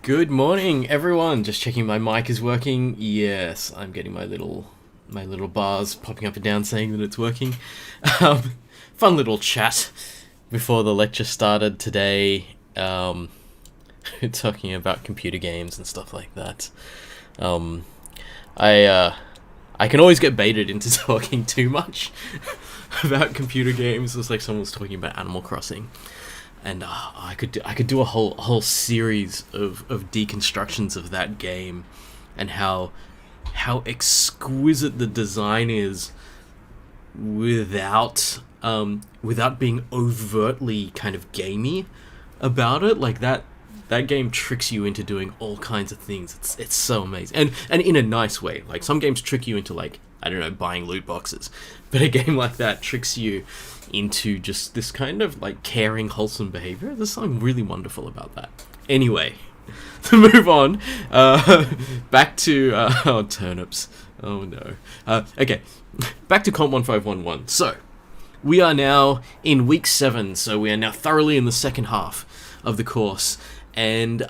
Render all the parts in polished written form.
Good morning, everyone. Just checking my mic is working. Yes, I'm getting my little bars popping up and down saying that it's working. Um, Fun little chat before the lecture started today. Talking about computer games and stuff like that. Um, I can always get baited into talking too much about computer games. It's like someone was talking about Animal Crossing. And I could do a whole series of deconstructions of that game, and how exquisite the design is without being overtly kind of gamey about it. Like that game tricks you into doing all kinds of things. It's so amazing, and in a nice way. Like some games trick you into, like, I don't know, buying loot boxes, but a game like that tricks you into just this kind of like caring, wholesome behavior. There's something really wonderful about that. Anyway, to move on, back to turnips. Oh no. Okay, back to COMP1511. So we are now in week 7, so we are now thoroughly in the second half of the course, and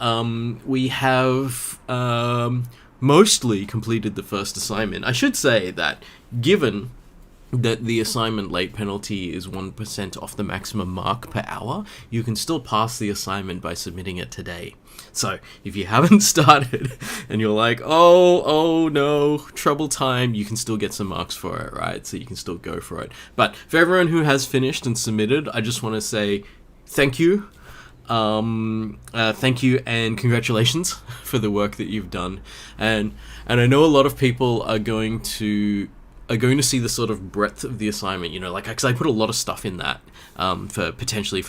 we have mostly completed the first assignment. I should say that, given that the assignment late penalty is 1% off the maximum mark per hour, you can still pass the assignment by submitting it today. So if you haven't started and you're like, oh no, trouble time, you can still get some marks for it, right? So you can still go for it. But for everyone who has finished and submitted, I just want to say thank you. Thank you and congratulations for the work that you've done. And I know a lot of people are going to see the sort of breadth of the assignment, you know, like, because I put a lot of stuff in that, for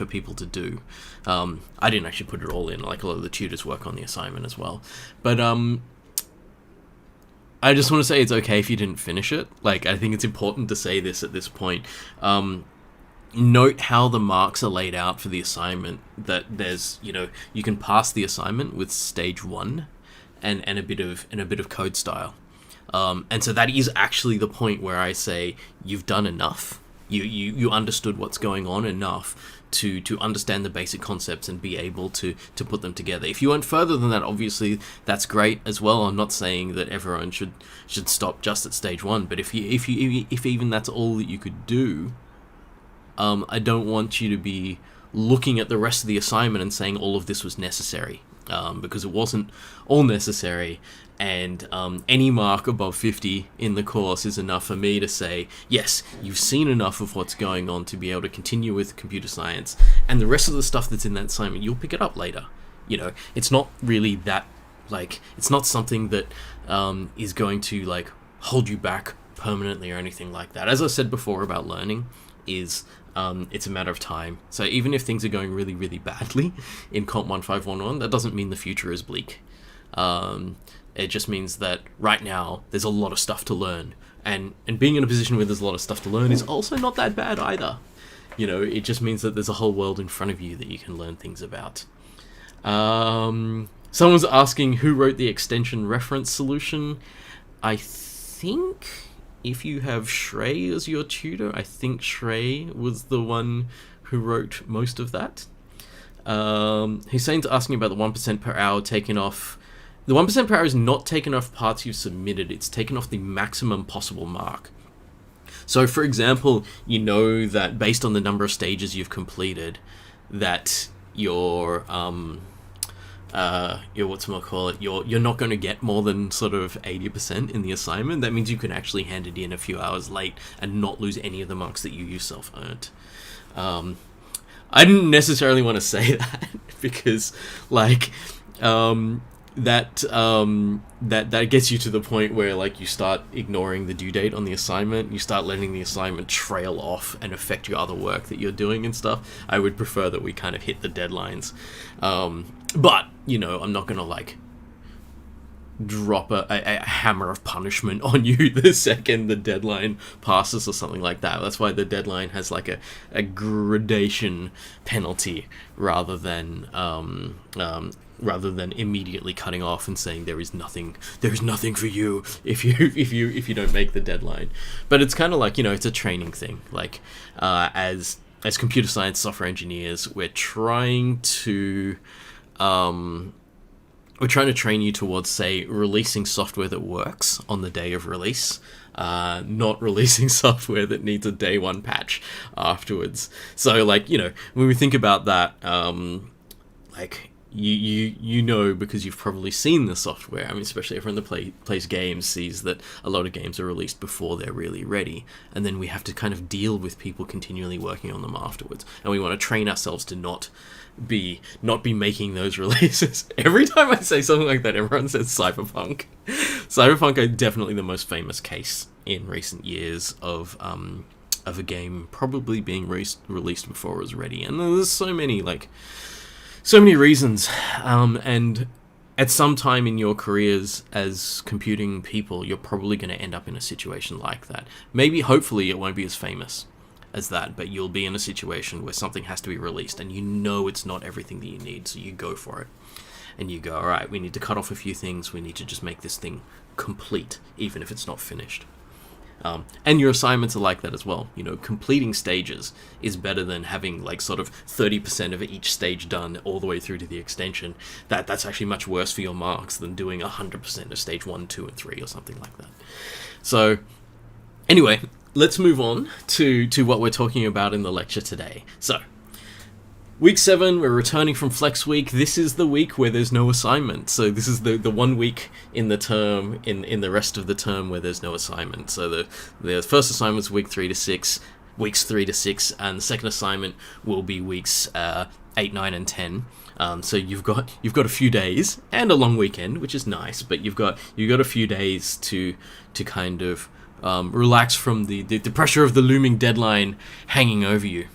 people to do. I didn't actually put it all in, like a lot of the tutors work on the assignment as well. But, I just want to say it's okay if you didn't finish it. Like, I think it's important to say this at this point. Note how the marks are laid out for the assignment, that there's, you know, you can pass the assignment with stage 1 and a bit of code style. And so that is actually the point where I say you've done enough. You understood what's going on enough to understand the basic concepts and be able to put them together. If you went further than that, obviously that's great as well. I'm not saying that everyone should stop just at stage 1, but if even that's all that you could do, I don't want you to be looking at the rest of the assignment and saying all of this was necessary, because it wasn't all necessary. And any mark above 50 in the course is enough for me to say, yes, you've seen enough of what's going on to be able to continue with computer science, and the rest of the stuff that's in that assignment, you'll pick it up later. You know, it's not really that, like, it's not something that is going to, like, hold you back permanently or anything like that. As I said before about learning, is it's a matter of time. So even if things are going really, really badly in Comp 1511, that doesn't mean the future is bleak. It just means that right now there's a lot of stuff to learn, and being in a position where there's a lot of stuff to learn is also not that bad either. You know, it just means that there's a whole world in front of you that you can learn things about. Someone's asking who wrote the extension reference solution. I think if you have Shrey as your tutor, I think Shrey was the one who wrote most of that. Hussein's asking about the 1% per hour taken off. The 1% per hour is not taken off parts you've submitted, it's taken off the maximum possible mark. So, for example, you know that based on the number of stages you've completed, that you're not going to get more than sort of 80% in the assignment. That means you can actually hand it in a few hours late and not lose any of the marks that you yourself earned. I didn't necessarily want to say that because, like, that gets you to the point where, like, you start ignoring the due date on the assignment, you start letting the assignment trail off and affect your other work that you're doing and stuff. I would prefer that we kind of hit the deadlines. But, you know, I'm not gonna, like, drop a hammer of punishment on you the second the deadline passes or something like that. That's why the deadline has, like, a gradation penalty rather than immediately cutting off and saying there is nothing for you if you don't make the deadline. But it's kind of like, you know, it's a training thing. Like, as computer science software engineers, we're trying to we're trying to train you towards, say, releasing software that works on the day of release, not releasing software that needs a day one patch afterwards. So, like, you know, when we think about that, like, you know, because you've probably seen the software. I mean, especially everyone that plays games sees that a lot of games are released before they're really ready, and then we have to kind of deal with people continually working on them afterwards. And we want to train ourselves to not be making those releases. Every time I say something like that, everyone says Cyberpunk. Cyberpunk is definitely the most famous case in recent years of a game probably being released before it was ready, and there's so many reasons, and at some time in your careers as computing people, you're probably going to end up in a situation like that. Maybe, hopefully, it won't be as famous as that, but you'll be in a situation where something has to be released, and you know it's not everything that you need, so you go for it. And you go, alright, we need to cut off a few things, we need to just make this thing complete, even if it's not finished. And your assignments are like that as well. You know, completing stages is better than having like sort of 30% of each stage done all the way through to the extension. That's actually much worse for your marks than doing 100% of stage 1, 2, and 3 or something like that. So, anyway, let's move on to what we're talking about in the lecture today. So, Week 7, we're returning from Flex Week. This is the week where there's no assignment. So this is the 1 week in the term, in the rest of the term where there's no assignment. So the first assignment is weeks 3 to 6, and the second assignment will be weeks 8, 9, and 10. So you've got a few days and a long weekend, which is nice, but you've got a few days to kind of relax from the pressure of the looming deadline hanging over you.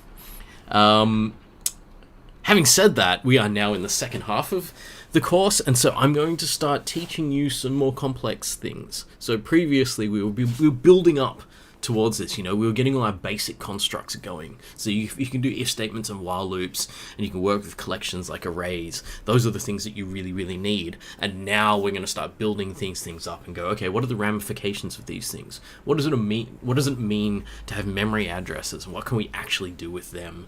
Having said that, we are now in the second half of the course, and so I'm going to start teaching you some more complex things. So previously we were building up towards this, you know, we were getting all our basic constructs going. So you can do if statements and while loops, and you can work with collections like arrays. Those are the things that you really, really need. And now we're going to start building things up and go, okay, what are the ramifications of these things? What does it mean? What does it mean to have memory addresses? What can we actually do with them?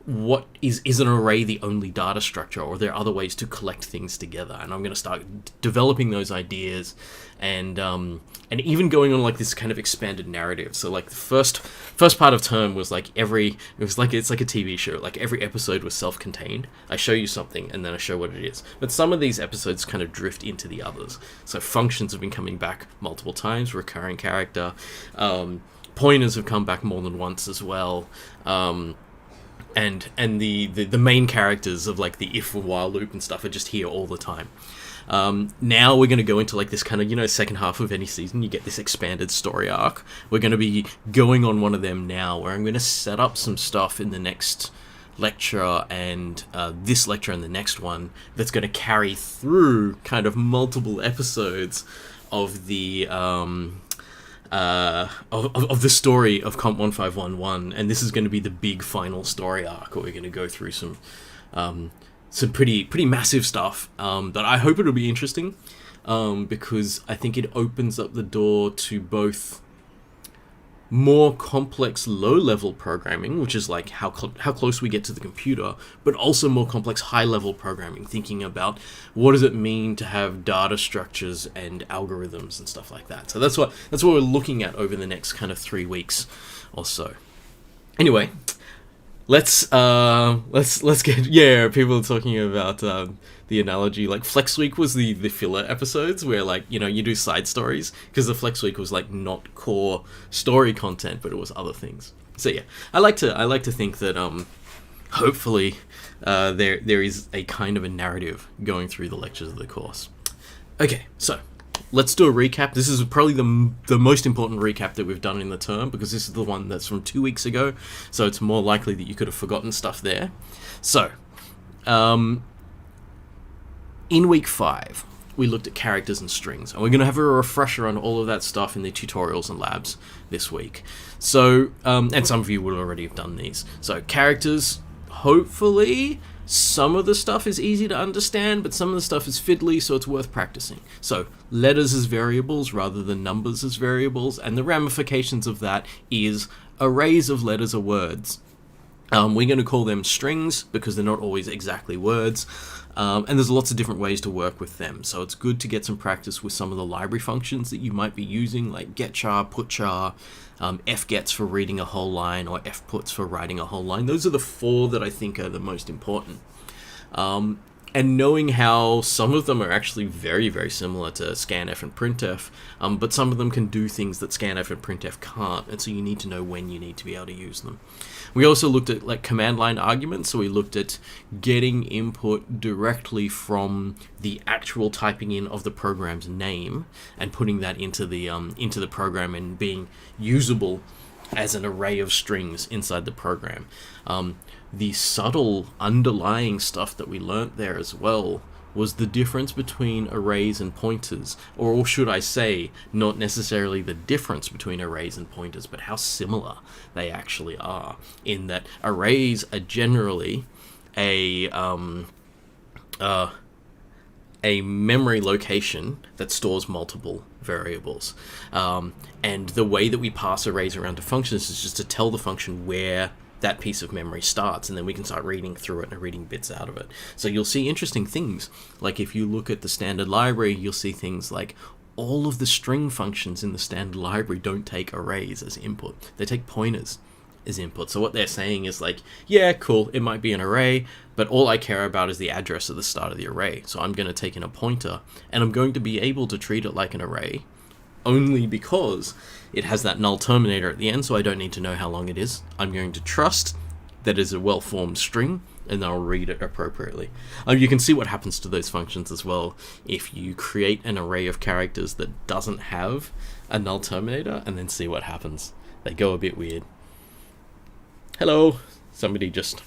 What is an array the only data structure, or are there other ways to collect things together? And I'm going to start developing those ideas, and even going on like this kind of expanded narrative. So like the first part of term was like it's like a TV show. Like every episode was self-contained. I show you something and then I show what it is. But some of these episodes kind of drift into the others. So functions have been coming back multiple times, recurring character, pointers have come back more than once as well. And the main characters of like the if and while loop and stuff are just here all the time. Now we're going to go into like this kind of, you know, second half of any season, you get this expanded story arc. We're going to be going on one of them now, where I'm going to set up some stuff in the next lecture and this lecture and the next one that's going to carry through kind of multiple episodes of the of the story of COMP1511, and this is going to be the big final story arc where we're going to go through some pretty massive stuff that I hope it'll be interesting, because I think it opens up the door to both more complex low-level programming, which is like how close we get to the computer, but also more complex high-level programming, thinking about what does it mean to have data structures and algorithms and stuff like that. So that's what we're looking at over the next kind of 3 weeks or so. Anyway, let's get people are talking about the analogy, like Flex Week was the filler episodes where, like, you know, you do side stories, because the Flex Week was like not core story content, but it was other things. So yeah, I like to think that hopefully there is a kind of a narrative going through the lectures of the course. Okay, so let's do a recap. This is probably the most important recap that we've done in the term, because this is the one that's from 2 weeks ago, so it's more likely that you could have forgotten stuff there. So, in week 5, we looked at characters and strings, and we're going to have a refresher on all of that stuff in the tutorials and labs this week. So, and some of you will already have done these. So, characters, hopefully some of the stuff is easy to understand, but some of the stuff is fiddly, so it's worth practicing. So, letters as variables rather than numbers as variables, and the ramifications of that is arrays of letters or words We're going to call them strings because they're not always exactly words. And there's lots of different ways to work with them. So it's good to get some practice with some of the library functions that you might be using, like getchar, putchar, fgets for reading a whole line, or fputs for writing a whole line. Those are the 4 that I think are the most important. And knowing how some of them are actually very, very similar to scanf and printf, but some of them can do things that scanf and printf can't, and so you need to know when you need to be able to use them. We also looked at like command line arguments, so we looked at getting input directly from the actual typing in of the program's name and putting that into the program and being usable as an array of strings inside the program. The subtle underlying stuff that we learnt there as well was the difference between arrays and pointers, or should I say, not necessarily the difference between arrays and pointers, but how similar they actually are, in that arrays are generally a memory location that stores multiple variables. And the way that we pass arrays around to functions is just to tell the function where that piece of memory starts, and then we can start reading through it and reading bits out of it. So you'll see interesting things, like if you look at the standard library, you'll see things like all of the string functions in the standard library don't take arrays as input, they take pointers as input. So what they're saying is like, yeah, cool, it might be an array, but all I care about is the address at the start of the array. So I'm going to take in a pointer, and I'm going to be able to treat it like an array only because it has that null terminator at the end, so I don't need to know how long it is. I'm going to trust that it's a well-formed string, and I'll read it appropriately. You can see what happens to those functions as well if you create an array of characters that doesn't have a null terminator, and then see what happens. They go a bit weird. Hello! Somebody just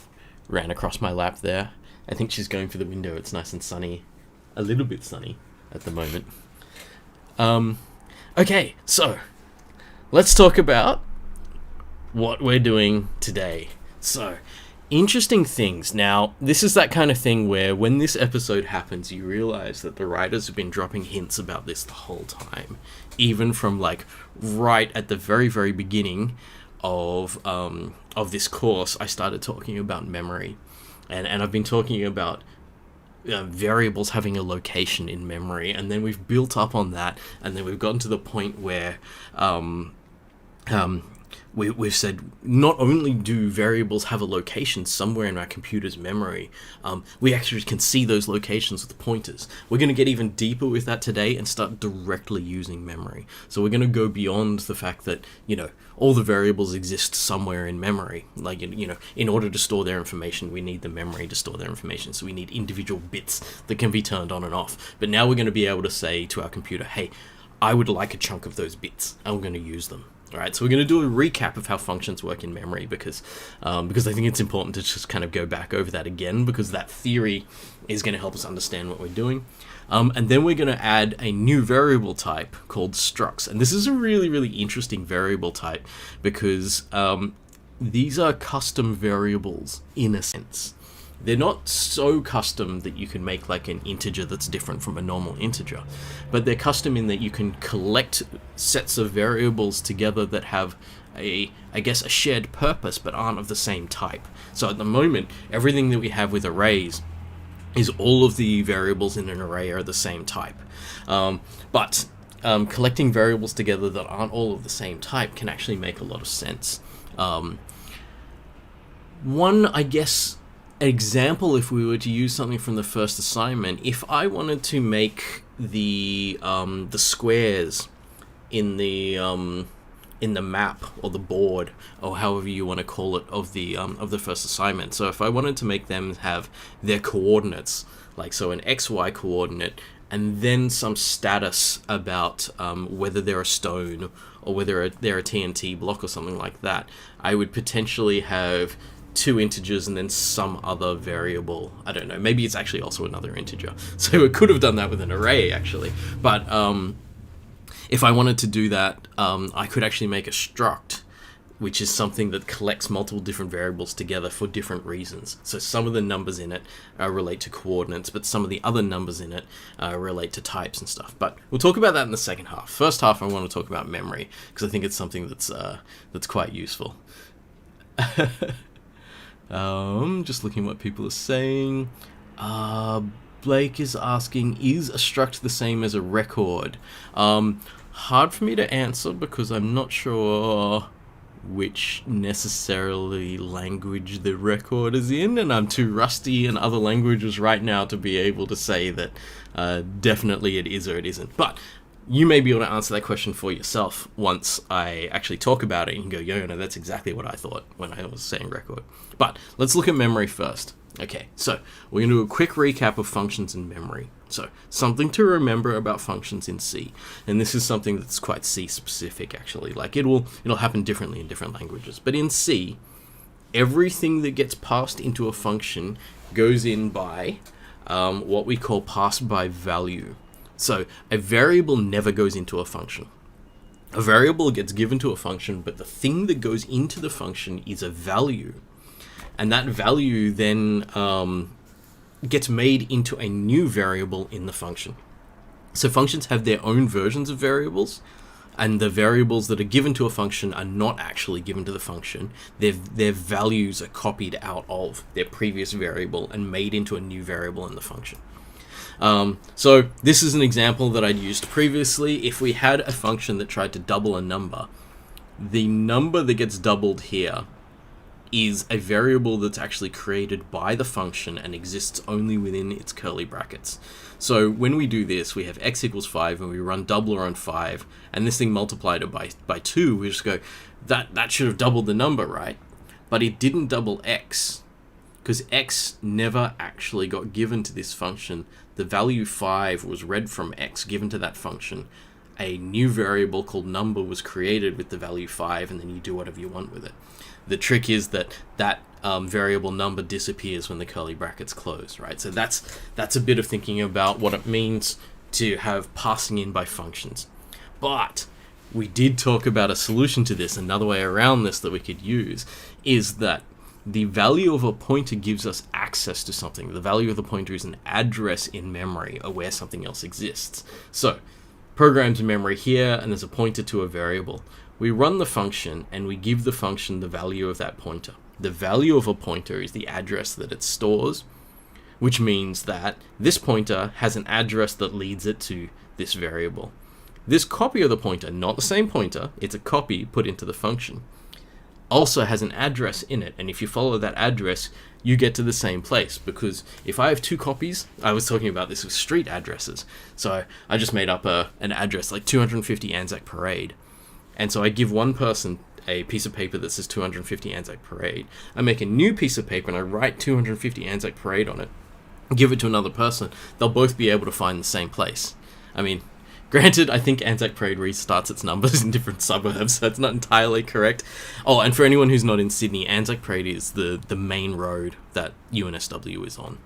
ran across my lap there. I think she's going for the window. It's nice and sunny. A little bit sunny at the moment. Okay, so let's talk about what we're doing today. So, interesting things. Now, this is that kind of thing where when this episode happens, you realize that the writers have been dropping hints about this the whole time. Even from like right at the very, very beginning of this course, I started talking about memory. And I've been talking about variables having a location in memory, and then we've built up on that, and then we've gotten to the point where we've said not only do variables have a location somewhere in our computer's memory, we actually can see those locations with pointers. We're going to get even deeper with that today and start directly using memory. So we're going to go beyond the fact that, you know, all the variables exist somewhere in memory. Like, you know, in order to store their information, we need the memory to store their information. So we need individual bits that can be turned on and off. But now we're going to be able to say to our computer, hey, I would like a chunk of those bits. I'm going to use them. All right, so we're going to do a recap of how functions work in memory because I think it's important to just kind of go back over that again, because that theory is going to help us understand what we're doing. And then we're going to add a new variable type called structs. And this is a really, really interesting variable type because these are custom variables in a sense. They're not so custom that you can make like an integer that's different from a normal integer, but they're custom in that you can collect sets of variables together that have a shared purpose but aren't of the same type. So at the moment, everything that we have with arrays is all of the variables in an array are the same type. But collecting variables together that aren't all of the same type can actually make a lot of sense. One, I guess, example, if we were to use something from the first assignment, if I wanted to make the squares in the map or the board or however you want to call it of the first assignment, so if I wanted to make them have their coordinates, like so an XY coordinate and then some status about whether they're a stone or whether they're a TNT block or something like that, I would potentially have two integers and then some other variable. I don't know, maybe it's actually also another integer. So it could have done that with an array actually. But if I wanted to do that, I could actually make a struct, which is something that collects multiple different variables together for different reasons. So some of the numbers in it relate to coordinates, but some of the other numbers in it relate to types and stuff. But we'll talk about that in the second half. First half, I want to talk about memory, because I think it's something that's quite useful. Just looking what people are saying. Blake is asking, is a struct the same as a record? Hard for me to answer because I'm not sure which necessarily language the record is in, and I'm too rusty in other languages right now to be able to say that definitely it is or it isn't. But you may be able to answer that question for yourself once I actually talk about it and go, yo, no, that's exactly what I thought when I was saying record. But let's look at memory first. Okay, so we're going to do a quick recap of functions in memory. So, something to remember about functions in C. And this is something that's quite C specific, actually. Like, it'll happen differently in different languages. But in C, everything that gets passed into a function goes in by what we call pass by value. So, a variable never goes into a function. A variable gets given to a function, but the thing that goes into the function is a value. And that value then gets made into a new variable in the function. So functions have their own versions of variables, and the variables that are given to a function are not actually given to the function. Their values are copied out of their previous variable and made into a new variable in the function. So this is an example that I'd used previously. If we had a function that tried to double a number, the number that gets doubled here is a variable that's actually created by the function and exists only within its curly brackets. So when we do this, we have x equals 5 and we run doubler on 5, and this thing multiplied it by 2, we just go, that should have doubled the number, right? But it didn't double x, because x never actually got given to this function. The value 5 was read from x given to that function. A new variable called number was created with the value 5, and then you do whatever you want with it. The trick is that variable number disappears when the curly brackets close, right? So that's a bit of thinking about what it means to have passing in by functions. But we did talk about a solution to this. Another way around this that we could use is that the value of a pointer gives us access to something. The value of the pointer is an address in memory or where something else exists. So programs in memory here, and there's a pointer to a variable. We run the function and we give the function the value of that pointer. The value of a pointer is the address that it stores, which means that this pointer has an address that leads it to this variable. This copy of the pointer, not the same pointer, it's a copy put into the function, also has an address in it, and if you follow that address, you get to the same place, because if I have two copies, I was talking about this with street addresses, so I just made up an address like 250 Anzac Parade, and so I give one person a piece of paper that says 250 Anzac Parade. I make a new piece of paper and I write 250 Anzac Parade on it, give it to another person. They'll both be able to find the same place. I mean, granted, I think Anzac Parade restarts its numbers in different suburbs, so it's not entirely correct. Oh, and for anyone who's not in Sydney, Anzac Parade is the main road that UNSW is on.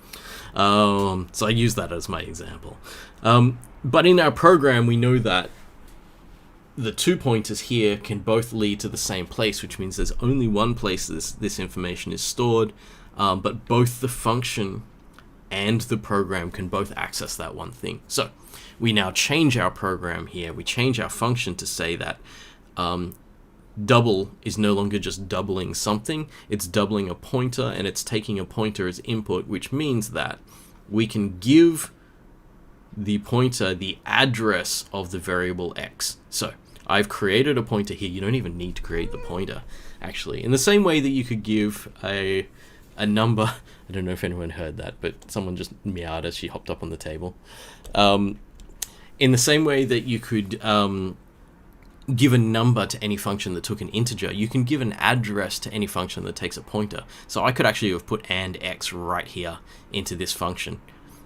So I use that as my example. But in our program, we know that the two pointers here can both lead to the same place, which means there's only one place this information is stored, but both the function and the program can both access that one thing. So we now change our program here. We change our function to say that double is no longer just doubling something, it's doubling a pointer, and it's taking a pointer as input, which means that we can give the pointer the address of the variable x. So I've created a pointer here. You don't even need to create the pointer, actually. In the same way that you could give a number, I don't know if anyone heard that, but someone just meowed as she hopped up on the table. In the same way that you could give a number to any function that took an integer, you can give an address to any function that takes a pointer. So I could actually have put and x right here into this function.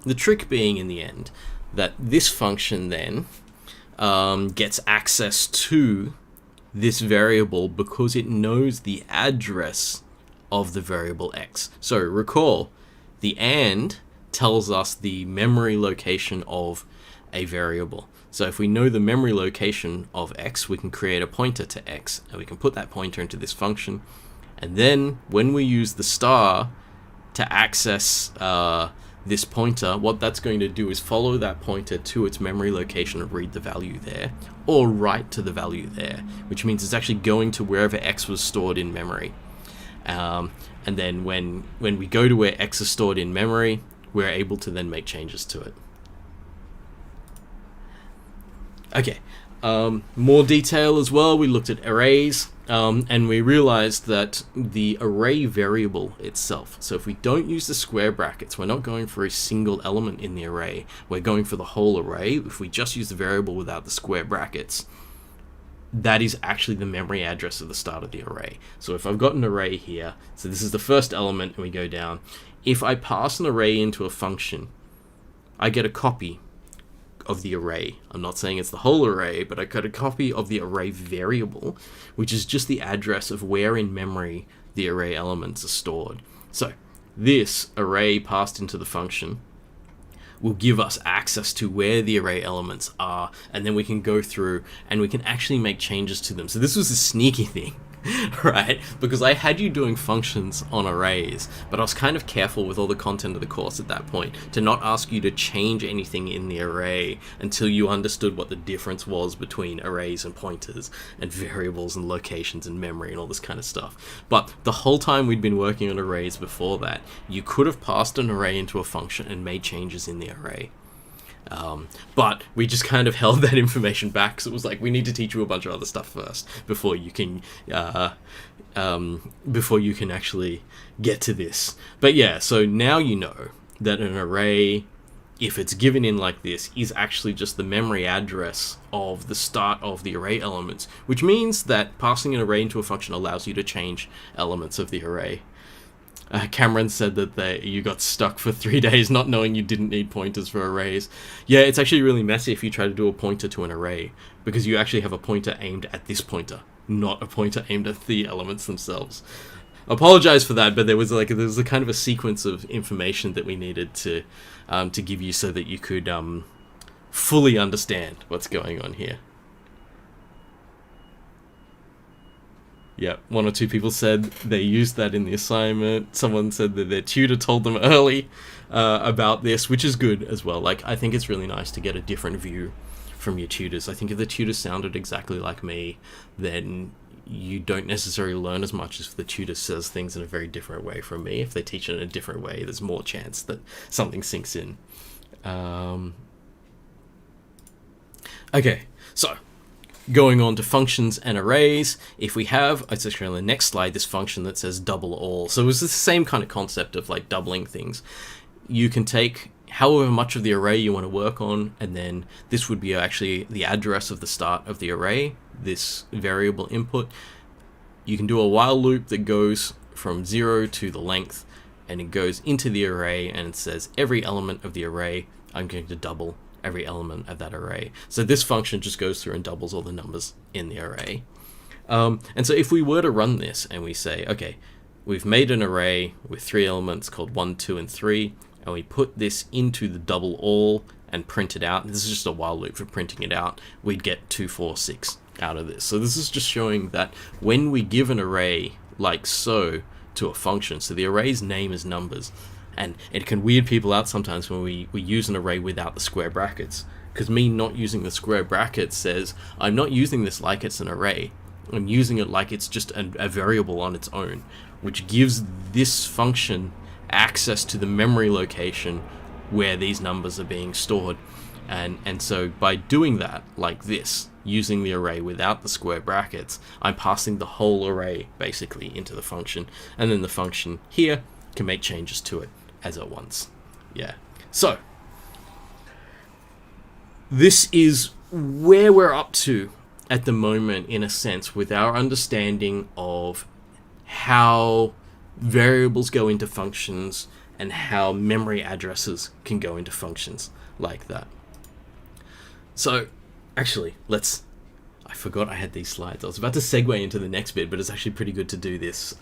The trick being, in the end, that this function then gets access to this variable because it knows the address of the variable x. So recall, the and tells us the memory location of a variable. So if we know the memory location of x, we can create a pointer to x, and we can put that pointer into this function. And then when we use the star to access this pointer, what that's going to do is follow that pointer to its memory location and read the value there, or write to the value there, which means it's actually going to wherever x was stored in memory. And then when we go to where X is stored in memory, we're able to then make changes to it. Okay, more detail as well. We looked at arrays, and we realized that the array variable itself, so if we don't use the square brackets, we're not going for a single element in the array, we're going for the whole array. If we just use the variable without the square brackets, that is actually the memory address of the start of the array. So if I've got an array here, so this is the first element, and we go down, if I pass an array into a function, I get a copy of the array. I'm not saying it's the whole array, but I got a copy of the array variable, which is just the address of where in memory the array elements are stored. So this array passed into the function will give us access to where the array elements are, and then we can go through and we can actually make changes to them. So this was a sneaky thing, right? Because I had you doing functions on arrays, but I was kind of careful with all the content of the course at that point to not ask you to change anything in the array until you understood what the difference was between arrays and pointers and variables and locations and memory and all this kind of stuff. But the whole time we'd been working on arrays before that, you could have passed an array into a function and made changes in the array. But we just kind of held that information back, because it was like, we need to teach you a bunch of other stuff first before you can actually get to this. But yeah, so now you know that an array, if it's given in like this, is actually just the memory address of the start of the array elements, which means that passing an array into a function allows you to change elements of the array. Cameron said that you got stuck for 3 days not knowing you didn't need pointers for arrays. Yeah, it's actually really messy if you try to do a pointer to an array, because you actually have a pointer aimed at this pointer, not a pointer aimed at the elements themselves. Apologize for that, but there was a kind of a sequence of information that we needed to give you so that you could fully understand what's going on here. Yeah, 1 or 2 people said they used that in the assignment. Someone said that their tutor told them early about this, which is good as well. Like, I think it's really nice to get a different view from your tutors. I think if the tutor sounded exactly like me, then you don't necessarily learn as much as if the tutor says things in a very different way from me. If they teach it in a different way, there's more chance that something sinks in. Okay, so going on to functions and arrays, if we have, it's actually on the next slide, this function that says double all. So it's the same kind of concept of like doubling things. You can take however much of the array you want to work on, and then this would be actually the address of the start of the array, this variable input. You can do a while loop that goes from 0 to the length, and it goes into the array and it says every element of the array, I'm going to double every element of that array. So this function just goes through and doubles all the numbers in the array. And so if we were to run this and we say, okay, we've made an array with 3 elements called 1, 2, and 3, and we put this into the double all and print it out, and this is just a while loop for printing it out, we'd get 2, 4, 6 out of this. So this is just showing that when we give an array like so to a function, so the array's name is numbers, and it can weird people out sometimes when we use an array without the square brackets, because me not using the square brackets says I'm not using this like it's an array, I'm using it like it's just a variable on its own, which gives this function access to the memory location where these numbers are being stored. And so by doing that like this, using the array without the square brackets, I'm passing the whole array basically into the function, and then the function here can make changes to it as it wants. Yeah. So this is where we're up to at the moment, in a sense, with our understanding of how variables go into functions and how memory addresses can go into functions like that. So actually, I forgot I had these slides. I was about to segue into the next bit, but it's actually pretty good to do this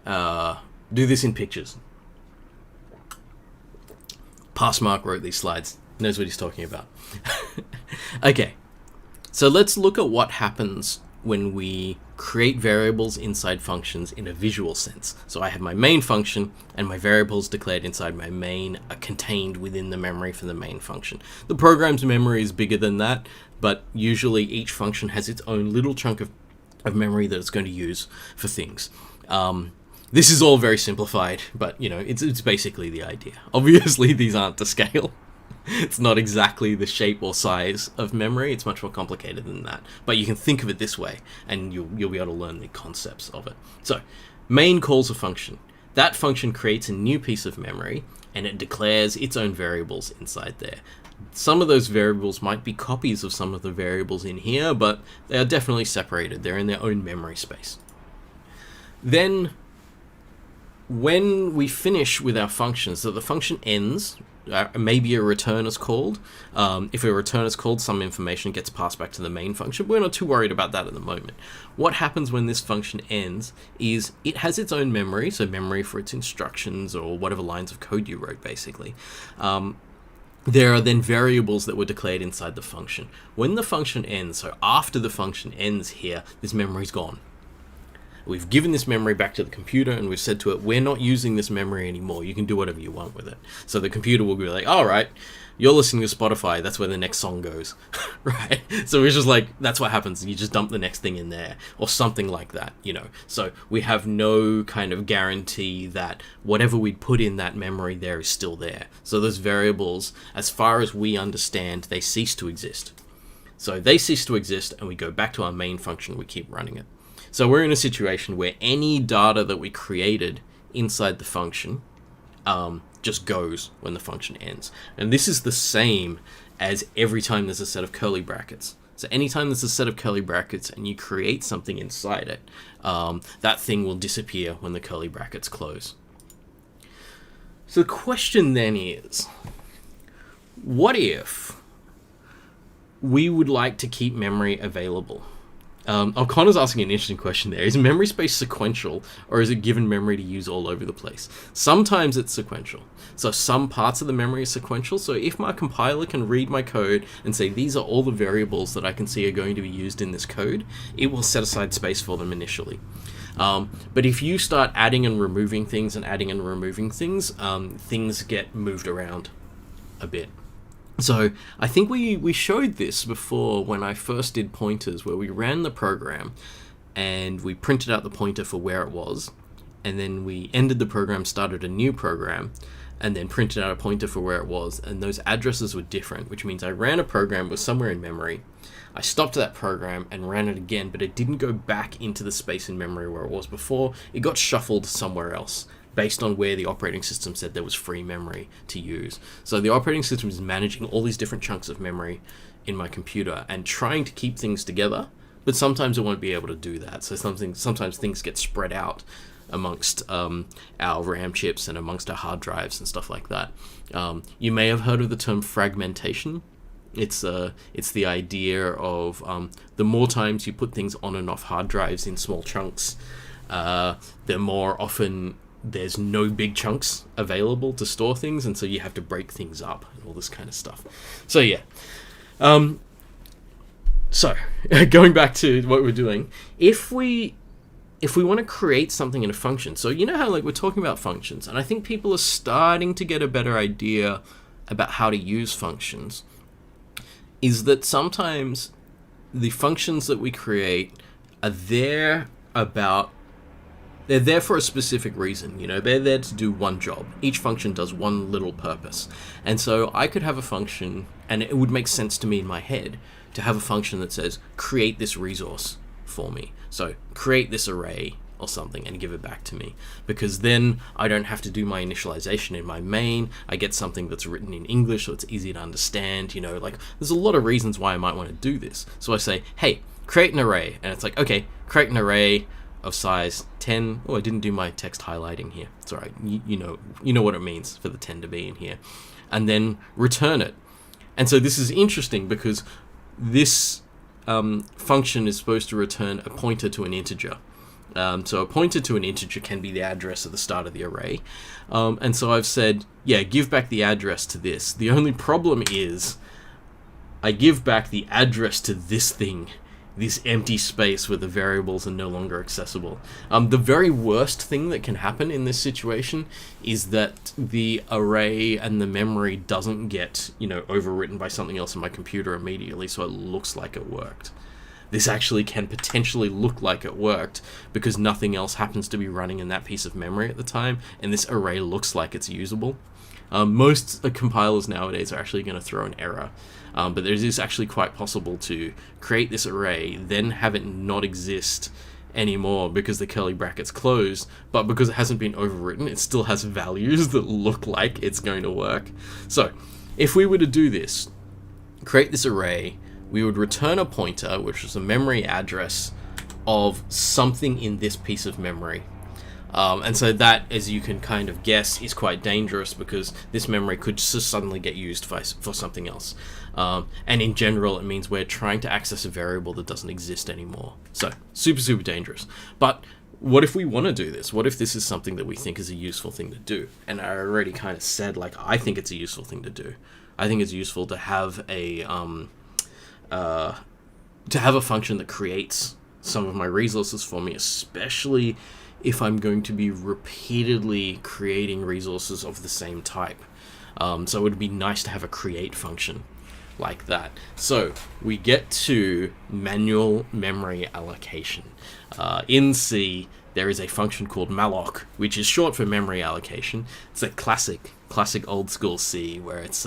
in pictures. Passmark wrote these slides, knows what he's talking about. Okay, so let's look at what happens when we create variables inside functions in a visual sense. So I have my main function, and my variables declared inside my main are contained within the memory for the main function. The program's memory is bigger than that, but usually each function has its own little chunk of memory that it's going to use for things. This is all very simplified, but, you know, it's basically the idea. Obviously, these aren't to scale. It's not exactly the shape or size of memory. It's much more complicated than that. But you can think of it this way, and you'll be able to learn the concepts of it. So, main calls a function. That function creates a new piece of memory, and it declares its own variables inside there. Some of those variables might be copies of some of the variables in here, but they are definitely separated. They're in their own memory space. Then, when we finish with our function, so the function ends, maybe a return is called. If a return is called, some information gets passed back to the main function. We're not too worried about that at the moment. What happens when this function ends is it has its own memory, so memory for its instructions or whatever lines of code you wrote, basically. There are then variables that were declared inside the function. When the function ends, so after the function ends here, this memory's gone. We've given this memory back to the computer, and we've said to it, we're not using this memory anymore. You can do whatever you want with it. So the computer will be like, all right, you're listening to Spotify. That's where the next song goes, right? So it's just like, that's what happens. You just dump the next thing in there or something like that, you know. So we have no kind of guarantee that whatever we'd put in that memory there is still there. So those variables, as far as we understand, they cease to exist. So they cease to exist, and we go back to our main function. We keep running it. So we're in a situation where any data that we created inside the function just goes when the function ends. And this is the same as every time there's a set of curly brackets. So anytime there's a set of curly brackets and you create something inside it, that thing will disappear when the curly brackets close. So the question then is, what if we would like to keep memory available? O'Connor's asking an interesting question there. Is memory space sequential, or is it given memory to use all over the place? Sometimes it's sequential. So some parts of the memory are sequential. So if my compiler can read my code and say, these are all the variables that I can see are going to be used in this code, it will set aside space for them initially. But if you start adding and removing things and adding and removing things, things get moved around a bit. So I think we showed this before when I first did pointers, where we ran the program and we printed out the pointer for where it was, and then we ended the program, started a new program, and then printed out a pointer for where it was, and those addresses were different, which means I ran a program, was somewhere in memory. I stopped that program and ran it again, but it didn't go back into the space in memory where it was before. It got shuffled somewhere else, based on where the operating system said there was free memory to use. So the operating system is managing all these different chunks of memory in my computer and trying to keep things together, but sometimes it won't be able to do that. So sometimes things get spread out amongst our RAM chips and amongst our hard drives and stuff like that. You may have heard of the term fragmentation. It's the idea of the more times you put things on and off hard drives in small chunks, the more often there's no big chunks available to store things, and so you have to break things up and all this kind of stuff. So yeah. So going back to what we're doing, if we want to create something in a function, so you know how like we're talking about functions, and I think people are starting to get a better idea about how to use functions, is that sometimes the functions that we create are there they're there for a specific reason, you know, they're there to do one job. Each function does one little purpose. And so I could have a function, and it would make sense to me in my head to have a function that says, create this resource for me. So create this array or something and give it back to me. Because then I don't have to do my initialization in my main. I get something that's written in English so it's easy to understand, you know, like there's a lot of reasons why I might want to do this. So I say, hey, create an array. And it's like, okay, create an array of size 10. Oh, I didn't do my text highlighting here. It's all right. You know what it means for the 10 to be in here. And then return it. And so this is interesting because this function is supposed to return a pointer to an integer. So a pointer to an integer can be the address at the start of the array. And so I've said, yeah, give back the address to this. The only problem is I give back the address to this thing, this empty space where the variables are no longer accessible. The very worst thing that can happen in this situation is that the array and the memory doesn't get, overwritten by something else in my computer immediately, so it looks like it worked. this actually can potentially look like it worked because nothing else happens to be running in that piece of memory at the time, and this array looks like it's usable. Most compilers nowadays are actually going to throw an error, but it is actually quite possible to create this array, then have it not exist anymore because the curly bracket's closed, but because it hasn't been overwritten, it still has values that look like it's going to work. So if we were to do this, create this array, we would return a pointer, which is a memory address of something in this piece of memory. And so that, as you can kind of guess, is quite dangerous because this memory could just suddenly get used for something else. And in general, it means we're trying to access a variable that doesn't exist anymore. So super, super dangerous. But what if we want to do this? What if this is something that we think is a useful thing to do? And I already kind of said, like, I think it's a useful thing to do. I think it's useful to have a function that creates some of my resources for me, especially if I'm going to be repeatedly creating resources of the same type. So it would be nice to have a create function like that. So we get to manual memory allocation. In C, there is a function called Malloc, which is short for memory allocation. It's a classic old school C, where it's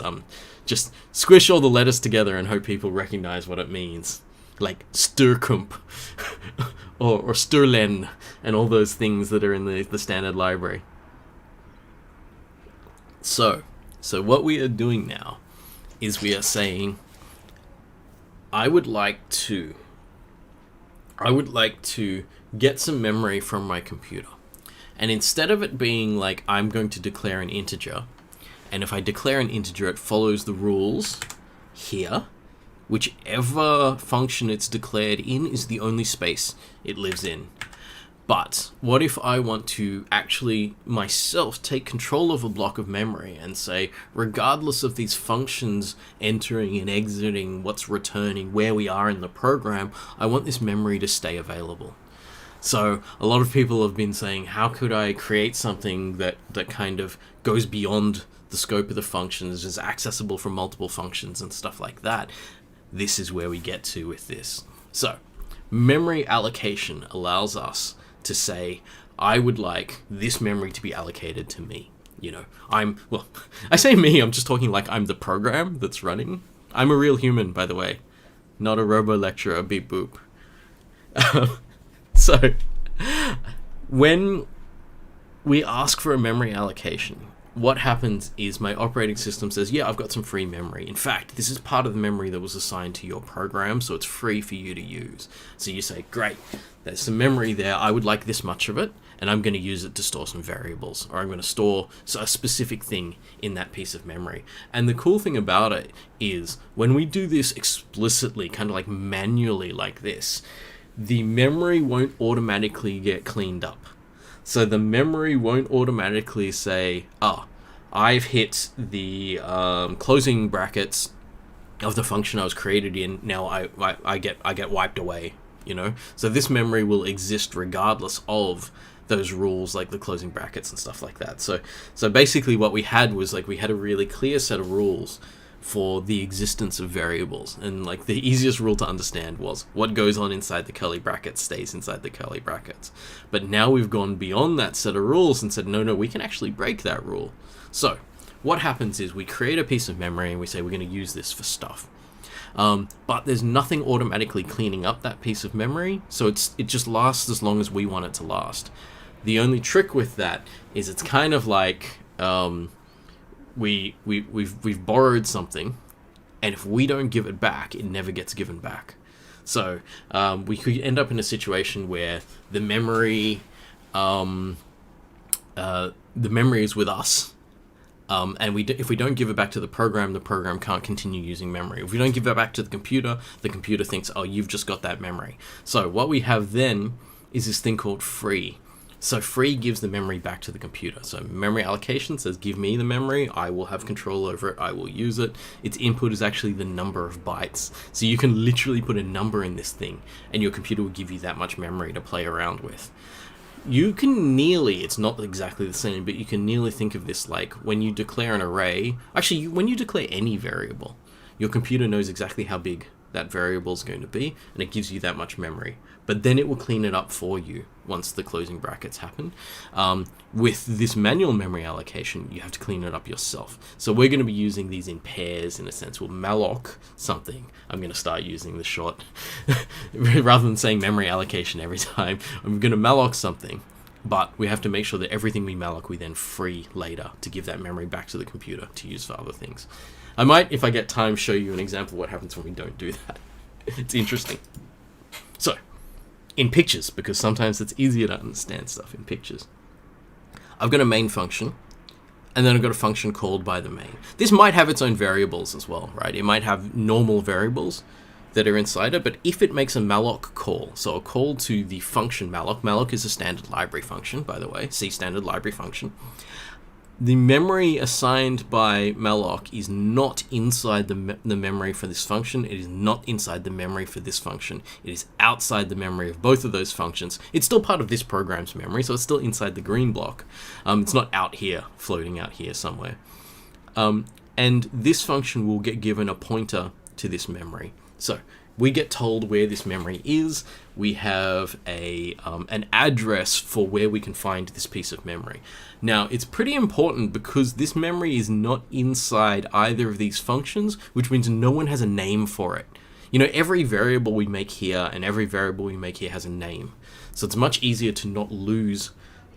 just squish all the letters together and hope people recognize what it means. Like Sturcomp or Sturlen and all those things that are in the standard library. So what we are doing now is we are saying, I would like to get some memory from my computer. And instead of it being like, I'm going to declare an integer, and if I declare an integer, it follows the rules here. Whichever function it's declared in is the only space it lives in. But what if I want to actually myself take control of a block of memory and say, regardless of these functions entering and exiting, what's returning, where we are in the program, I want this memory to stay available. So a lot of people have been saying, how could I create something that kind of goes beyond the scope of the functions, is accessible from multiple functions and stuff like that? This is where we get to with this. So memory allocation allows us to say, I would like this memory to be allocated to me. You know, I say me, I'm just talking like I'm the program that's running. I'm a real human, by the way, not a robo-lecturer, beep boop. So when we ask for a memory allocation, what happens is my operating system says, yeah, I've got some free memory. In fact, this is part of the memory that was assigned to your program, so it's free for you to use. So you say, great, there's some memory there. I would like this much of it, and I'm going to use it to store some variables, or I'm going to store a specific thing in that piece of memory. And the cool thing about it is when we do this explicitly, kind of like manually like this, the memory won't automatically get cleaned up. So the memory won't automatically say, I've hit the closing brackets of the function I was created in. Now I get wiped away, you know? So this memory will exist regardless of those rules, like the closing brackets and stuff like that. So basically what we had was, like, we had a really clear set of rules for the existence of variables, and like the easiest rule to understand was what goes on inside the curly brackets stays inside the curly brackets. But now we've gone beyond that set of rules and said, no, we can actually break that rule. So what happens is we create a piece of memory and we say we're going to use this for stuff, but there's nothing automatically cleaning up that piece of memory, so it just lasts as long as we want it to last. The only trick with that is it's kind of like we've borrowed something, and if we don't give it back, it never gets given back. So we could end up in a situation where the memory is with us, and if we don't give it back to the program can't continue using memory. If we don't give it back to the computer thinks, oh, you've just got that memory. So what we have then is this thing called free. So free gives the memory back to the computer. So memory allocation says, give me the memory, I will have control over it, I will use it. Its input is actually the number of bytes. So you can literally put a number in this thing, and your computer will give you that much memory to play around with. You can nearly, it's not exactly the same, but you can nearly think of this like when you declare an array. Actually, when you declare any variable, your computer knows exactly how big that variable is going to be, and it gives you that much memory. But then it will clean it up for you once the closing brackets happen. With this manual memory allocation, you have to clean it up yourself. So we're going to be using these in pairs, in a sense. We'll malloc something. I'm going to start using the short, rather than saying memory allocation every time. I'm going to malloc something, but we have to make sure that everything we malloc, we then free later to give that memory back to the computer to use for other things. I might, if I get time, show you an example of what happens when we don't do that. It's interesting. So, in pictures, because sometimes it's easier to understand stuff in pictures, I've got a main function, and then I've got a function called by the main. This might have its own variables as well, right? It might have normal variables that are inside it, but if it makes a malloc call, so a call to the function malloc, malloc is a standard library function, by the way, C standard library function, the memory assigned by malloc is not inside the memory for this function. It is not inside the memory for this function. It is outside the memory of both of those functions. It's still part of this program's memory, so it's still inside the green block. It's not out here, floating out here somewhere. And this function will get given a pointer to this memory. So we get told where this memory is. We have an address for where we can find this piece of memory. Now, it's pretty important because this memory is not inside either of these functions, which means no one has a name for it. You know, every variable we make here and every variable we make here has a name. So it's much easier to not lose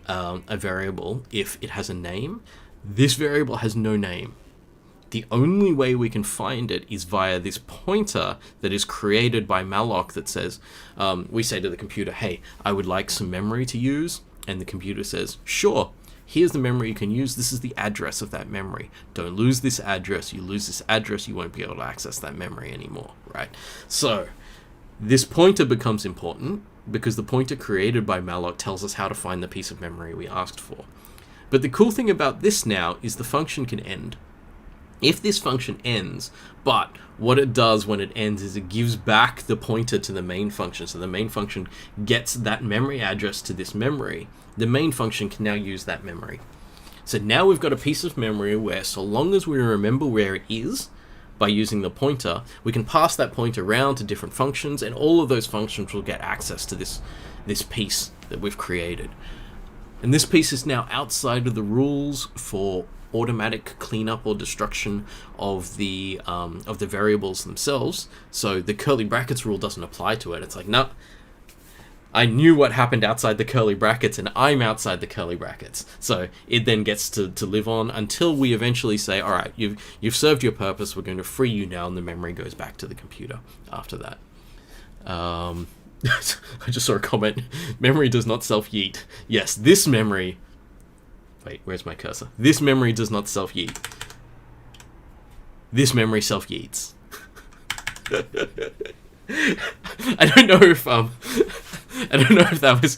a variable if it has a name. This variable has no name. The only way we can find it is via this pointer that is created by malloc that says, we say to the computer, hey, I would like some memory to use. And the computer says, sure, here's the memory you can use. This is the address of that memory. Don't lose this address. You lose this address, you won't be able to access that memory anymore, right? So this pointer becomes important because the pointer created by malloc tells us how to find the piece of memory we asked for. But the cool thing about this now is the function can end. If this function ends, but what it does when it ends is it gives back the pointer to the main function. So the main function gets that memory address to this memory. The main function can now use that memory. So now we've got a piece of memory where so long as we remember where it is by using the pointer, we can pass that pointer around to different functions, and all of those functions will get access to this piece that we've created. And this piece is now outside of the rules for automatic cleanup or destruction of the variables themselves. So the curly brackets rule doesn't apply to it. It's like, no, I knew what happened outside the curly brackets and I'm outside the curly brackets. So it then gets to live on until we eventually say, all right, you've served your purpose. We're going to free you now, and the memory goes back to the computer after that. I just saw a comment. Memory does not self-yeet. Yes, this memory. Wait, where's my cursor? This memory does not self-yeet. This memory self-yeets. I don't know if that was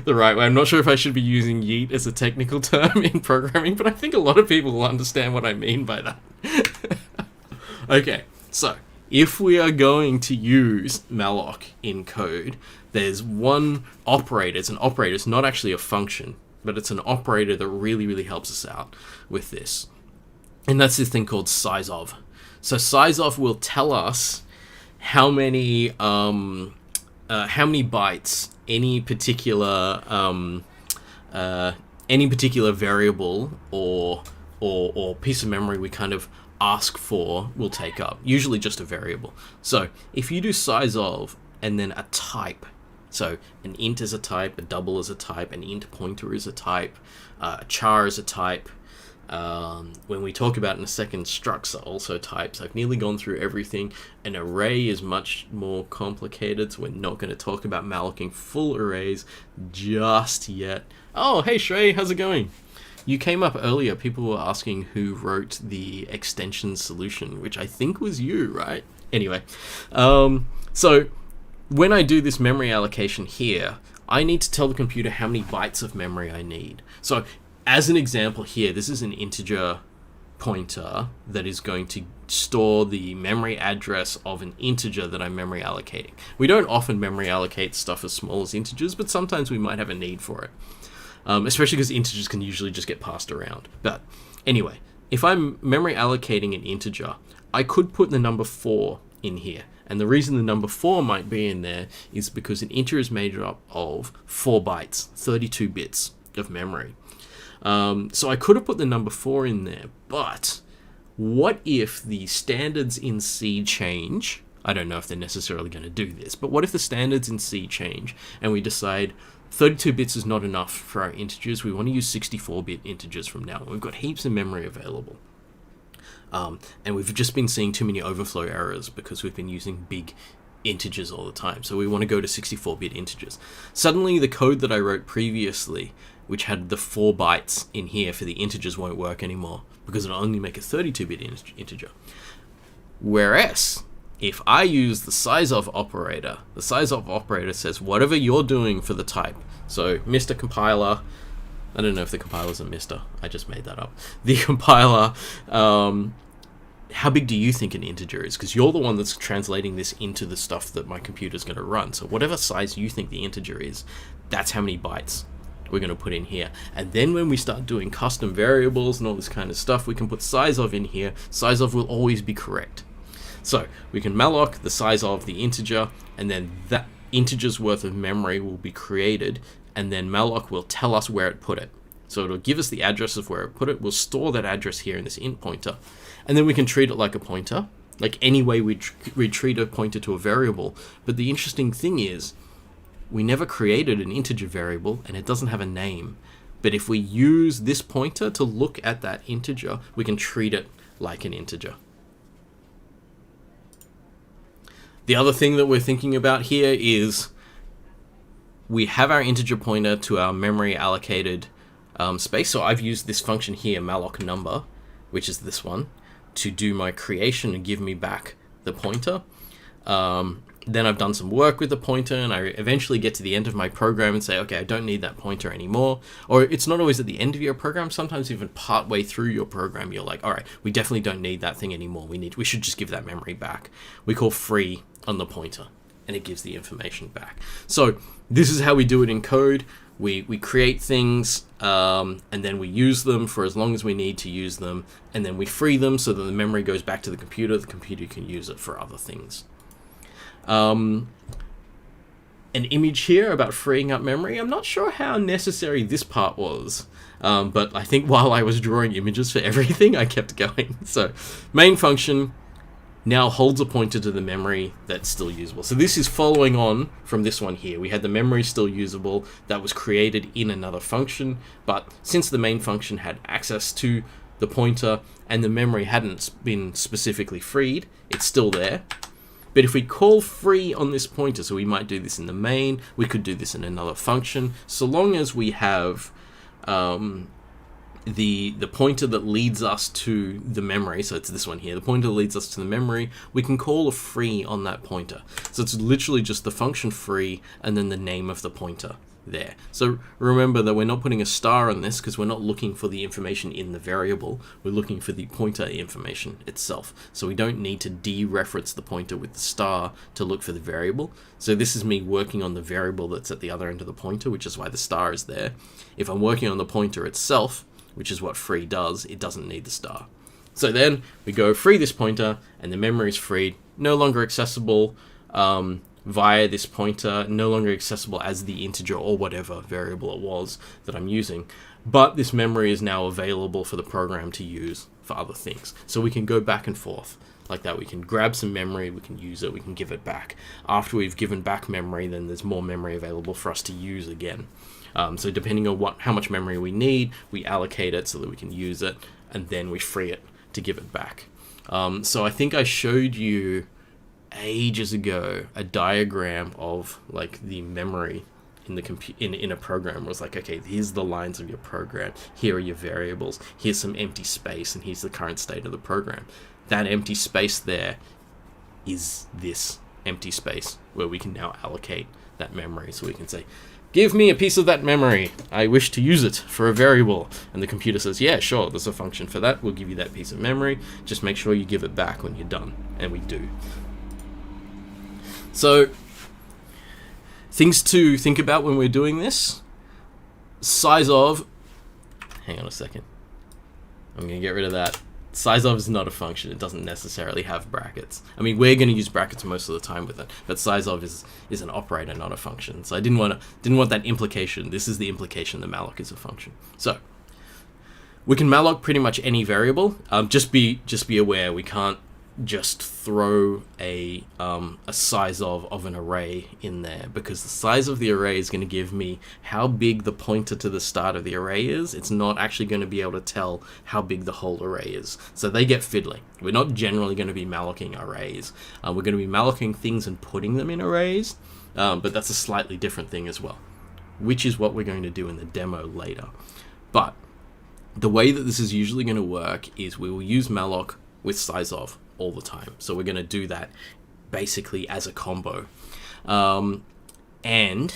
the right way. I'm not sure if I should be using yeet as a technical term in programming, but I think a lot of people will understand what I mean by that. Okay, so if we are going to use malloc in code, there's one operator. It's an operator. It's not actually a function, but it's an operator that really, really helps us out with this. And that's this thing called Sizeof. So Sizeof will tell us how many bytes any particular variable or piece of memory we kind of ask for will take up. Usually just a variable. So if you do Sizeof and then a type. So an int is a type, a double is a type, an int pointer is a type, a char is a type. When we talk about in a second, structs are also types. I've nearly gone through everything. An array is much more complicated, so we're not going to talk about mallocing full arrays just yet. Oh, hey Shrey, how's it going? You came up earlier. People were asking who wrote the extension solution, which I think was you, right? Anyway, so when I do this memory allocation here, I need to tell the computer how many bytes of memory I need. So as an example here, this is an integer pointer that is going to store the memory address of an integer that I'm memory allocating. We don't often memory allocate stuff as small as integers, but sometimes we might have a need for it. Especially because integers can usually just get passed around. But anyway, if I'm memory allocating an integer, I could put the number 4 in here. And the reason the number 4 might be in there is because an integer is made up of 4 bytes, 32 bits of memory. So I could have put the number 4 in there, but what if the standards in C change? I don't know if they're necessarily going to do this, but what if the standards in C change and we decide 32 bits is not enough for our integers, we want to use 64-bit integers from now on. We've got heaps of memory available. And we've just been seeing too many overflow errors because we've been using big integers all the time. So we want to go to 64-bit integers. Suddenly the code that I wrote previously, which had the 4 bytes in here for the integers, won't work anymore because it'll only make a 32-bit integer. Whereas, if I use the Sizeof operator, the Sizeof operator says whatever you're doing for the type. So Mr. Compiler, I don't know if the compiler's a Mr. I just made that up. The compiler, how big do you think an integer is? Because you're the one that's translating this into the stuff that my computer's going to run. So whatever size you think the integer is, that's how many bytes we're going to put in here. And then when we start doing custom variables and all this kind of stuff, we can put Sizeof in here. Sizeof will always be correct. So we can malloc the size of the integer, and then that integer's worth of memory will be created, and then malloc will tell us where it put it. So it'll give us the address of where it put it. We'll store that address here in this int pointer, and then we can treat it like a pointer, like any way we treat a pointer to a variable. But the interesting thing is, we never created an integer variable, and it doesn't have a name. But if we use this pointer to look at that integer, we can treat it like an integer. The other thing that we're thinking about here is we have our integer pointer to our memory allocated space. So I've used this function here, malloc number, which is this one, to do my creation and give me back the pointer. Then I've done some work with the pointer, and I eventually get to the end of my program and say, okay, I don't need that pointer anymore. Or it's not always at the end of your program. Sometimes even part way through your program, you're like, all right, we definitely don't need that thing anymore. We should just give that memory back. We call free on the pointer, and it gives the information back. So this is how we do it in code. We create things, and then we use them for as long as we need to use them, and then we free them so that the memory goes back to the computer. The computer can use it for other things. An image here about freeing up memory. I'm not sure how necessary this part was, but I think while I was drawing images for everything, I kept going. So main function now holds a pointer to the memory that's still usable. So this is following on from this one here. We had the memory still usable that was created in another function, but since the main function had access to the pointer and the memory hadn't been specifically freed, it's still there. But if we call free on this pointer, so we might do this in the main, we could do this in another function, so long as we have the pointer that leads us to the memory, so it's this one here, the pointer that leads us to the memory, we can call a free on that pointer. So it's literally just the function free and then the name of the pointer there. So remember that we're not putting a star on this because we're not looking for the information in the variable, we're looking for the pointer information itself. So we don't need to dereference the pointer with the star to look for the variable. So this is me working on the variable that's at the other end of the pointer, which is why the star is there. If I'm working on the pointer itself, which is what free does, it doesn't need the star. So then we go free this pointer and the memory is freed, no longer accessible via this pointer, no longer accessible as the integer or whatever variable it was that I'm using, but this memory is now available for the program to use for other things. So we can go back and forth like that. We can grab some memory, we can use it, we can give it back. After we've given back memory, then there's more memory available for us to use again. So depending on how much memory we need, we allocate it so that we can use it, and then we free it to give it back. So I think I showed you ages ago a diagram of like the memory in the in a program. It was like, okay, here's the lines of your program, here are your variables, here's some empty space, and here's the current state of the program. That empty space there is this empty space where we can now allocate that memory. So we can say, give me a piece of that memory, I wish to use it for a variable. And the computer says, yeah, sure, there's a function for that, we'll give you that piece of memory, just make sure you give it back when you're done. And we do. So, things to think about when we're doing this. Sizeof, hang on a second, I'm going to get rid of that. Sizeof is not a function. It doesn't necessarily have brackets. I mean, we're going to use brackets most of the time with it, but Sizeof is an operator, not a function. So I didn't want that implication. This is the implication that malloc is a function. So we can malloc pretty much any variable. Just be aware, we can't just throw a size of an array in there, because the size of the array is going to give me how big the pointer to the start of the array is. It's not actually going to be able to tell how big the whole array is. So they get fiddly. We're not generally going to be mallocing arrays. We're going to be mallocing things and putting them in arrays, but that's a slightly different thing as well, which is what we're going to do in the demo later. But the way that this is usually going to work is we will use malloc with Sizeof all the time. So we're going to do that basically as a combo. And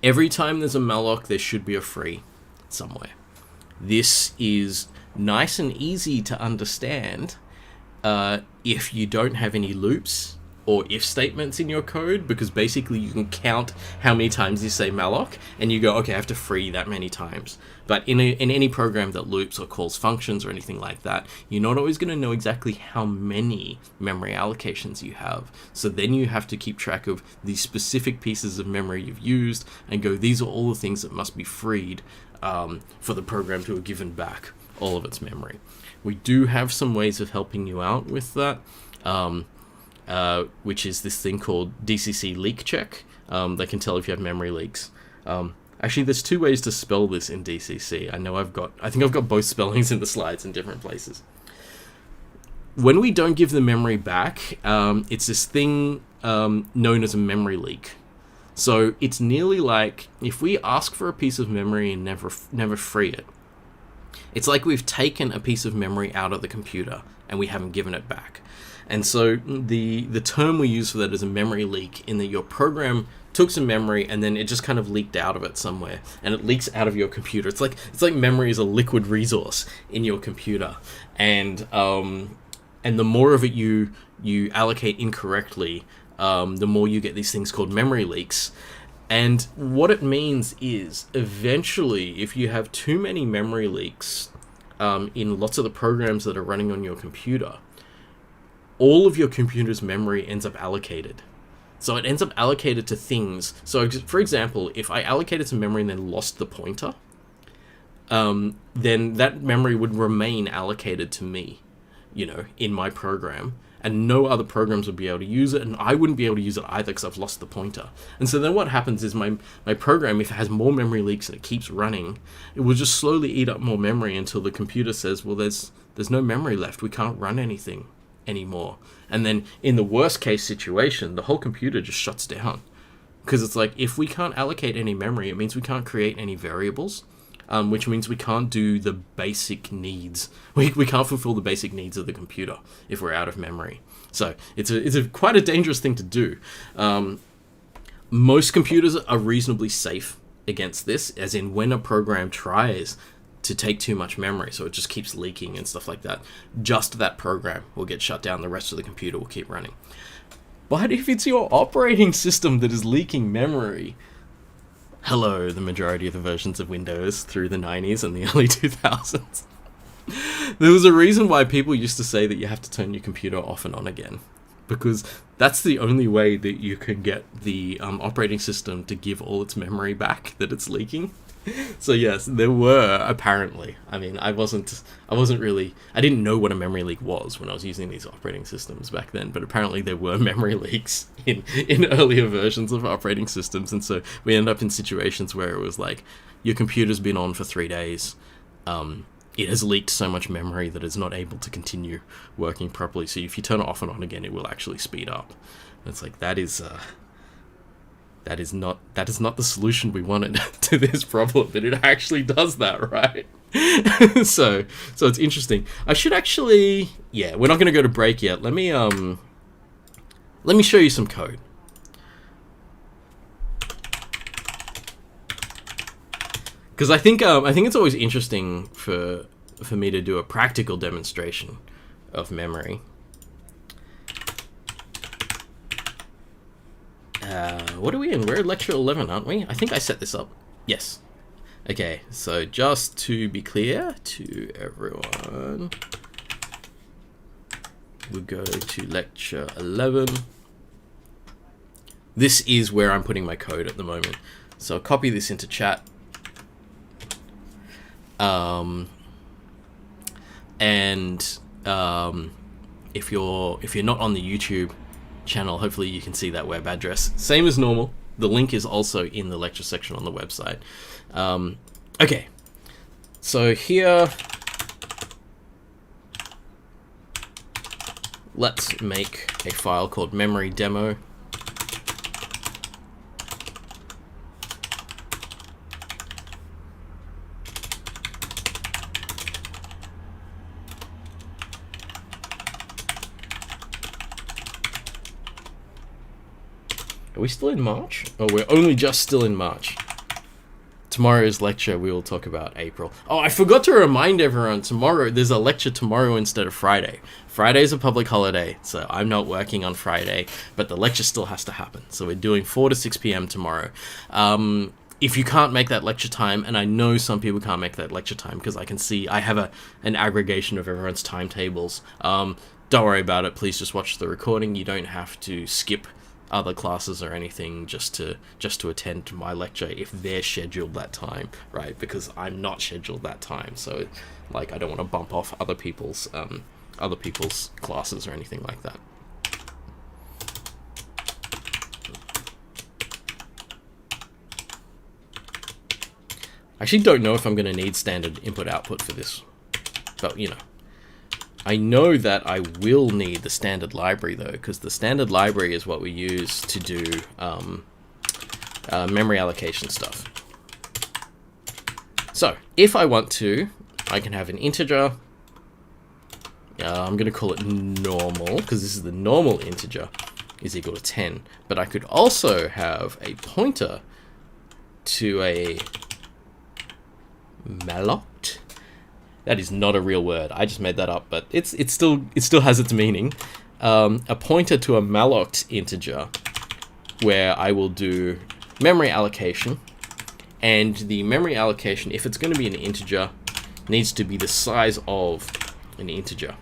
every time there's a malloc, there should be a free somewhere. This is nice and easy to understand if you don't have any loops or if statements in your code, because basically you can count how many times you say malloc and you go, okay, I have to free that many times. But in any program that loops or calls functions or anything like that, you're not always going to know exactly how many memory allocations you have. So then you have to keep track of the specific pieces of memory you've used and go, these are all the things that must be freed for the program to have given back all of its memory. We do have some ways of helping you out with that. Which is this thing called DCC leak check. They can tell if you have memory leaks. Actually, there's two ways to spell this in DCC. I think I've got both spellings in the slides in different places. When we don't give the memory back, it's this thing known as a memory leak. So it's nearly like if we ask for a piece of memory and never free it, it's like we've taken a piece of memory out of the computer and we haven't given it back. And so the term we use for that is a memory leak, in that your program took some memory and then it just kind of leaked out of it somewhere, and it leaks out of your computer. It's like memory is a liquid resource in your computer, and the more of it you allocate incorrectly, the more you get these things called memory leaks. And what it means is, eventually, if you have too many memory leaks in lots of the programs that are running on your computer, all of your computer's memory ends up allocated. So it ends up allocated to things. So for example, if I allocated some memory and then lost the pointer, then that memory would remain allocated to me, in my program, and no other programs would be able to use it, and I wouldn't be able to use it either because I've lost the pointer. And so then what happens is my program, if it has more memory leaks and it keeps running, it will just slowly eat up more memory until the computer says, well, there's no memory left, we can't run anything anymore. And then in the worst case situation, the whole computer just shuts down, because it's like, if we can't allocate any memory, it means we can't create any variables, which means we can't do the basic needs. We can't fulfill the basic needs of the computer if we're out of memory. So it's quite a dangerous thing to do. Most computers are reasonably safe against this, as in when a program tries to take too much memory, so it just keeps leaking and stuff like that, just that program will get shut down, the rest of the computer will keep running. But if it's your operating system that is leaking memory, hello, the majority of the versions of Windows through the 90s and the early 2000s, there was a reason why people used to say that you have to turn your computer off and on again, because that's the only way that you can get the operating system to give all its memory back that it's leaking. So yes, there were, apparently. I mean, I didn't know what a memory leak was when I was using these operating systems back then, but apparently there were memory leaks in earlier versions of operating systems, and so we end up in situations where it was like, your computer's been on for 3 days, it has leaked so much memory that it's not able to continue working properly, so if you turn it off and on again, it will actually speed up. And it's like, that is not the solution we wanted to this problem, but it actually does that, right? so it's interesting. I should actually, we're not going to go to break yet. Let me show you some code. Because I think it's always interesting for me to do a practical demonstration of memory. What are we in? We're at lecture 11, aren't we? I think I set this up. Yes. Okay, so just to be clear to everyone, we'll go to lecture 11. This is where I'm putting my code at the moment. So I'll copy this into chat. If you're not on the YouTube channel, hopefully you can see that web address. Same as normal. The link is also in the lecture section on the website. Okay, so here, let's make a file called memory demo. Are we still in March? Oh, we're only just still in March. Tomorrow's lecture, we will talk about April. Oh, I forgot to remind everyone, tomorrow, there's a lecture tomorrow instead of Friday. Friday's a public holiday, so I'm not working on Friday, but the lecture still has to happen. So we're doing 4 to 6 p.m. tomorrow. If you can't make that lecture time, and I know some people can't make that lecture time because I can see I have an aggregation of everyone's timetables. Don't worry about it. Please just watch the recording. You don't have to skip other classes or anything just to attend my lecture if they're scheduled that time, right? Because I'm not scheduled that time, so like I don't want to bump off other people's classes or anything like that. I actually don't know if I'm going to need standard input-output for this, but you know. I know that I will need the standard library though, because the standard library is what we use to do memory allocation stuff. So if I want to, I can have an integer. I'm going to call it normal, because this is the normal integer, is equal to 10. But I could also have a pointer to a Malloc. That is not a real word. I just made that up, but it still has its meaning. A pointer to a Malloc integer, where I will do memory allocation, and the memory allocation, if it's going to be an integer, needs to be the size of an integer.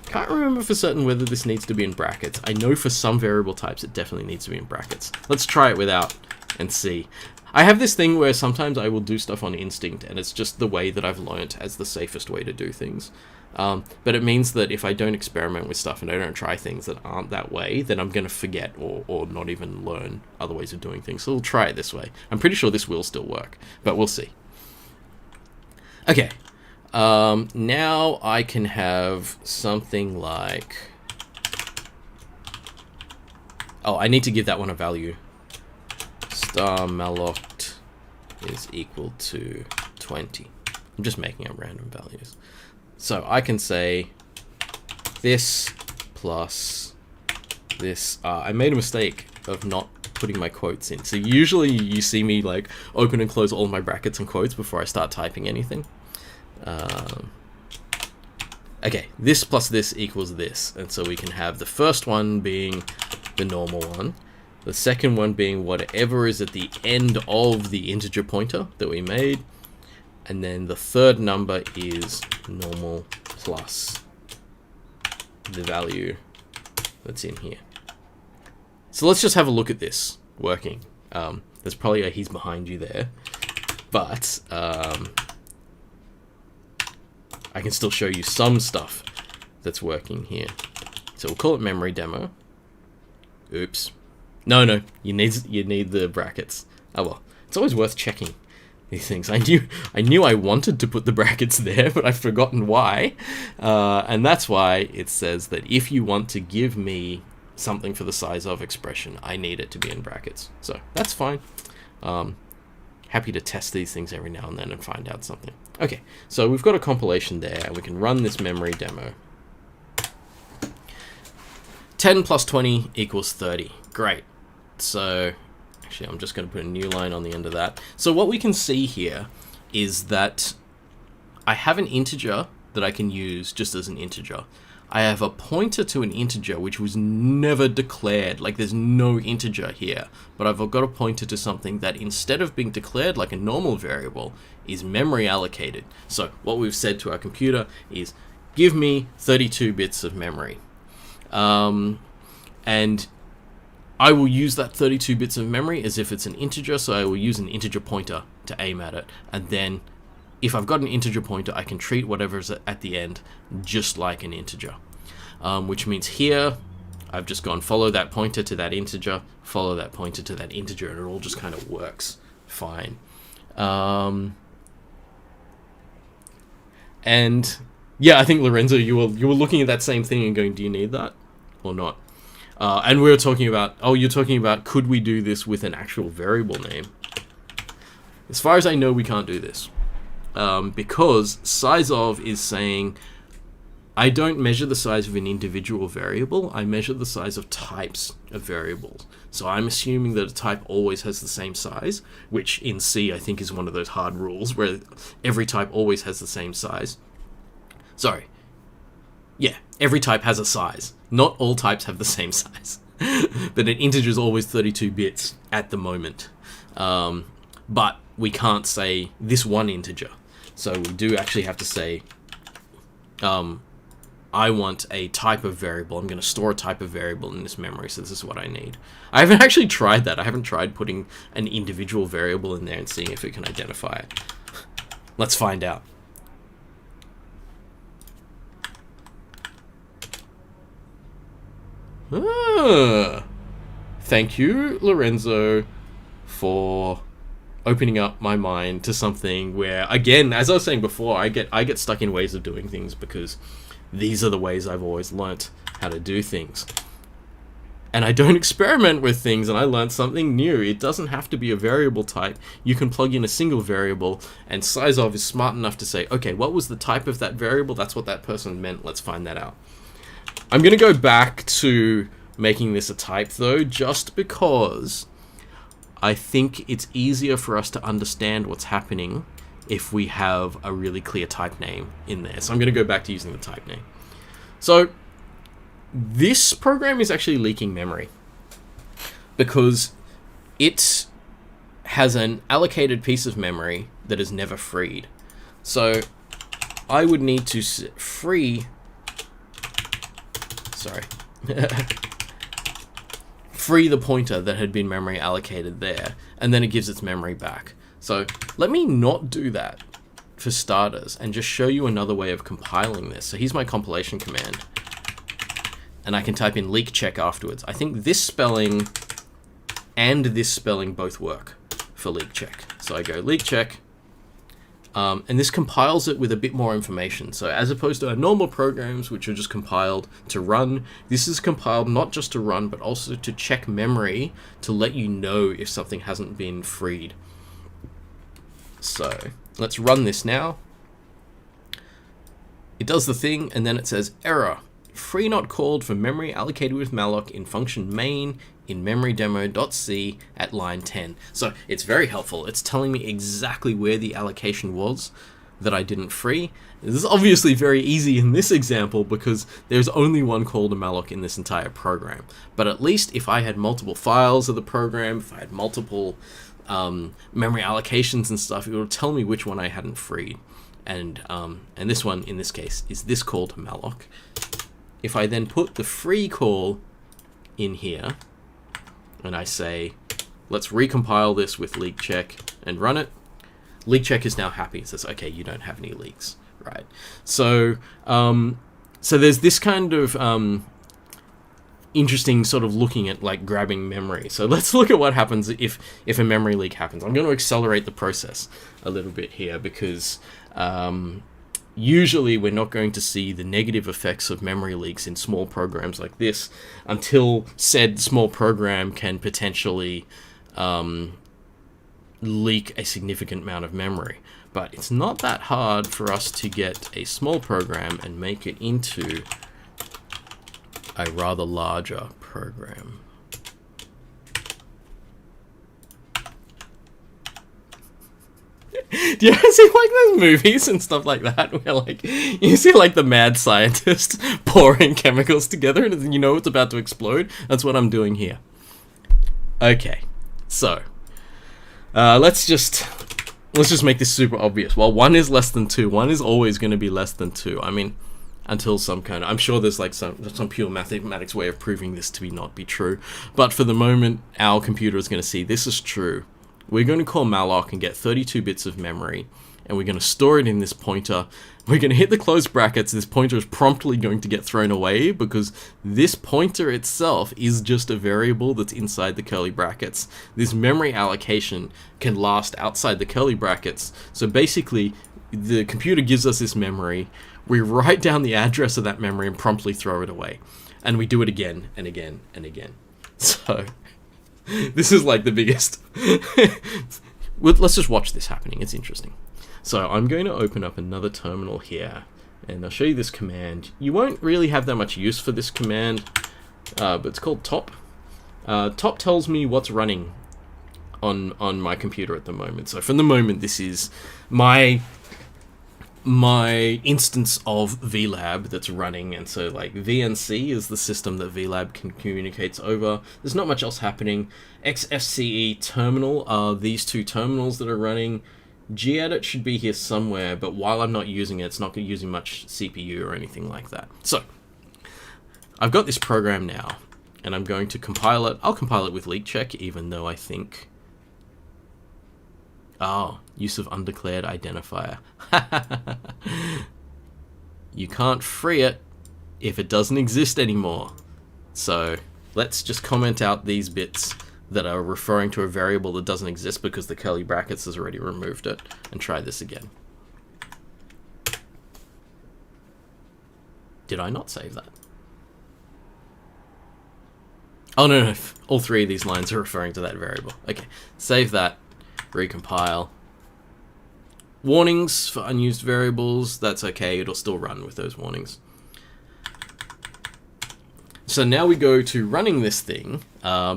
Can't remember for certain whether this needs to be in brackets. I know for some variable types it definitely needs to be in brackets. Let's try it without and see. I have this thing where sometimes I will do stuff on instinct, and it's just the way that I've learnt as the safest way to do things. But it means that if I don't experiment with stuff and I don't try things that aren't that way, then I'm going to forget or not even learn other ways of doing things. So we'll try it this way. I'm pretty sure this will still work, but we'll see. Okay, now I can have something like... Oh, I need to give that one a value. Star Malloc is equal to 20. I'm just making up random values. So I can say this plus this. I made a mistake of not putting my quotes in. So usually you see me like open and close all my brackets and quotes before I start typing anything. Okay, this plus this equals this. And so we can have the first one being the normal one. The second one being whatever is at the end of the integer pointer that we made. And then the third number is normal plus the value that's in here. So let's just have a look at this working. There's probably a he's behind you there. But I can still show you some stuff that's working here. So we'll call it memory demo. Oops. No, you need the brackets. Oh well, it's always worth checking these things. I knew I wanted to put the brackets there, but I've forgotten why. And that's why it says that if you want to give me something for the Sizeof expression, I need it to be in brackets. So that's fine. Happy to test these things every now and then and find out something. Okay, so we've got a compilation there, and we can run this memory demo. 10 plus 20 equals 30. Great. So actually, I'm just going to put a new line on the end of that. So what we can see here is that I have an integer that I can use just as an integer. I have a pointer to an integer which was never declared. Like there's no integer here, but I've got a pointer to something that instead of being declared like a normal variable is memory allocated. So what we've said to our computer is give me 32 bits of memory. And I will use that 32 bits of memory as if it's an integer, so I will use an integer pointer to aim at it. And then, if I've got an integer pointer, I can treat whatever's at the end just like an integer. Which means here, I've just gone follow that pointer to that integer, follow that pointer to that integer, and it all just kind of works fine. And yeah, I think Lorenzo, you were looking at that same thing and going, do you need that or not? And we were talking about, you're talking about, could we do this with an actual variable name? As far as I know, we can't do this. Because Sizeof is saying, I don't measure the size of an individual variable, I measure the size of types of variables. So I'm assuming that a type always has the same size, which in C I think is one of those hard rules where every type always has the same size. Sorry. Yeah, every type has a size. Not all types have the same size. But an integer is always 32 bits at the moment. But we can't say this one integer. So we do actually have to say, I want a type of variable. I'm going to store a type of variable in this memory, so this is what I need. I haven't actually tried that. I haven't tried putting an individual variable in there and seeing if it can identify it. Let's find out. Thank you, Lorenzo, for opening up my mind to something where, again, as I was saying before, I get stuck in ways of doing things because these are the ways I've always learnt how to do things. And I don't experiment with things, and I learned something new. It doesn't have to be a variable type. You can plug in a single variable, and Sizeof is smart enough to say, okay, what was the type of that variable? That's what that person meant. Let's find that out. I'm going to go back to making this a type, though, just because I think it's easier for us to understand what's happening if we have a really clear type name in there. So I'm going to go back to using the type name. So this program is actually leaking memory because it has an allocated piece of memory that is never freed. So I would need to free the pointer that had been memory allocated there, and then it gives its memory back. So let me not do that for starters and just show you another way of compiling this. So here's my compilation command, and I can type in leak check afterwards. I think this spelling and this spelling both work for leak check. So I go leak check, and this compiles it with a bit more information. So as opposed to our normal programs, which are just compiled to run, this is compiled not just to run, but also to check memory to let you know if something hasn't been freed. So let's run this now. It does the thing, and then it says error. Free not called for memory allocated with malloc in function main in memorydemo.c at line 10. So it's very helpful. It's telling me exactly where the allocation was that I didn't free. This is obviously very easy in this example because there's only one call to malloc in this entire program. But at least if I had multiple files of the program, if I had multiple memory allocations and stuff, it would tell me which one I hadn't freed. And this one, in this case, is this call to malloc. If I then put the free call in here, and I say, let's recompile this with leak check and run it, leak check is now happy. It says, okay, you don't have any leaks, right? So, so there's this kind of interesting sort of looking at like grabbing memory. So let's look at what happens if a memory leak happens. I'm going to accelerate the process a little bit here because usually we're not going to see the negative effects of memory leaks in small programs like this until said small program can potentially leak a significant amount of memory. But it's not that hard for us to get a small program and make it into a rather larger program. Do you ever see like those movies and stuff like that where like you see like the mad scientist pouring chemicals together and you know it's about to explode? That's what I'm doing here. Okay, so let's just make this super obvious. Well, 1 is less than 2. 1 is always going to be less than 2. I mean, until some kind of... I'm sure there's like some pure mathematics way of proving this to not be true. But for the moment, our computer is going to see this is true. We're going to call malloc and get 32 bits of memory, and we're going to store it in this pointer. We're going to hit the close brackets. This pointer is promptly going to get thrown away because this pointer itself is just a variable that's inside the curly brackets. This memory allocation can last outside the curly brackets. So basically, the computer gives us this memory. We write down the address of that memory and promptly throw it away. And we do it again and again and again. So this is like the biggest... Let's just watch this happening. It's interesting. So I'm going to open up another terminal here, and I'll show you this command. You won't really have that much use for this command, but it's called top. Top tells me what's running on my computer at the moment. So for the moment, this is my instance of VLab that's running, and so like VNC is the system that VLab communicates over. There's not much else happening. XFCE terminal are these two terminals that are running. gedit should be here somewhere, but while I'm not using it, it's not using much CPU or anything like that. So I've got this program now, and I'm going to compile it. I'll compile it with leak check, even though I think... Oh, use of undeclared identifier. You can't free it if it doesn't exist anymore. So let's just comment out these bits that are referring to a variable that doesn't exist because the curly brackets has already removed it, and try this again. Did I not save that? Oh no, all three of these lines are referring to that variable. Okay, save that, recompile. Warnings for unused variables, that's okay, it'll still run with those warnings. So now we go to running this thing.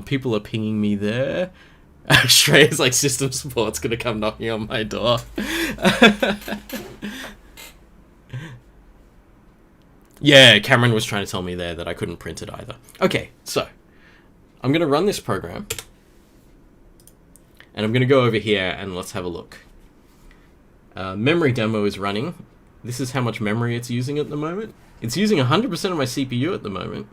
People are pinging me there. Shreya's like, system support's gonna come knocking on my door. Yeah, Cameron was trying to tell me there that I couldn't print it either. Okay, so I'm gonna run this program. And I'm gonna go over here and let's have a look. Memory demo is running. This is how much memory it's using at the moment. It's using 100% of my CPU at the moment.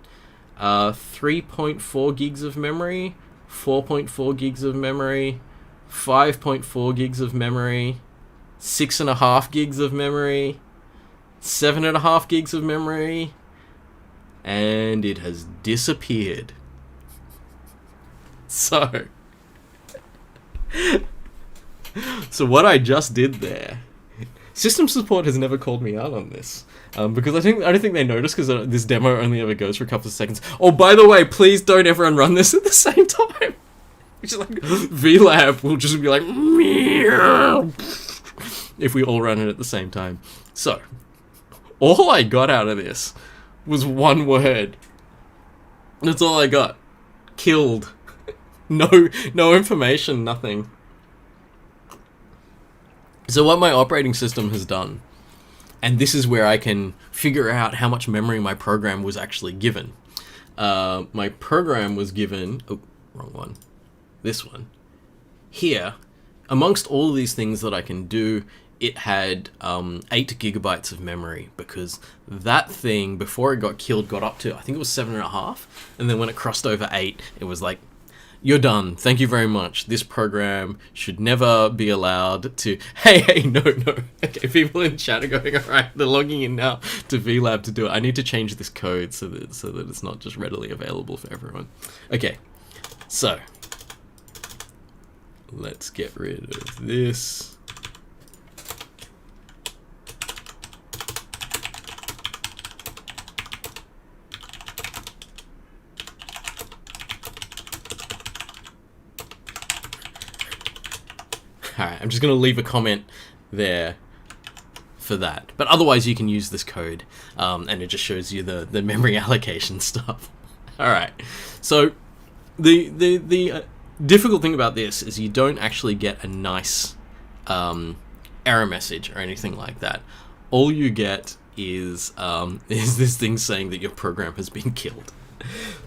3.4 gigs of memory, 4.4 gigs of memory, 5.4 gigs of memory, 6.5 gigs of memory, 7.5 gigs of memory, and it has disappeared. So what I just did there, system support has never called me out on this. Because I don't think they noticed, because this demo only ever goes for a couple of seconds. Oh, by the way, please don't everyone run this at the same time. Which is like, VLab will just be like, meow, if we all run it at the same time. So, all I got out of this was one word. That's all I got. Killed. No information, nothing. So what my operating system has done, and this is where I can figure out how much memory my program was actually given. My program was given... Oh, wrong one. This one. Here, amongst all of these things that I can do, it had 8 gigabytes of memory, because that thing, before it got killed, got up to, I think it was 7.5, and then when it crossed over 8, it was like, you're done. Thank you very much. This program should never be allowed to... Hey, no. Okay, people in chat are going, alright, they're logging in now to VLab to do it. I need to change this code so that it's not just readily available for everyone. Okay, so let's get rid of this. Alright, I'm just going to leave a comment there for that. But otherwise you can use this code, and it just shows you the memory allocation stuff. Alright, so the difficult thing about this is you don't actually get a nice error message or anything like that. All you get is this thing saying that your program has been killed.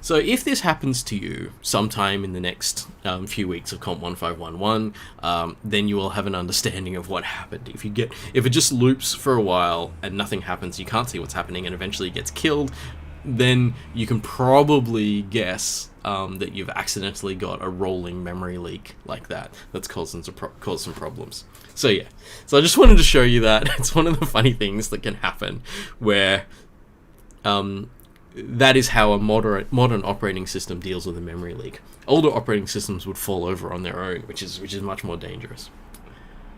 So if this happens to you sometime in the next few weeks of COMP1511, then you will have an understanding of what happened. If it just loops for a while and nothing happens, you can't see what's happening, and eventually it gets killed, then you can probably guess that you've accidentally got a rolling memory leak like that that's caused some problems. So yeah, so I just wanted to show you that. It's one of the funny things that can happen where that is how a modern operating system deals with a memory leak. Older operating systems would fall over on their own, which is much more dangerous.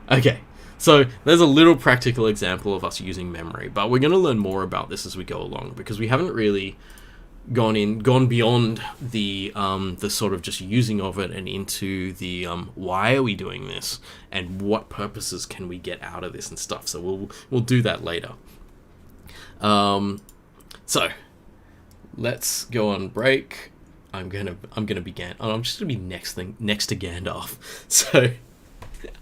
Okay, so there's a little practical example of us using memory, but we're going to learn more about this as we go along, because we haven't really gone beyond the sort of just using of it and into the why are we doing this and what purposes can we get out of this and stuff. So we'll do that later. So let's go on break. I'm gonna be I'm just gonna be next to Gandalf. So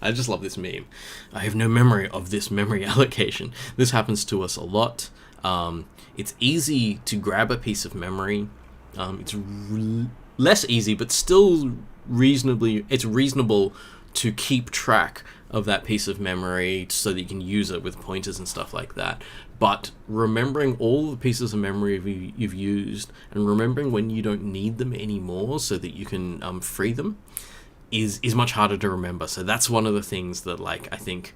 I just love this meme. I have no memory of this memory allocation. This happens to us a lot. It's easy to grab a piece of memory. It's less easy, but still it's reasonable to keep track of that piece of memory so that you can use it with pointers and stuff like that. But remembering all the pieces of memory you've used and remembering when you don't need them anymore so that you can free them is much harder to remember. So that's one of the things that, like, I think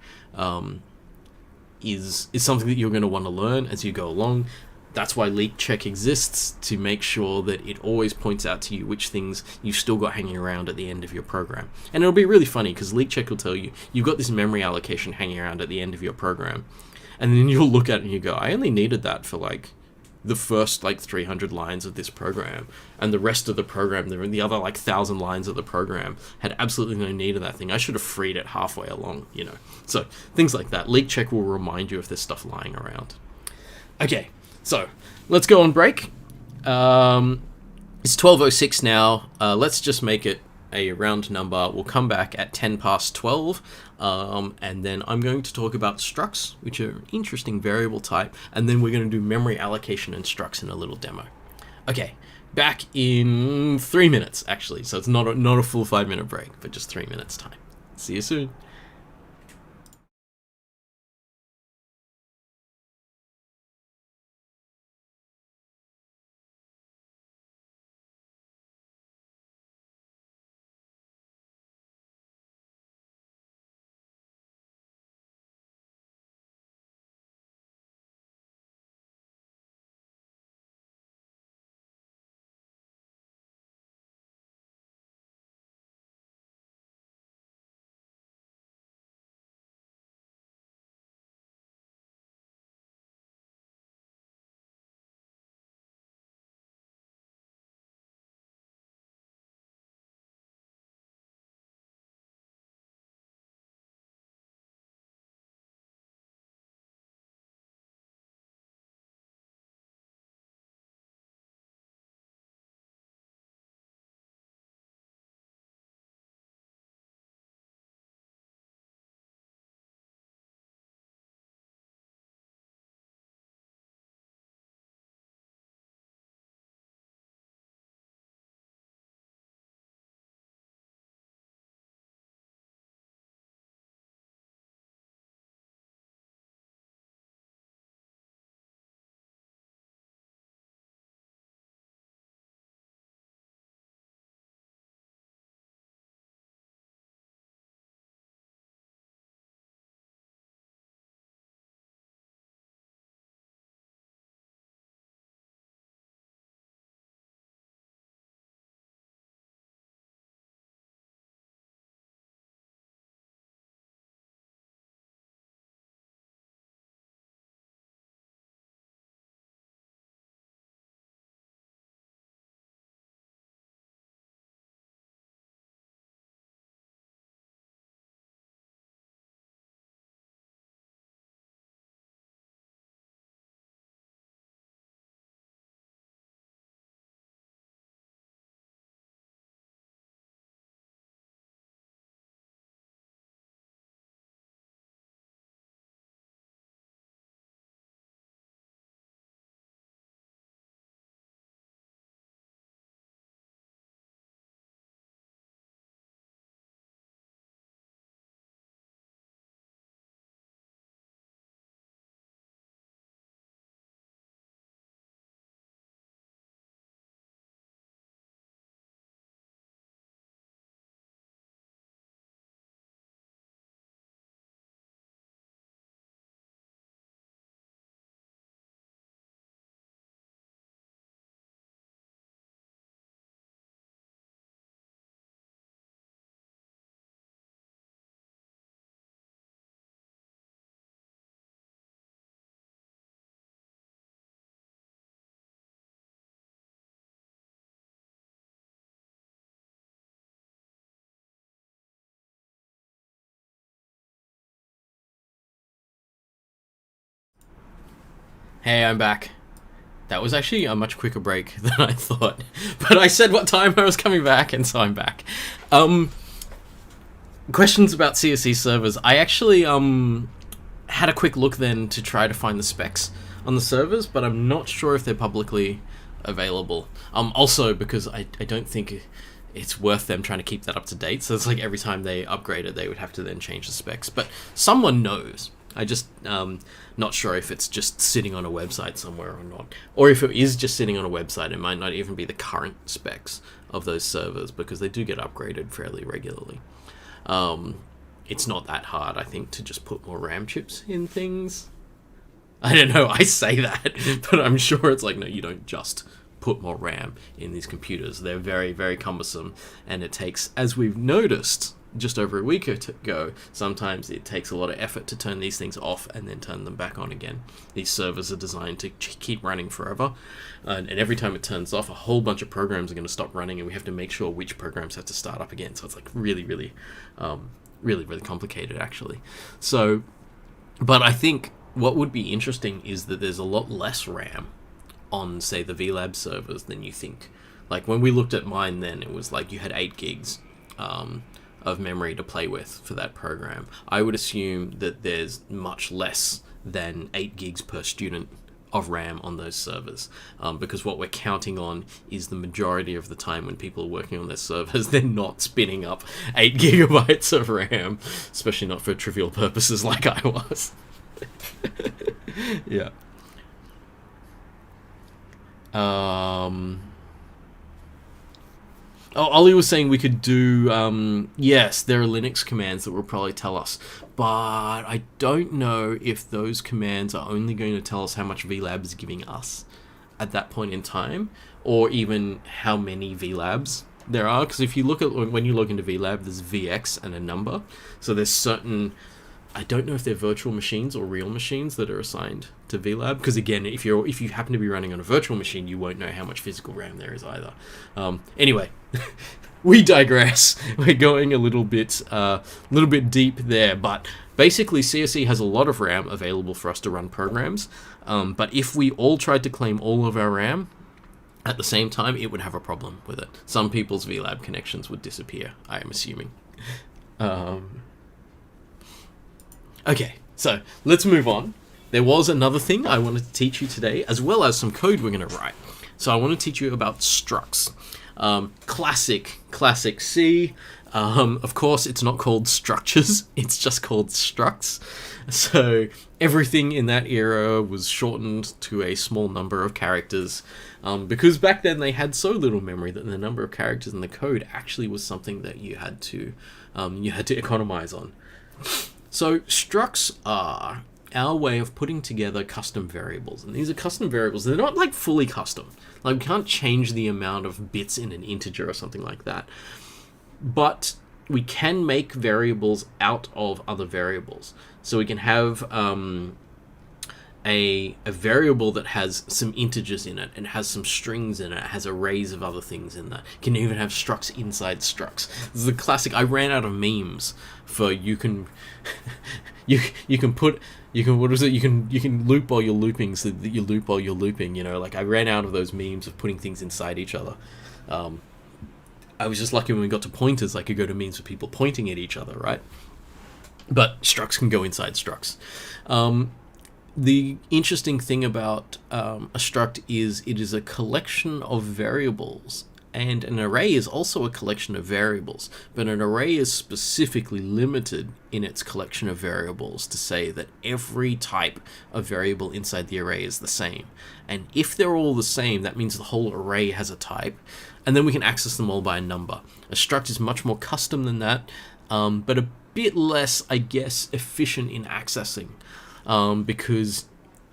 is something that you're going to want to learn as you go along. That's why leak check exists, to make sure that it always points out to you which things you've still got hanging around at the end of your program. And it'll be really funny because leak check will tell you you've got this memory allocation hanging around at the end of your program, and then you'll look at it and you go, I only needed that for like the first like 300 lines of this program, and the rest of the program, the other like 1,000 lines of the program, had absolutely no need of that thing. I should have freed it halfway along, you know. So things like that. Leak check will remind you if there's stuff lying around. Okay, so let's go on break. It's 12:06 now. Let's just make it a round number. We'll come back at 10 past 12, and then I'm going to talk about structs, which are an interesting variable type, and then we're going to do memory allocation and structs in a little demo. Okay, back in 3 minutes, actually, so it's not a full 5-minute break, but just 3 minutes time. See you soon. Hey, I'm back. That was actually a much quicker break than I thought. But I said what time I was coming back, and so I'm back. Questions about CSE servers. I actually had a quick look then to try to find the specs on the servers, but I'm not sure if they're publicly available. Also, because I don't think it's worth them trying to keep that up to date. So it's like every time they upgrade it, they would have to then change the specs. But someone knows. I just not sure if it's just sitting on a website somewhere or not. Or if it is just sitting on a website, it might not even be the current specs of those servers, because they do get upgraded fairly regularly. It's not that hard, I think, to just put more RAM chips in things. I don't know, I say that, but I'm sure it's like, no, you don't just put more RAM in these computers. They're very, very cumbersome, and it takes, as we've noticed just over a week ago, sometimes it takes a lot of effort to turn these things off and then turn them back on again. These servers are designed to keep running forever, and every time it turns off, a whole bunch of programs are going to stop running, and we have to make sure which programs have to start up again. So it's like really, really complicated, actually. So, but I think what would be interesting is that there's a lot less RAM on, say, the VLab servers than you think. Like when we looked at mine then, it was like you had 8 gigs of memory to play with for that program. I would assume that there's much less than 8 gigs per student of RAM on those servers, because what we're counting on is the majority of the time when people are working on their servers, they're not spinning up 8 gigabytes of RAM, especially not for trivial purposes like I was. Yeah. Oh, Ollie was saying we could do, yes, there are Linux commands that will probably tell us, but I don't know if those commands are only going to tell us how much VLab is giving us at that point in time, or even how many VLabs there are, because if you look at, when you log into VLab, there's VX and a number, so there's certain, I don't know if they're virtual machines or real machines that are assigned to VLab, because again, if you happen to be running on a virtual machine, you won't know how much physical RAM there is either. Anyway, we digress. We're going a little bit deep there, but basically CSE has a lot of RAM available for us to run programs, but if we all tried to claim all of our RAM at the same time, it would have a problem with it. Some people's VLab connections would disappear, I am assuming. Okay, so let's move on. There was another thing I wanted to teach you today, as well as some code we're going to write. So I want to teach you about structs. Classic C. Of course, it's not called structures, it's just called structs. So everything in that era was shortened to a small number of characters, because back then they had so little memory that the number of characters in the code actually was something that you had to economize on. So structs are our way of putting together custom variables, and these are custom variables. They're not like fully custom. Like we can't change the amount of bits in an integer or something like that, but we can make variables out of other variables. So we can have a variable that has some integers in it and has some strings in it, has arrays of other things in that. Can even have structs inside structs. This is the classic. I ran out of memes for you can loop while you're looping, so that you loop while you're looping, like I ran out of those memes of putting things inside each other. I was just lucky when we got to pointers, I could go to memes of people pointing at each other, right? But structs can go inside structs. The interesting thing about a struct is it is a collection of variables, and an array is also a collection of variables, but an array is specifically limited in its collection of variables to say that every type of variable inside the array is the same. And if they're all the same, that means the whole array has a type, and then we can access them all by a number. A struct is much more custom than that, but a bit less, I guess, efficient in accessing. Because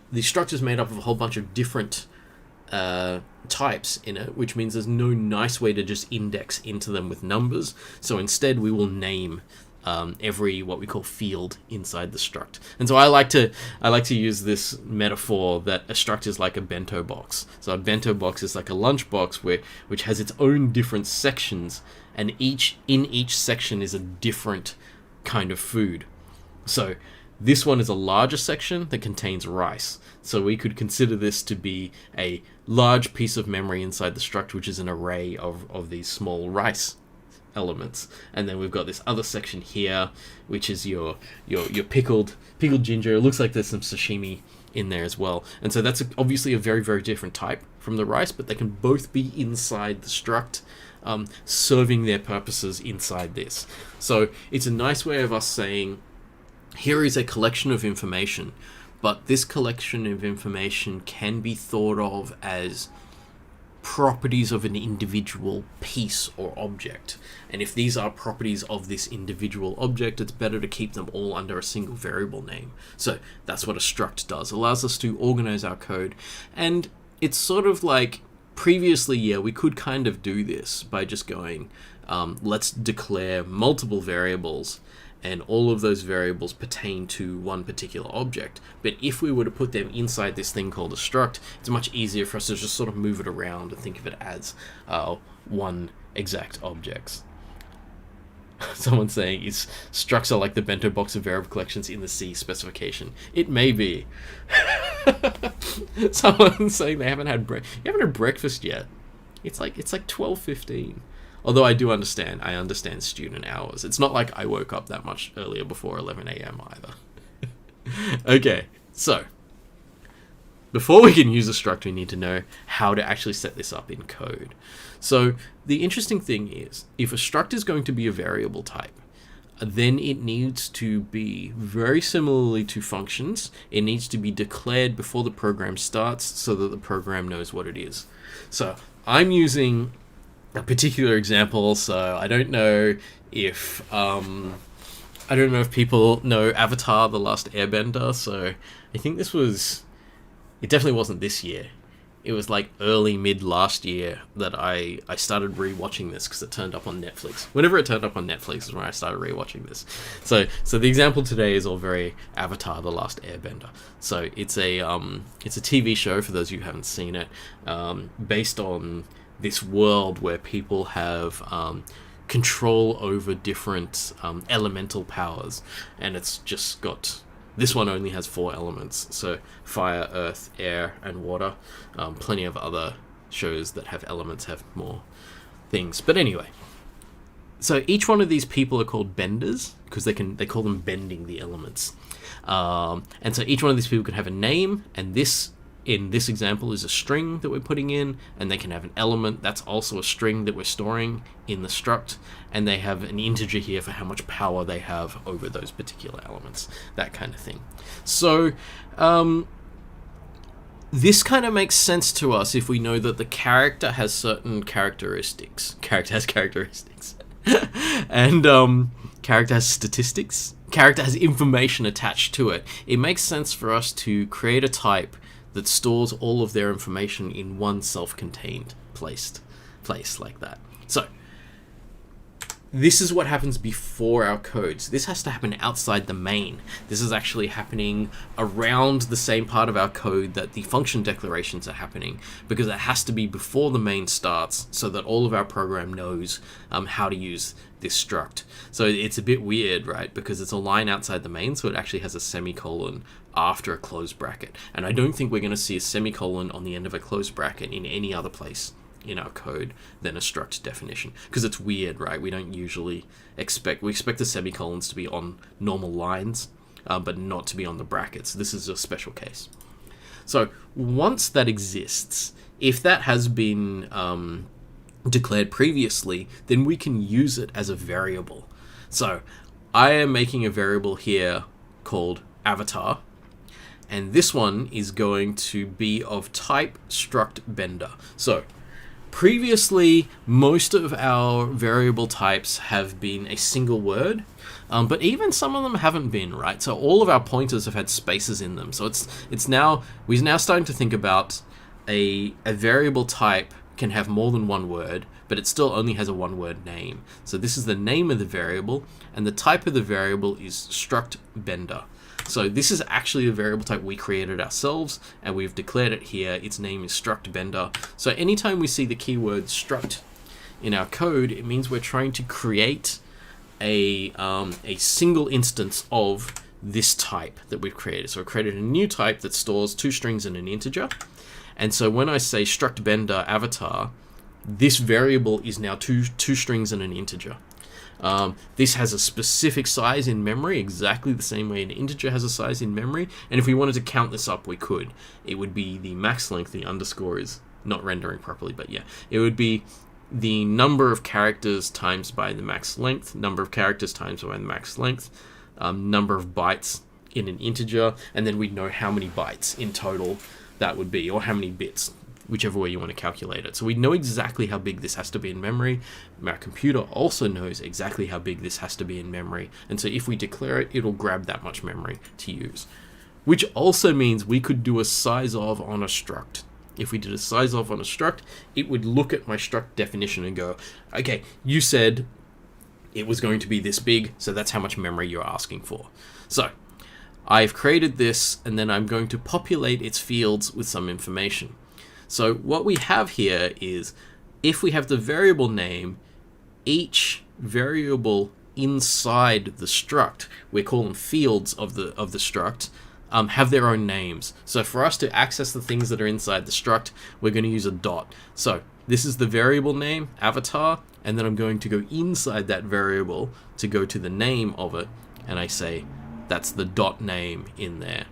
the struct is made up of a whole bunch of different types in it, which means there's no nice way to just index into them with numbers. So instead, we will name every what we call field inside the struct. And so I like to use this metaphor that a struct is like a bento box. So a bento box is like a lunch box which has its own different sections, and in each section is a different kind of food. So This one is a larger section that contains rice. So we could consider this to be a large piece of memory inside the struct, which is an array of these small rice elements. And then we've got this other section here, which is your pickled ginger. It looks like there's some sashimi in there as well. And so that's obviously a very, very different type from the rice, but they can both be inside the struct, serving their purposes inside this. So it's a nice way of us saying, here is a collection of information, but this collection of information can be thought of as properties of an individual piece or object. And if these are properties of this individual object, it's better to keep them all under a single variable name. So that's what a struct does. It allows us to organize our code. And it's sort of like previously, yeah, we could kind of do this by just going, let's declare multiple variables, and all of those variables pertain to one particular object. But if we were to put them inside this thing called a struct, it's much easier for us to just sort of move it around and think of it as one exact object. Someone's saying, is structs are like the bento box of variable collections in the C specification. It may be. Someone's saying they haven't had you haven't had breakfast yet. It's like 12:15. Although I do understand. I understand student hours. It's not like I woke up that much earlier before 11 a.m. either. Okay, so before we can use a struct, we need to know how to actually set this up in code. So the interesting thing is, if a struct is going to be a variable type, then it needs to be very similarly to functions. It needs to be declared before the program starts so that the program knows what it is. So I'm using a particular example, so I don't know if people know Avatar: The Last Airbender. So I think it definitely wasn't this year. It was like mid last year that I started rewatching this because it turned up on Netflix. Whenever it turned up on Netflix is when I started rewatching this. So the example today is all very Avatar: The Last Airbender. So it's a TV show, for those of you who haven't seen it, based on this world where people have control over different elemental powers, and it's just got, this one only has 4 elements, so fire, earth, air, and water. Plenty of other shows that have elements have more things, but anyway, so each one of these people are called benders because they call them bending the elements, and so each one of these people can have a name, and this in this example is a string that we're putting in, and they can have an element that's also a string that we're storing in the struct, and they have an integer here for how much power they have over those particular elements, that kind of thing. So this kind of makes sense to us if we know that the character has certain characteristics. Character has characteristics. And character has statistics. Character has information attached to it. It makes sense for us to create a type that stores all of their information in one self-contained place like that. So this is what happens before our code. So this has to happen outside the main. This is actually happening around the same part of our code that the function declarations are happening, because it has to be before the main starts so that all of our program knows how to use this struct. So it's a bit weird, right? Because it's a line outside the main, so it actually has a semicolon after a closed bracket. And I don't think we're going to see a semicolon on the end of a closed bracket in any other place in our code than a struct definition, because it's weird, right? We don't usually expect the semicolons to be on normal lines, but not to be on the brackets. This is a special case. So once that exists, if that has been declared previously, then we can use it as a variable. So I am making a variable here called avatar, and this one is going to be of type struct bender. So previously, most of our variable types have been a single word, but even some of them haven't been, right? So all of our pointers have had spaces in them. So we're now starting to think about a variable type can have more than one word, but it still only has a one-word name. So this is the name of the variable, and the type of the variable is struct bender. So this is actually the variable type we created ourselves, and we've declared it here. Its name is struct bender. So anytime we see the keyword struct in our code, it means we're trying to create a single instance of this type that we've created. So we've created a new type that stores 2 strings and an integer. And so when I say struct bender avatar, this variable is now two strings and an integer. This has a specific size in memory, exactly the same way an integer has a size in memory. And if we wanted to count this up, we could. It would be the max length. The underscore is not rendering properly, but yeah. It would be the number of characters times by the max length, number of characters times by the max length, number of bytes in an integer, and then we'd know how many bytes in total that would be, or how many bits, whichever way you want to calculate it. So we know exactly how big this has to be in memory. Our computer also knows exactly how big this has to be in memory. And so if we declare it, it'll grab that much memory to use. Which also means we could do a Sizeof on a struct. If we did a Sizeof on a struct, it would look at my struct definition and go, okay, you said it was going to be this big, so that's how much memory you're asking for. So I've created this, and then I'm going to populate its fields with some information. So what we have here is, if we have the variable name, each variable inside the struct, we call them fields of the struct, have their own names. So for us to access the things that are inside the struct, we're going to use a dot. So this is the variable name, avatar, and then I'm going to go inside that variable to go to the name of it, and I say that's the dot name in there.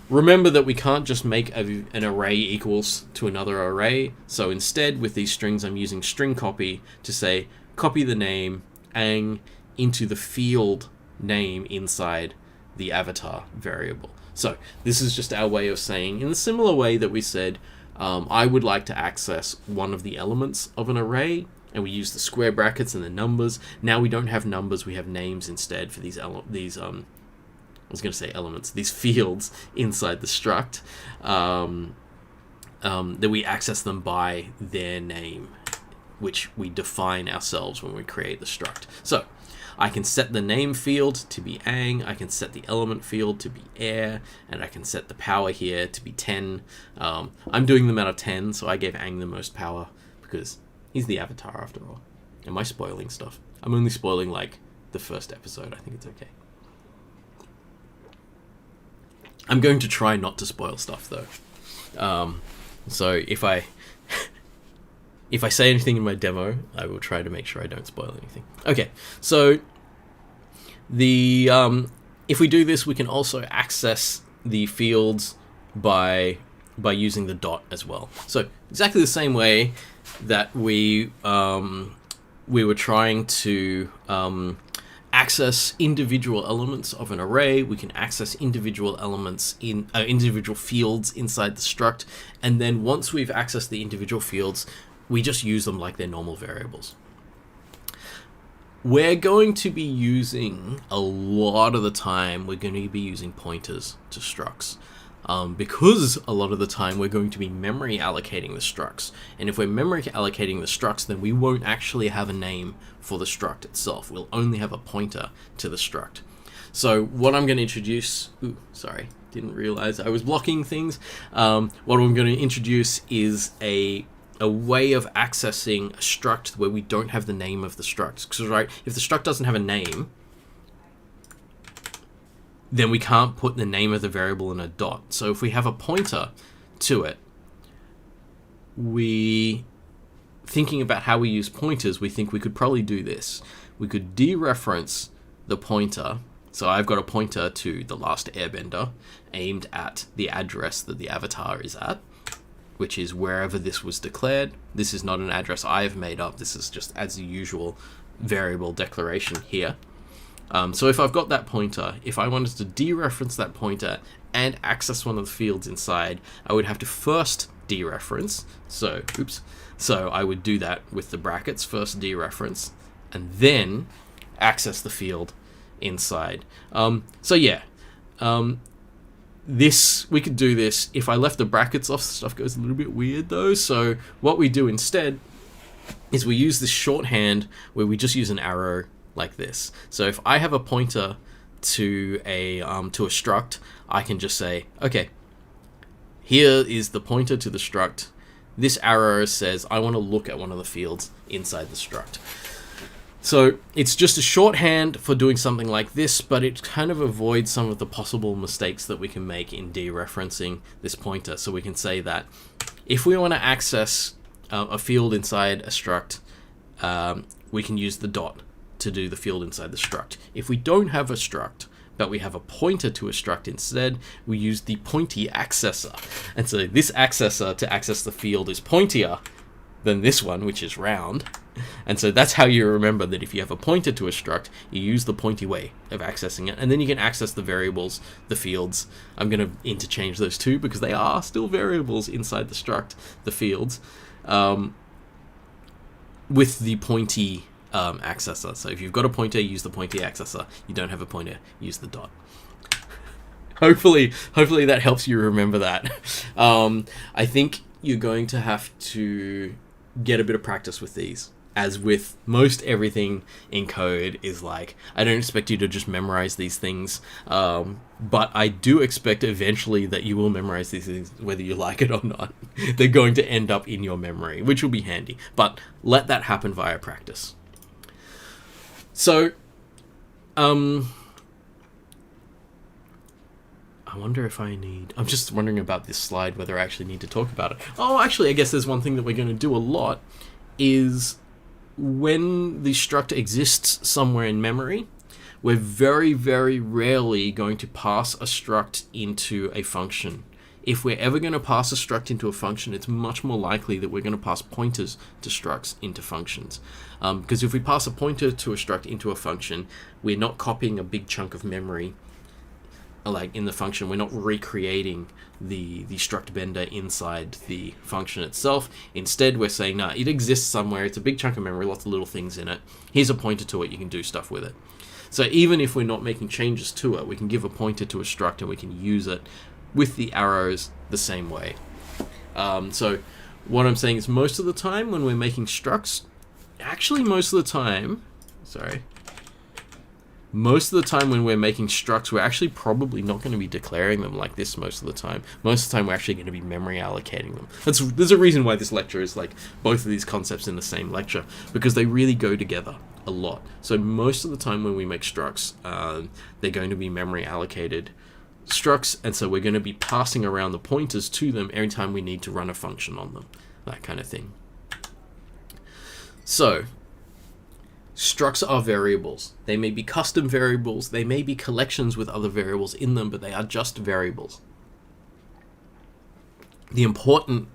Remember that we can't just make an array equals to another array, so instead with these strings I'm using string copy to say copy the name ang into the field name inside the avatar variable. So this is just our way of saying, in a similar way that we said I would like to access one of the elements of an array, and we use the square brackets and the numbers. Now we don't have numbers, we have names instead for these these fields inside the struct, that we access them by their name, which we define ourselves when we create the struct. So I can set the name field to be ang, I can set the element field to be air, and I can set the power here to be 10. I'm doing them out of 10, so I gave ang the most power because he's the avatar after all. Am I spoiling stuff? I'm only spoiling like the first episode. I think it's okay. I'm going to try not to spoil stuff though. So if I say anything in my demo, I will try to make sure I don't spoil anything. Okay, so if we do this, we can also access the fields by using the dot as well. So exactly the same way that we were trying to access individual elements of an array, we can access individual elements in individual fields inside the struct, and then once we've accessed the individual fields, we just use them like they're normal variables. We're going to be using, a lot of the time, we're going to be using pointers to structs. Because a lot of the time we're going to be memory allocating the structs. And if we're memory allocating the structs, then we won't actually have a name for the struct itself. We'll only have a pointer to the struct. So what I'm going to introduce... Ooh, sorry, didn't realize I was blocking things. What I'm going to introduce is a way of accessing a struct where we don't have the name of the struct. Because, right, if the struct doesn't have a name, then we can't put the name of the variable in a dot. So if we have a pointer to it, thinking about how we use pointers, we think we could probably do this. We could dereference the pointer. So I've got a pointer to the last airbender aimed at the address that the avatar is at, which is wherever this was declared. This is not an address I've made up. This is just as the usual variable declaration here. So if I've got that pointer, if I wanted to dereference that pointer and access one of the fields inside, I would have to first dereference. So I would do that with the brackets, first dereference, and then access the field inside. We could do this. If I left the brackets off, stuff goes a little bit weird though. So what we do instead is we use this shorthand where we just use an arrow like this. So if I have a pointer to a struct, I can just say, okay, here is the pointer to the struct. This arrow says I want to look at one of the fields inside the struct. So it's just a shorthand for doing something like this, but it kind of avoids some of the possible mistakes that we can make in dereferencing this pointer. So we can say that if we want to access a field inside a struct, we can use the dot to do the field inside the struct. If we don't have a struct, but we have a pointer to a struct instead, we use the pointy accessor. And so this accessor to access the field is pointier than this one, which is round. And so that's how you remember that if you have a pointer to a struct, you use the pointy way of accessing it. And then you can access the variables, the fields. I'm going to interchange those two because they are still variables inside the struct, the fields, with the pointy accessor. So if you've got a pointer, use the pointy accessor. You don't have a pointer, use the dot. Hopefully that helps you remember that. I think you're going to have to get a bit of practice with these. As with most everything in code is like, I don't expect you to just memorize these things, but I do expect eventually that you will memorize these things whether you like it or not. They're going to end up in your memory, which will be handy, but let that happen via practice. So, I wonder if I'm just wondering about this slide, whether I actually need to talk about it. Oh, actually, I guess there's one thing that we're going to do a lot is when the struct exists somewhere in memory, we're very, very rarely going to pass a struct into a function. If we're ever going to pass a struct into a function, it's much more likely that we're going to pass pointers to structs into functions. Because if we pass a pointer to a struct into a function, we're not copying a big chunk of memory like in the function. We're not recreating the struct bender inside the function itself. Instead, we're saying, nah, it exists somewhere. It's a big chunk of memory, lots of little things in it. Here's a pointer to it. You can do stuff with it. So even if we're not making changes to it, we can give a pointer to a struct and we can use it with the arrows the same way. So what I'm saying is most of the time when we're making structs, most of the time when we're making structs, we're actually probably not going to be declaring them like this most of the time. Most of the time, we're actually going to be memory allocating them. There's a reason why this lecture is like both of these concepts in the same lecture, because they really go together a lot. So most of the time when we make structs, they're going to be memory allocated structs, and so we're going to be passing around the pointers to them every time we need to run a function on them, that kind of thing. So structs are variables. They may be custom variables, they may be collections with other variables in them, but they are just variables. The important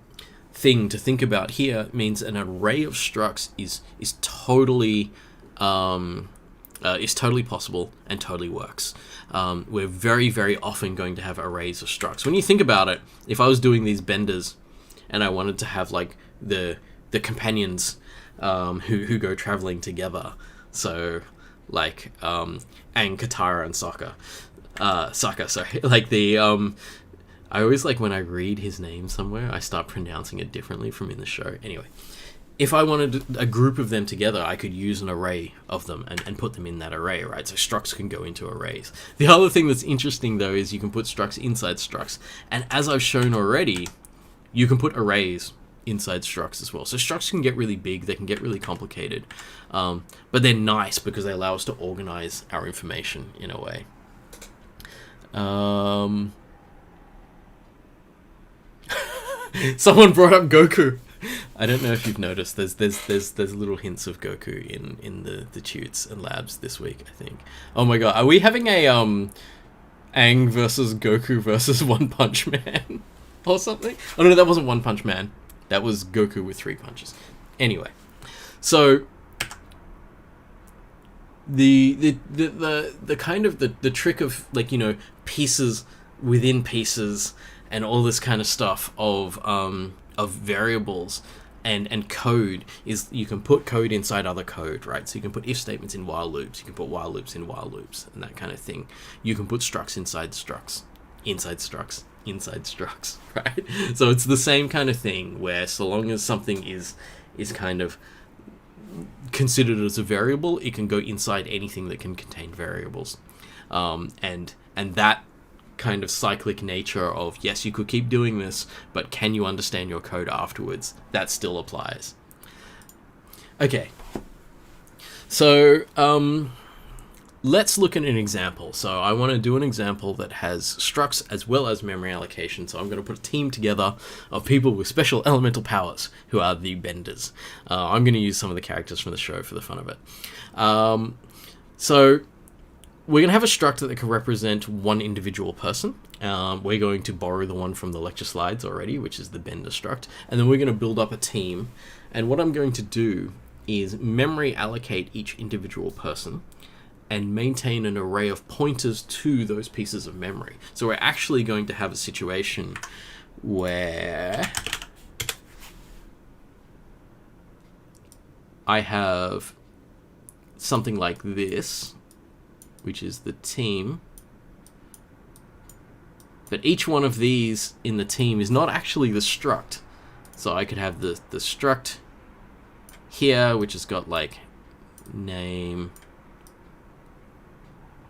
thing to think about here means an array of structs is totally possible and totally works. We're very, very often going to have arrays of structs. When you think about it, if I was doing these benders and I wanted to have like the companions who go traveling together, so like and Katara and Sokka, like the I always like when I read his name somewhere, I start pronouncing it differently from in the show. Anyway, if I wanted a group of them together, I could use an array of them and put them in that array, right? So structs can go into arrays. The other thing that's interesting, though, is you can put structs inside structs. And as I've shown already, you can put arrays inside structs as well. So structs can get really big, they can get really complicated. But they're nice because they allow us to organize our information in a way. Someone brought up Goku. I don't know if you've noticed. There's little hints of Goku in the tutes and labs this week, I think. Oh my god, are we having a Aang versus Goku versus One Punch Man or something? Oh no, that wasn't One Punch Man. That was Goku with 3 punches. Anyway, so the kind of the trick of, like, you know, pieces within pieces and all this kind of stuff of variables and code is you can put code inside other code, right? So you can put if statements in while loops, you can put while loops in while loops, and that kind of thing. You can put structs inside structs, inside structs, inside structs, right? So it's the same kind of thing where so long as something is kind of considered as a variable, it can go inside anything that can contain variables. And that kind of cyclic nature of, yes, you could keep doing this, but can you understand your code afterwards? That still applies. Okay. So, let's look at an example. So I want to do an example that has structs as well as memory allocation. So I'm going to put a team together of people with special elemental powers who are the benders. I'm going to use some of the characters from the show for the fun of it. So we're going to have a struct that can represent one individual person. We're going to borrow the one from the lecture slides already, which is the bender struct. And then we're going to build up a team. And what I'm going to do is memory allocate each individual person and maintain an array of pointers to those pieces of memory. So we're actually going to have a situation where I have something like this, which is the team. But each one of these in the team is not actually the struct. So I could have the struct here, which has got like name,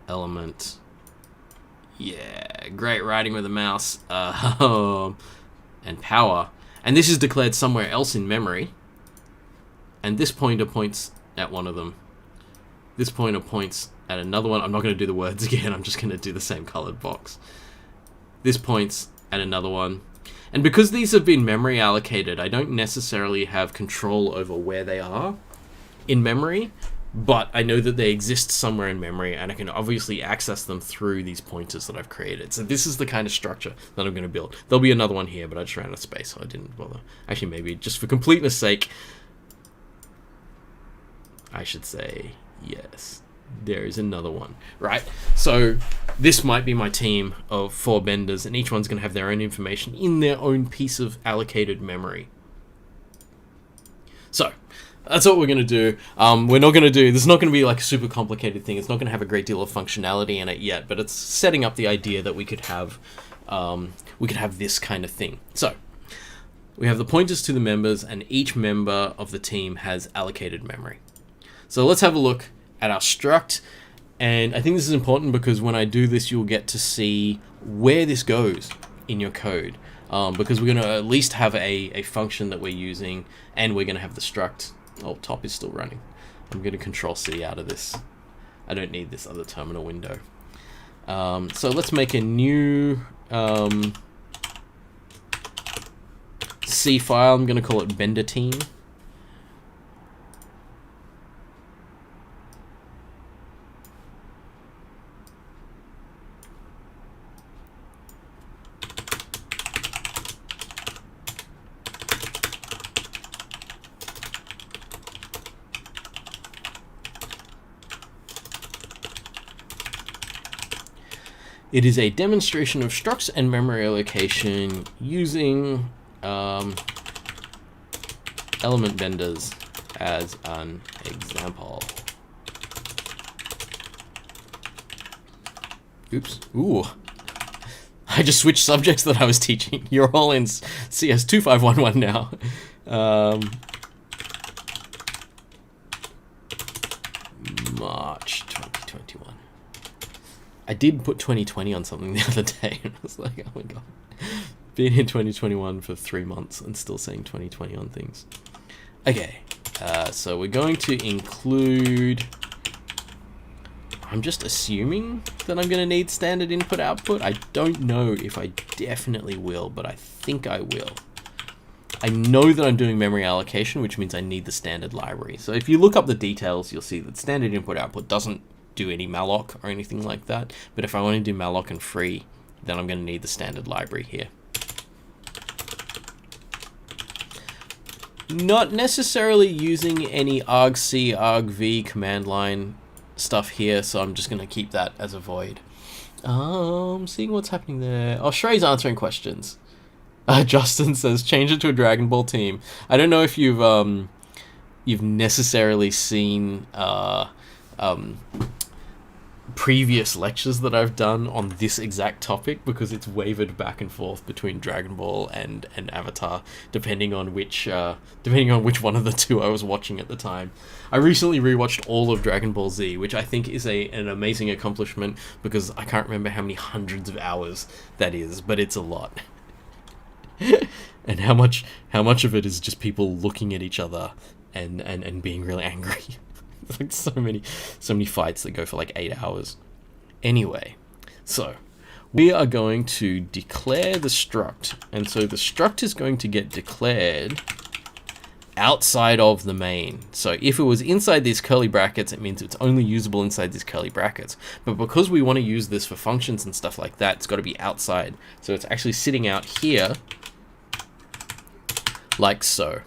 element, yeah, great writing with a mouse, and power. And this is declared somewhere else in memory. And this pointer points at one of them. This pointer points at another one. I'm not going to do the words again. I'm just going to do the same colored box. This points at another one. And because these have been memory allocated, I don't necessarily have control over where they are in memory, but I know that they exist somewhere in memory, and I can obviously access them through these pointers that I've created. So this is the kind of structure that I'm going to build. There'll be another one here, but I just ran out of space, so I didn't bother. Actually, maybe just for completeness sake, I should say yes. There is another one, right? So this might be my team of 4 benders, and each one's going to have their own information in their own piece of allocated memory. So that's what we're going to do. We're not going to do, this is not going to be like a super complicated thing. It's not going to have a great deal of functionality in it yet, but it's setting up the idea that we could have this kind of thing. So we have the pointers to the members, and each member of the team has allocated memory. So let's have a look at our struct. And I think this is important because when I do this, you'll get to see where this goes in your code. Because we're going to at least have a function that we're using, and we're going to have the struct. Oh, top is still running. I'm going to Control-C out of this. I don't need this other terminal window. So let's make a new C file. I'm going to call it bender team. It is a demonstration of structs and memory allocation using element benders as an example. Oops. Ooh. I just switched subjects that I was teaching. You're all in CS2511 now. March 2021. I did put 2020 on something the other day, and I was like, oh my god. Been in 2021 for 3 months and still saying 2020 on things. Okay, so we're going to include... I'm just assuming that I'm going to need standard input-output. I don't know if I definitely will, but I think I will. I know that I'm doing memory allocation, which means I need the standard library. So if you look up the details, you'll see that standard input-output doesn't do any malloc or anything like that. But if I want to do malloc and free, then I'm going to need the standard library here. Not necessarily using any argc, argv command line stuff here, so I'm just going to keep that as a void. Seeing what's happening there. Oh, Shrey's answering questions. Justin says, change it to a Dragon Ball team. I don't know if you've necessarily seen previous lectures that I've done on this exact topic, because it's wavered back and forth between Dragon Ball and Avatar, depending on which one of the two I was watching at the time. I recently rewatched all of Dragon Ball Z, which I think is an amazing accomplishment, because I can't remember how many hundreds of hours that is, but it's a lot. And how much of it is just people looking at each other and being really angry. It's like so many fights that go for like 8 hours. Anyway, so we are going to declare the struct, and so the struct is going to get declared outside of the main. So if it was inside these curly brackets, it means it's only usable inside these curly brackets. But because we want to use this for functions and stuff like that, it's got to be outside. So it's actually sitting out here, like so.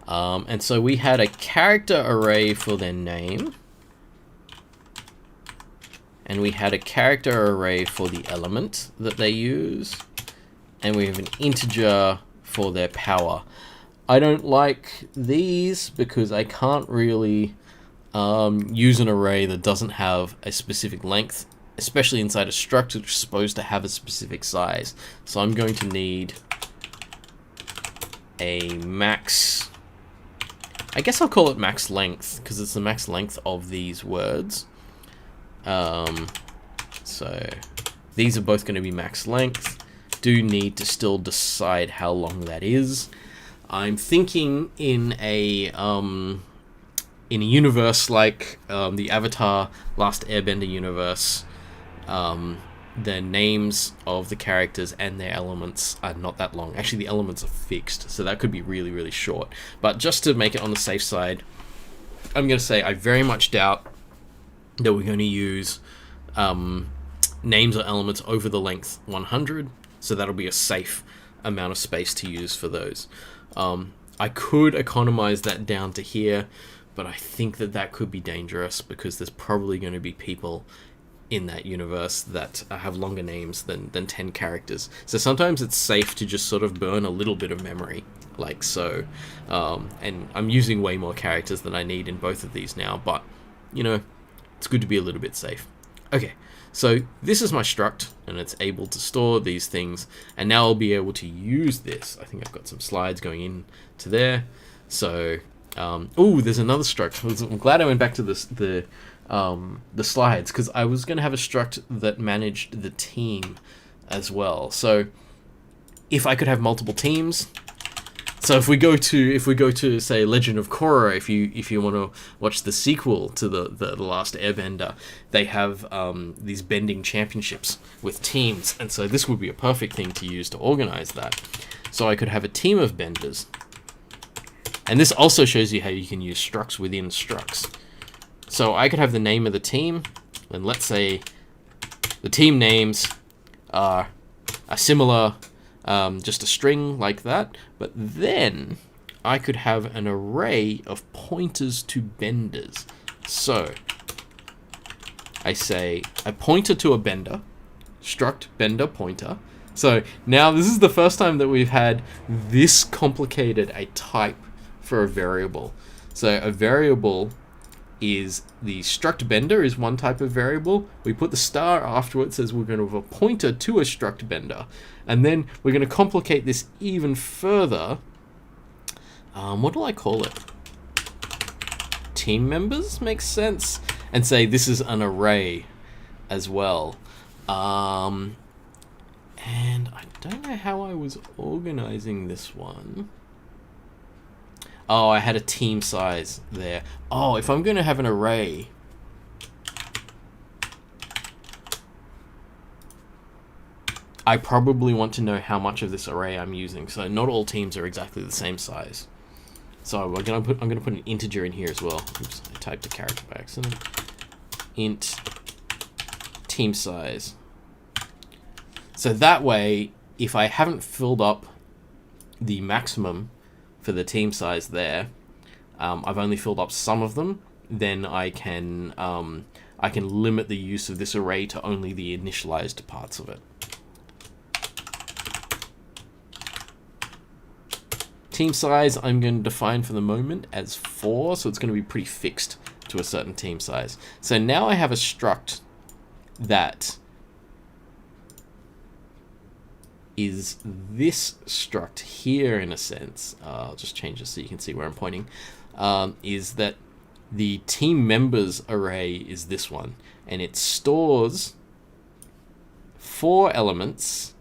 And so we had a character array for their name, and we had a character array for the element that they use, and we have an integer for their power. I don't like these because I can't really use an array that doesn't have a specific length, especially inside a struct which is supposed to have a specific size. So I'm going to need a max, I guess I'll call it max length because it's the max length of these words. So these are both going to be max length. Do need to still decide how long that is. I'm thinking in a universe like the Avatar Last Airbender universe, the names of the characters and their elements are not that long. Actually, the elements are fixed, so that could be really, really short. But just to make it on the safe side, I'm going to say I very much doubt that we're going to use names or elements over the length 100, so that'll be a safe amount of space to use for those. I could economize that down to here, but I think that that could be dangerous because there's probably going to be people in that universe that have longer names than 10 characters. So sometimes it's safe to just sort of burn a little bit of memory, like so. And I'm using way more characters than I need in both of these now, but, you know, it's good to be a little bit safe. Okay, so this is my struct, and it's able to store these things, and now I'll be able to use this. I think I've got some slides going in to there. So, oh, there's another struct. I'm glad I went back to the slides, because I was going to have a struct that managed the team as well. So, if I could have multiple teams. So if we go to say Legend of Korra, if you want to watch the sequel to the Last Airbender, they have these bending championships with teams, and so this would be a perfect thing to use to organize that. So I could have a team of benders, and this also shows you how you can use structs within structs. So I could have the name of the team, and let's say the team names are similar. Just a string like that, but then I could have an array of pointers to benders. So I say a pointer to a bender, struct bender pointer. So now this is the first time that we've had this complicated a type for a variable. So a variable is the struct bender is one type of variable. We put the star afterwards, says we're going to have a pointer to a struct bender. And then we're going to complicate this even further. What do I call it? Team members makes sense. And say this is an array as well. And I don't know how I was organizing this one. Oh, I had a team size there. Oh, if I'm going to have an array, I probably want to know how much of this array I'm using. So not all teams are exactly the same size. So I'm going to put an integer in here as well. Oops, I typed a character by accident. Int team size. So that way, if I haven't filled up the maximum for the team size there, I've only filled up some of them, then I can limit the use of this array to only the initialized parts of it. Team size I'm going to define for the moment as 4, so it's going to be pretty fixed to a certain team size. So now I have a struct that is this struct here in a sense. I'll just change this so you can see where I'm pointing. Is that the team members array is this one, and it stores 4 elements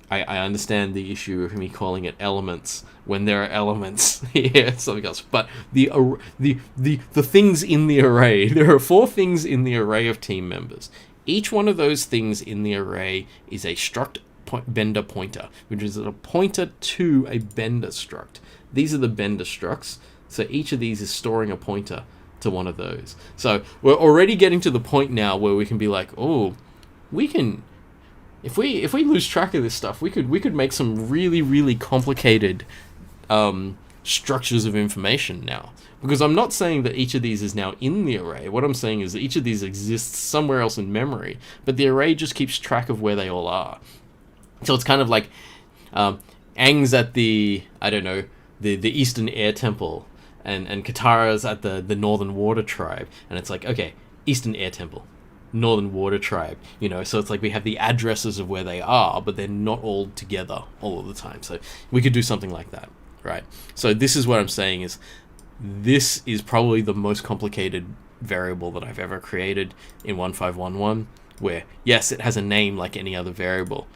I understand the issue of me calling it elements when there are elements here, something else. But the things in the array, there are 4 things in the array of team members. Each one of those things in the array is a struct bender pointer, which is a pointer to a bender struct. These are the bender structs, so each of these is storing a pointer to one of those. So we're already getting to the point now where we can be like, oh, we can, if we lose track of this stuff, we could make some really complicated structures of information now. Because I'm not saying that each of these is now in the array. What I'm saying is that each of these exists somewhere else in memory, but the array just keeps track of where they all are. So it's kind of like Aang's at the, I don't know, the Eastern Air Temple, and Katara's at the Northern Water Tribe, and it's like, okay, Eastern Air Temple, Northern Water Tribe, you know, so it's like we have the addresses of where they are, but they're not all together all of the time. So we could do something like that, right? So this is what I'm saying is, this is probably the most complicated variable that I've ever created in 1511, where, yes, it has a name like any other variable.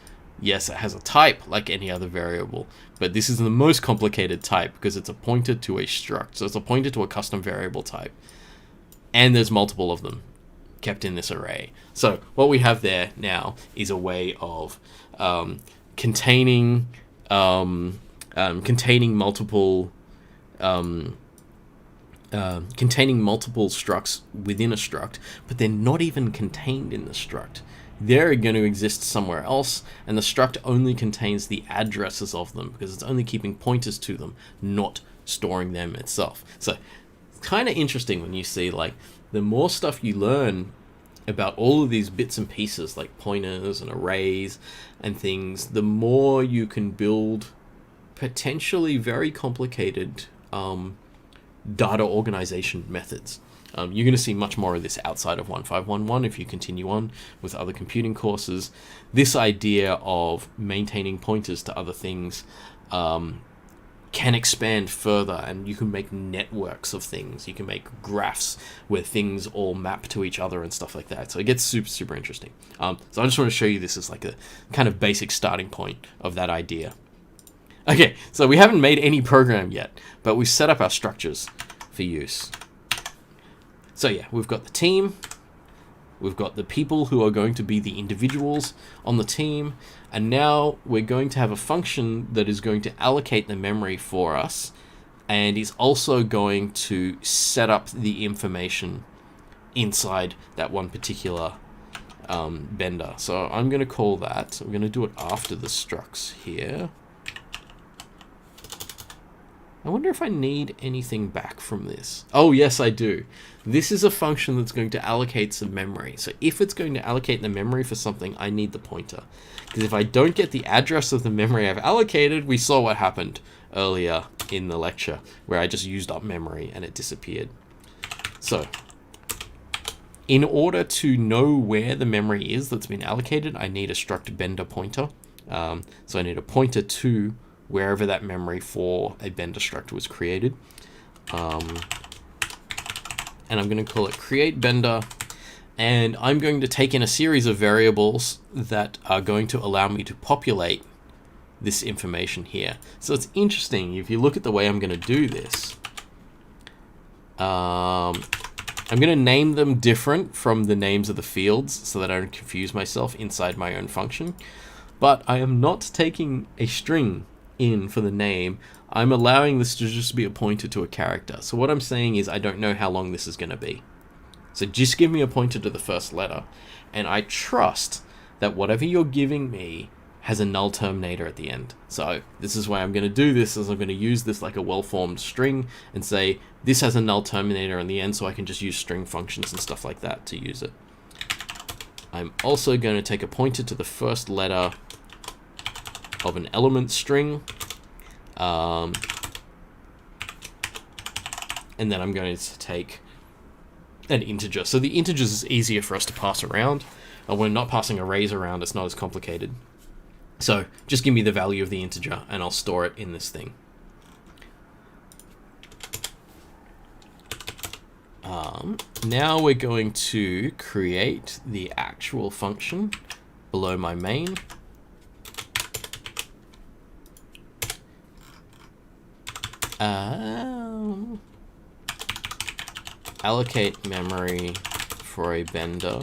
Yes, it has a type like any other variable, but this is the most complicated type because it's a pointer to a struct. So it's a pointer to a custom variable type. And there's multiple of them kept in this array. So what we have there now is a way of containing multiple structs within a struct, but they're not even contained in the struct. They're going to exist somewhere else, and the struct only contains the addresses of them because it's only keeping pointers to them, not storing them itself. So it's kind of interesting when you see, like, the more stuff you learn about all of these bits and pieces, like pointers and arrays and things, the more you can build potentially very complicated data organization methods. You're going to see much more of this outside of 1511 if you continue on with other computing courses. This idea of maintaining pointers to other things can expand further, and you can make networks of things. You can make graphs where things all map to each other and stuff like that. So it gets super interesting. So I just want to show you this as like a kind of basic starting point of that idea. Okay, so we haven't made any program yet, but we've set up our structures for use. So yeah, we've got the team, we've got the people who are going to be the individuals on the team, and now we're going to have a function that is going to allocate the memory for us, and is also going to set up the information inside that one particular bender. So I'm going to call that, I'm going to do it after the structs here. I wonder if I need anything back from this. Oh, yes, I do. This is a function that's going to allocate some memory. So if it's going to allocate the memory for something, I need the pointer. Because if I don't get the address of the memory I've allocated, we saw what happened earlier in the lecture, where I just used up memory and it disappeared. So in order to know where the memory is that's been allocated, I need a struct bender pointer. So I need a pointer to wherever that memory for a bender struct was created. And I'm going to call it create bender, and I'm going to take in a series of variables that are going to allow me to populate this information here. So it's interesting, if you look at the way I'm going to do this, I'm going to name them different from the names of the fields so that I don't confuse myself inside my own function, but I am not taking a string in for the name. I'm allowing this to just be a pointer to a character. So what I'm saying is I don't know how long this is going to be. So just give me a pointer to the first letter, and I trust that whatever you're giving me has a null terminator at the end. So this is why I'm going to do this, is I'm going to use this like a well-formed string and say this has a null terminator in the end, so I can just use string functions and stuff like that to use it. I'm also going to take a pointer to the first letter of an element string, and then I'm going to take an integer. So the integers is easier for us to pass around, and we're not passing arrays around, it's not as complicated. So just give me the value of the integer and I'll store it in this thing. Now we're going to create the actual function below my main. allocate memory for a bender,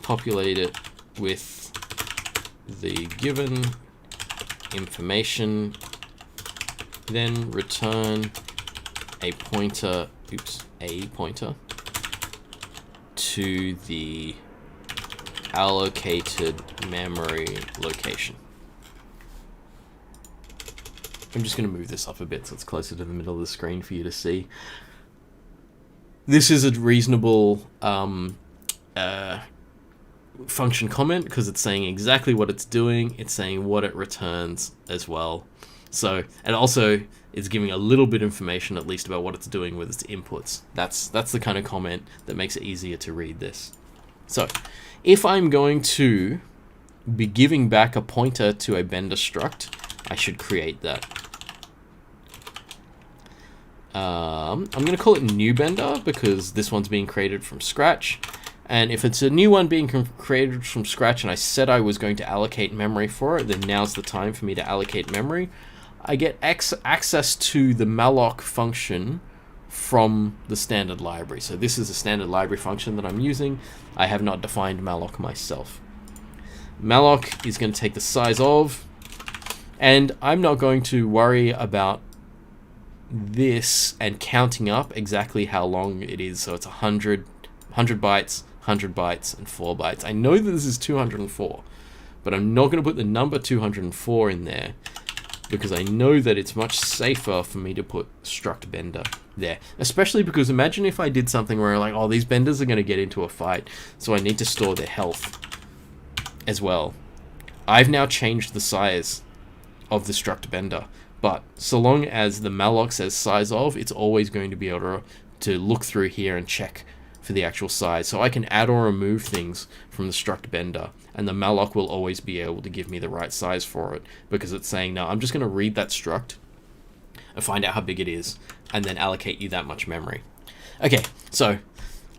populate it with the given information, then return a pointer to the allocated memory location. I'm just going to move this up a bit so it's closer to the middle of the screen for you to see. This is a reasonable function comment because it's saying exactly what it's doing. It's saying what it returns as well. So, and also it's giving a little bit of information at least about what it's doing with its inputs. That's the kind of comment that makes it easier to read this. So, if I'm going to be giving back a pointer to a bender struct, I should create that. I'm going to call it new bender because this one's being created from scratch. And if it's a new one being created from scratch and I said I was going to allocate memory for it, then now's the time for me to allocate memory. I get access to the malloc function from the standard library. So this is a standard library function that I'm using. I have not defined malloc myself. Malloc is going to take the Sizeof, and I'm not going to worry about this and counting up exactly how long it is. So it's 100 bytes, 100 bytes, and 4 bytes. I know that this is 204, but I'm not going to put the number 204 in there because I know that it's much safer for me to put struct bender there. Especially because imagine if I did something where like, oh, these benders are going to get into a fight, so I need to store their health as well. I've now changed the size of the struct bender, but so long as the malloc says Sizeof, it's always going to be able to look through here and check for the actual size. So I can add or remove things from the struct bender, and the malloc will always be able to give me the right size for it because it's saying, no, I'm just going to read that struct and find out how big it is and then allocate you that much memory. Okay, so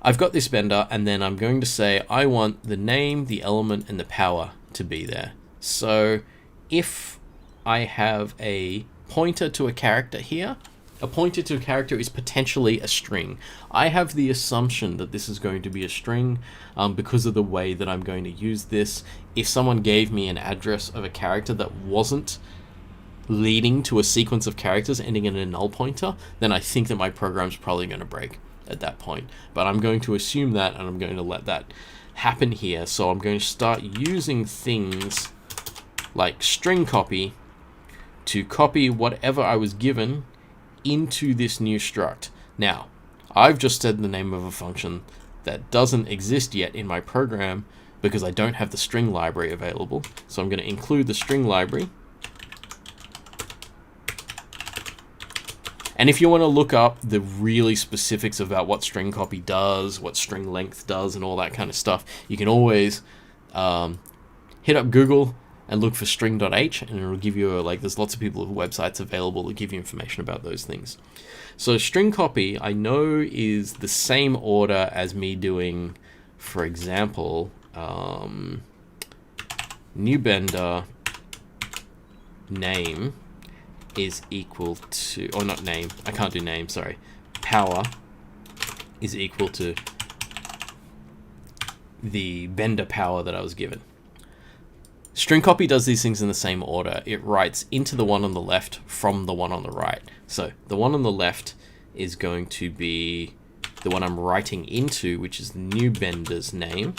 I've got this bender, and then I'm going to say I want the name, the element, and the power to be there. So if I have a pointer to a character here, a pointer to a character is potentially a string. I have the assumption that this is going to be a string because of the way that I'm going to use this. If someone gave me an address of a character that wasn't leading to a sequence of characters ending in a null pointer, then I think that my program's probably going to break at that point. But I'm going to assume that, and I'm going to let that happen here. So I'm going to start using things like string copy to copy whatever I was given into this new struct. Now, I've just said the name of a function that doesn't exist yet in my program because I don't have the string library available. So I'm going to include the string library. And if you want to look up the really specifics about what string copy does, what string length does, and all that kind of stuff, you can always hit up Google and look for string.h, and it'll give you there's lots of people with websites available that give you information about those things. So string copy, I know, is the same order as me doing, for example, new bender name is equal to, or not name, I can't do name, sorry, power is equal to the bender power that I was given. String copy does these things in the same order. It writes into the one on the left from the one on the right. So the one on the left is going to be the one I'm writing into, which is the new bender's name.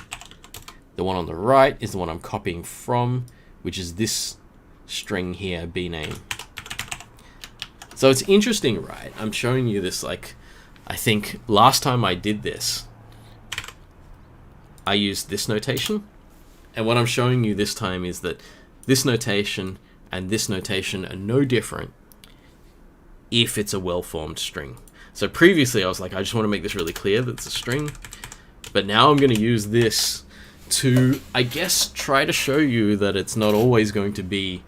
The one on the right is the one I'm copying from, which is this string here, bname. So it's interesting, right? I'm showing you this, I think last time I did this, I used this notation. And what I'm showing you this time is that this notation and this notation are no different if it's a well-formed string. So previously I was like, I just want to make this really clear that it's a string. But now I'm going to use this to, I guess, try to show you that it's not always going to be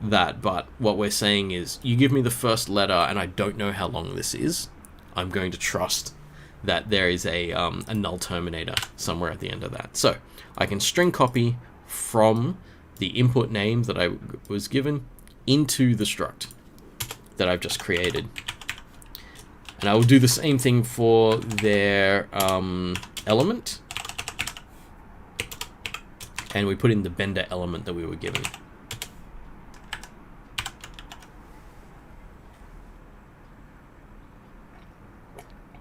that. But what we're saying is, you give me the first letter and I don't know how long this is, I'm going to trust that there is a null terminator somewhere at the end of that. So I can string copy from the input name that I was given into the struct. that I've just created. And I will do the same thing for their element. And we put in the bender element that we were given.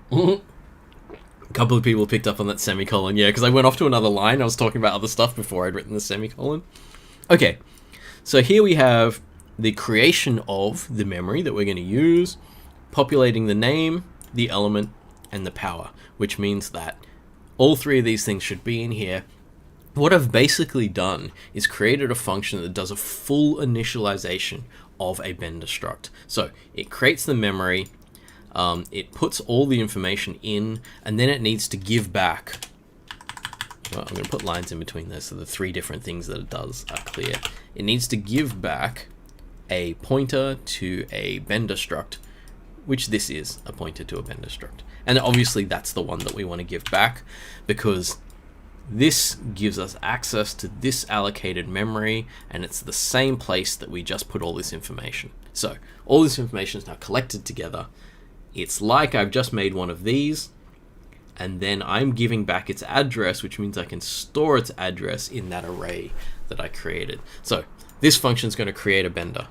A couple of people picked up on that semicolon, yeah, because I went off to another line. I was talking about other stuff before I'd written the semicolon. Okay, so here we have the creation of the memory that we're going to use, populating the name, the element, and the power, which means that all three of these things should be in here. What I've basically done is created a function that does a full initialization of a bender struct. So it creates the memory, it puts all the information in, and then it needs to give back. Well, I'm going to put lines in between there so the three different things that it does are clear. It needs to give back a pointer to a bender struct, which this is a pointer to a bender struct. And obviously that's the one that we want to give back, because this gives us access to this allocated memory, and it's the same place that we just put all this information. So all this information is now collected together. It's like I've just made one of these, and then I'm giving back its address, which means I can store its address in that array that I created. So this function is going to create a bender.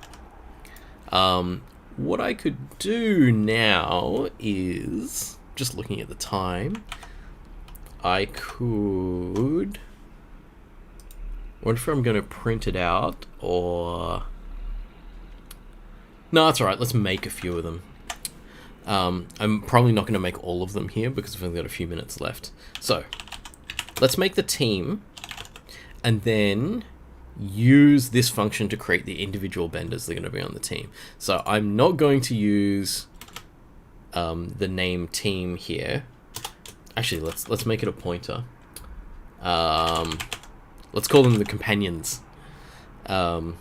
What I could do now is, just looking at the time, I could, what if I'm going to print it out, or, no, that's all right, let's make a few of them. I'm probably not going to make all of them here because we've only got a few minutes left. So let's make the team and then use this function to create the individual benders that are going to be on the team. So I'm not going to use the name team here. Actually, let's make it a pointer. Let's call them the companions. And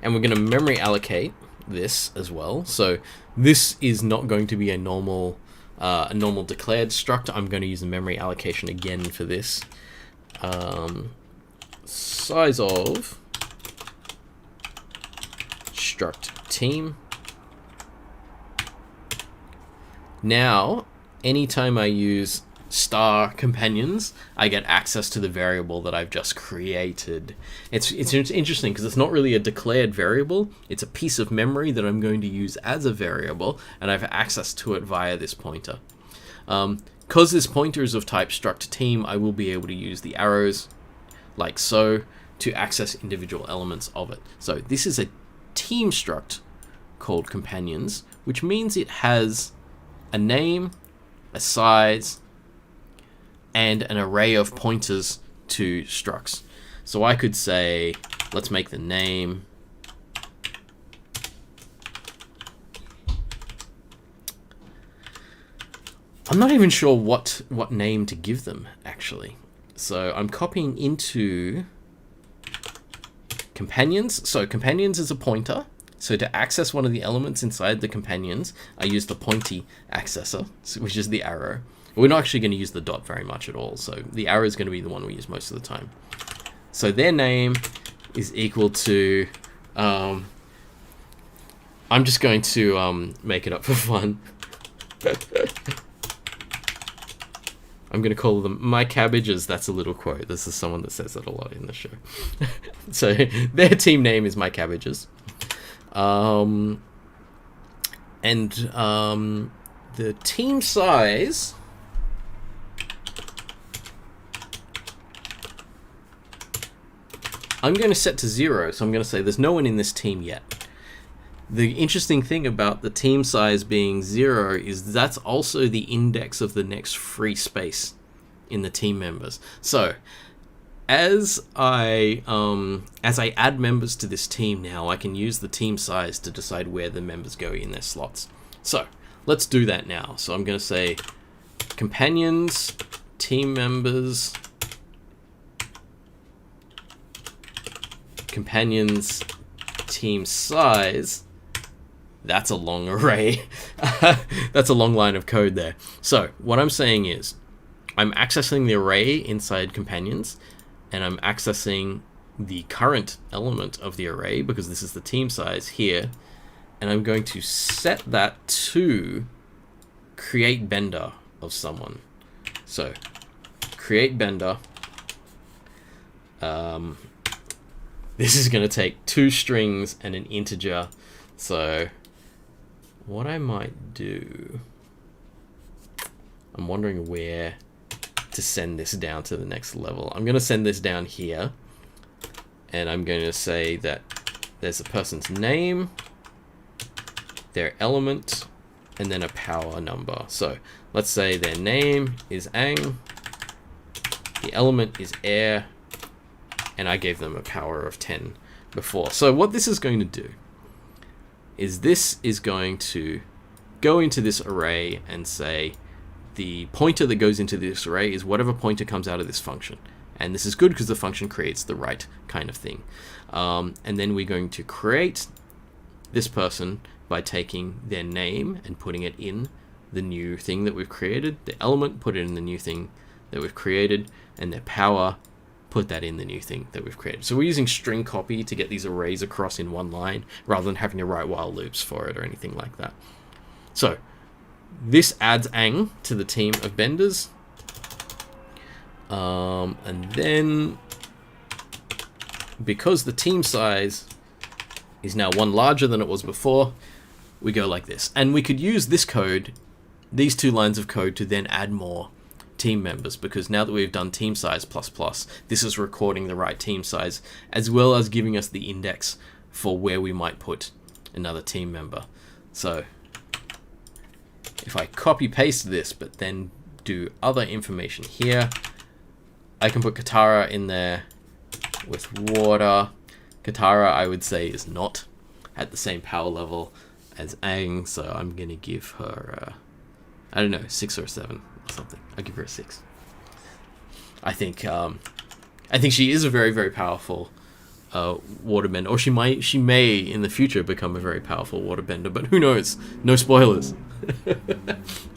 we're going to memory allocate this as well. So this is not going to be a normal declared struct. I'm going to use the memory allocation again for this. Sizeof struct team. Now, anytime I use star companions, I get access to the variable that I've just created. It's interesting because it's not really a declared variable. It's a piece of memory that I'm going to use as a variable, and I have access to it via this pointer. Because this pointer is of type struct team, I will be able to use the arrows like so to access individual elements of it. So this is a team struct called companions, which means it has a name, a size, and an array of pointers to structs. So I could say, let's make the name I'm not even sure what name to give them, actually. So I'm copying into companions. So companions is a pointer. So to access one of the elements inside the companions, I use the pointy accessor, which is the arrow. We're not actually going to use the dot very much at all. So the arrow is going to be the one we use most of the time. So their name is equal to, I'm just going to make it up for fun. I'm going to call them my cabbages. That's a little quote. This is someone that says that a lot in the show. So their team name is my cabbages. The team size, I'm going to set to 0. So I'm going to say there's no one in this team yet. The interesting thing about the team size being 0 is that's also the index of the next free space in the team members. So as I add members to this team now, I can use the team size to decide where the members go in their slots. So let's do that now. So I'm going to say companions, team members, companions, team size. That's a long array. That's a long line of code there. So what I'm saying is I'm accessing the array inside companions, and I'm accessing the current element of the array because this is the team size here, and I'm going to set that to create bender of someone. So create bender. This is going to take 2 strings and an integer. So what I might do, I'm wondering where to send this down to the next level. I'm going to send this down here, and I'm going to say that there's a person's name, their element, and then a power number. So let's say their name is Ang, the element is air, and I gave them a power of 10 before. So what this is going to do is this is going to go into this array and say the pointer that goes into this array is whatever pointer comes out of this function. And this is good because the function creates the right kind of thing. And then we're going to create this person by taking their name and putting it in the new thing that we've created, the element, put it in the new thing that we've created, and their power, put that in the new thing that we've created. So we're using string copy to get these arrays across in one line rather than having to write while loops for it or anything like that. So this adds Ang to the team of benders. And then because the team size is now 1 larger than it was before, we go like this. And we could use this code, these 2 lines of code, to then add more team members, because now that we've done team size plus, this is recording the right team size as well as giving us the index for where we might put another team member. So if I copy paste this but then do other information here, I can put Katara in there with water. Katara, I would say, is not at the same power level as Ang, so I'm gonna give her I don't know, 6 or 7 or something. I'll give her a 6. I think she is a very, very powerful waterbender, or she may in the future become a very powerful waterbender, but who knows? No spoilers.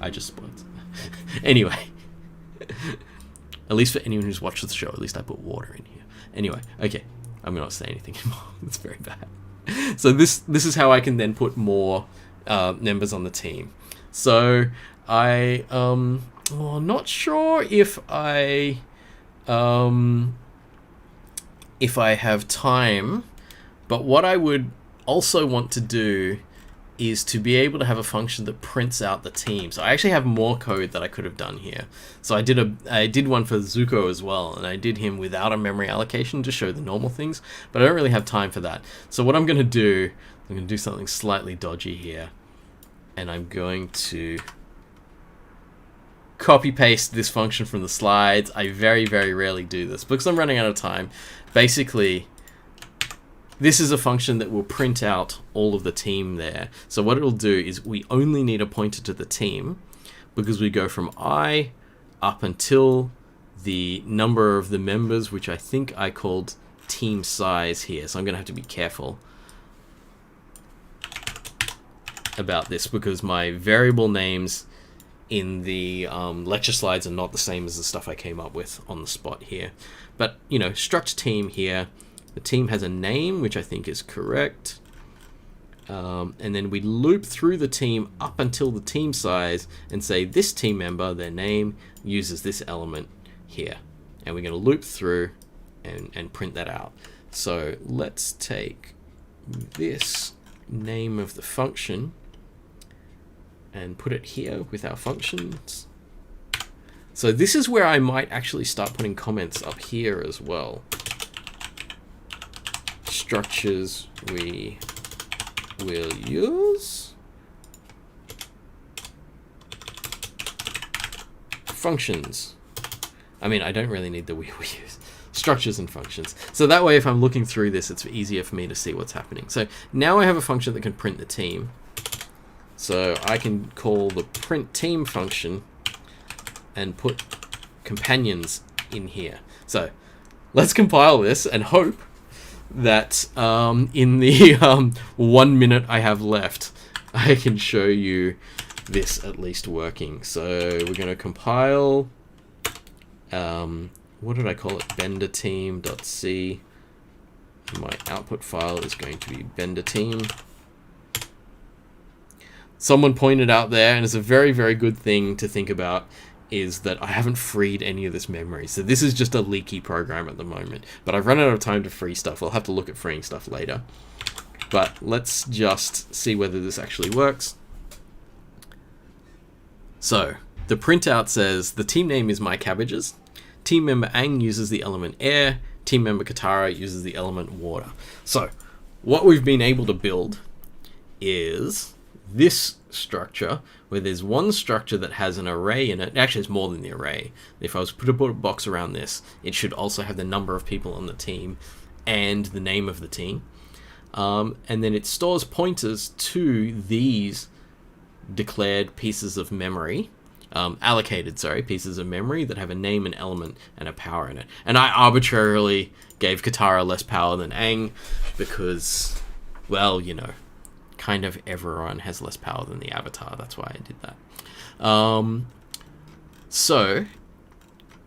I just spoiled. Anyway, at least for anyone who's watched the show, at least I put water in here. Anyway, okay, I'm not saying anything anymore. It's very bad. So this is how I can then put more members on the team. So I not sure if I have time, but what I would also want to do is to be able to have a function that prints out the team. So I actually have more code that I could have done here. So I did one for Zuko as well, and I did him without a memory allocation to show the normal things, but I don't really have time for that. So what I'm going to do, I'm going to do something slightly dodgy here, and I'm going to copy paste this function from the slides. I very, very rarely do this because I'm running out of time. Basically, this is a function that will print out all of the team there. So what it'll do is we only need a pointer to the team because we go from I up until the number of the members, which I think I called team size here. So I'm going to have to be careful about this because my variable names in the lecture slides are not the same as the stuff I came up with on the spot here. But, you know, struct team here. The team has a name, which I think is correct. And then we loop through the team up until the team size and say this team member, their name, uses this element here. And we're going to loop through and print that out. So let's take this name of the function and put it here with our functions. So this is where I might actually start putting comments up here as well. Structures we will use. Functions. I mean, I don't really need the we will use. Structures and functions. So that way, if I'm looking through this, it's easier for me to see what's happening. So now I have a function that can print the team. So I can call the print team function and put companions in here. So let's compile this and hope that in the 1 minute I have left, I can show you this at least working. So we're going to compile, what did I call it? Benderteam.c. My output file is going to be benderteam. someone pointed out there, and it's a very, very good thing to think about, is that I haven't freed any of this memory. So this is just a leaky program at the moment. But I've run out of time to free stuff. I'll have to look at freeing stuff later. But let's just see whether this actually works. So the printout says the team name is My Cabbages. Team member Ang uses the element air. Team member Katara uses the element water. So what we've been able to build is this structure, where there's one structure that has an array in it. Actually, it's more than the array. If I was to put a box around this, it should also have the number of people on the team and the name of the team. And then it stores pointers to these declared pieces of memory, allocated pieces of memory that have a name, an element, and a power in it. And I arbitrarily gave Katara less power than Aang because, well, you know, kind of everyone has less power than the Avatar. That's why I did that. So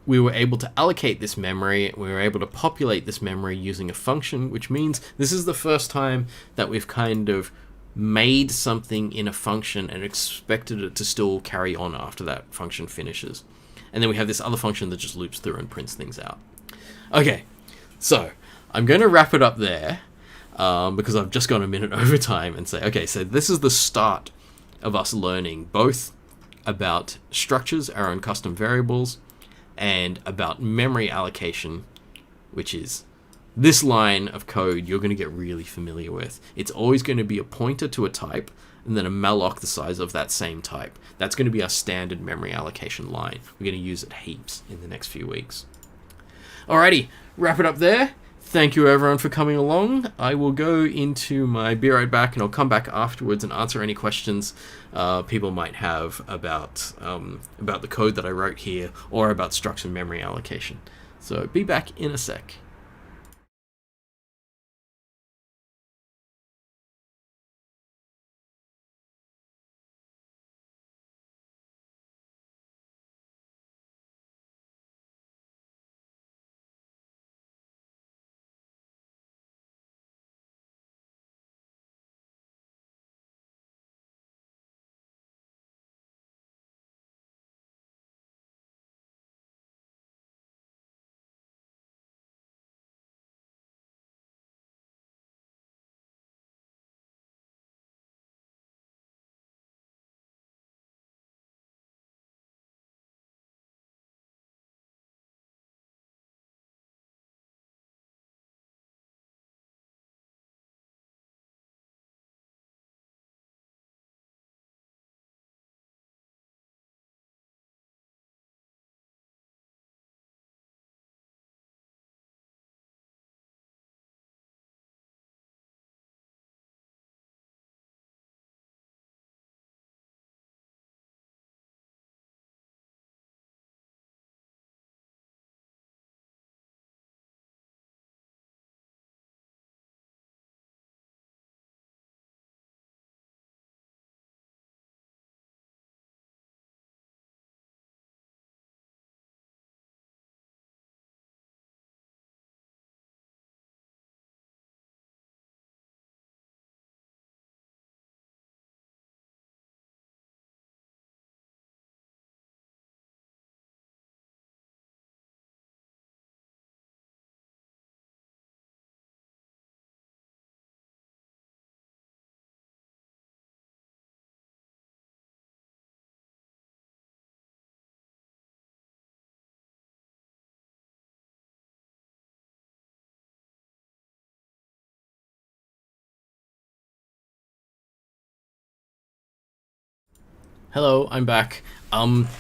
we were able to allocate this memory. We were able to populate this memory using a function, which means this is the first time that we've kind of made something in a function and expected it to still carry on after that function finishes. And then we have this other function that just loops through and prints things out. Okay, so I'm going to wrap it up there. Because I've just gone a minute over time, and say, okay, so this is the start of us learning both about structures, our own custom variables, and about memory allocation, which is this line of code you're going to get really familiar with. It's always going to be a pointer to a type, and then a malloc the size of that same type. That's going to be our standard memory allocation line. We're going to use it heaps in the next few weeks. Alrighty, wrap it up there. Thank you everyone for coming along. I will go into my Be Right Back, and I'll come back afterwards and answer any questions people might have about the code that I wrote here, or about structs and memory allocation. So be back in a sec. Hello, I'm back.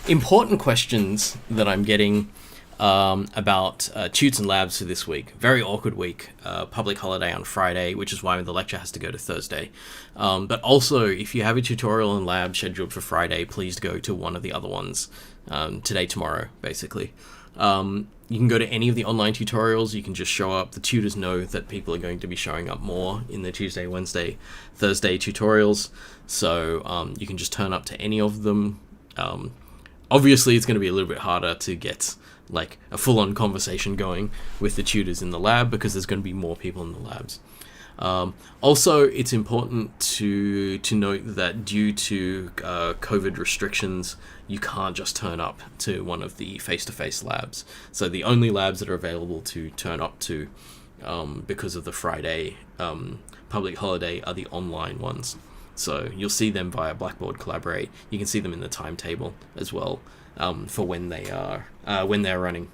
Important questions that I'm getting about tutes and labs for this week. Very awkward week. Public holiday on Friday, which is why the lecture has to go to Thursday. But also, if you have a tutorial and lab scheduled for Friday, please go to one of the other ones today, tomorrow, basically. You can go to any of the online tutorials. You can just show up. The tutors know that people are going to be showing up more in the Tuesday, Wednesday, Thursday tutorials. So you can just turn up to any of them. Obviously, it's going to be a little bit harder to get like a full-on conversation going with the tutors in the lab because there's going to be more people in the labs. Also, it's important to note that due to COVID restrictions, you can't just turn up to one of the face-to-face labs. So the only labs that are available to turn up to, because of the Friday public holiday, are the online ones. So you'll see them via Blackboard Collaborate. You can see them in the timetable as well, for when they're running.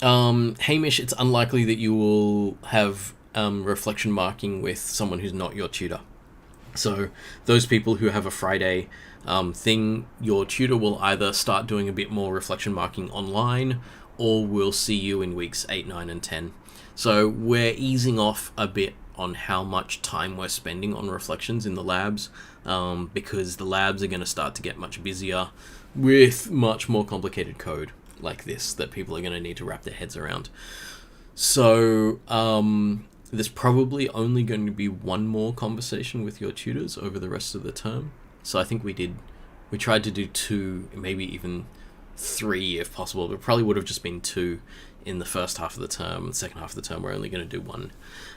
Hamish, it's unlikely that you will have reflection marking with someone who's not your tutor. So those people who have a Friday thing, your tutor will either start doing a bit more reflection marking online, or will see you in weeks 8, 9, and 10. So we're easing off a bit on how much time we're spending on reflections in the labs, because the labs are going to start to get much busier with much more complicated code like this that people are going to need to wrap their heads around. So there's probably only going to be one more conversation with your tutors over the rest of the term. So I think we tried to do 2, maybe even 3 if possible, but it probably would have just been 2 in the first half of the term. The second half of the term, we're only going to do 1.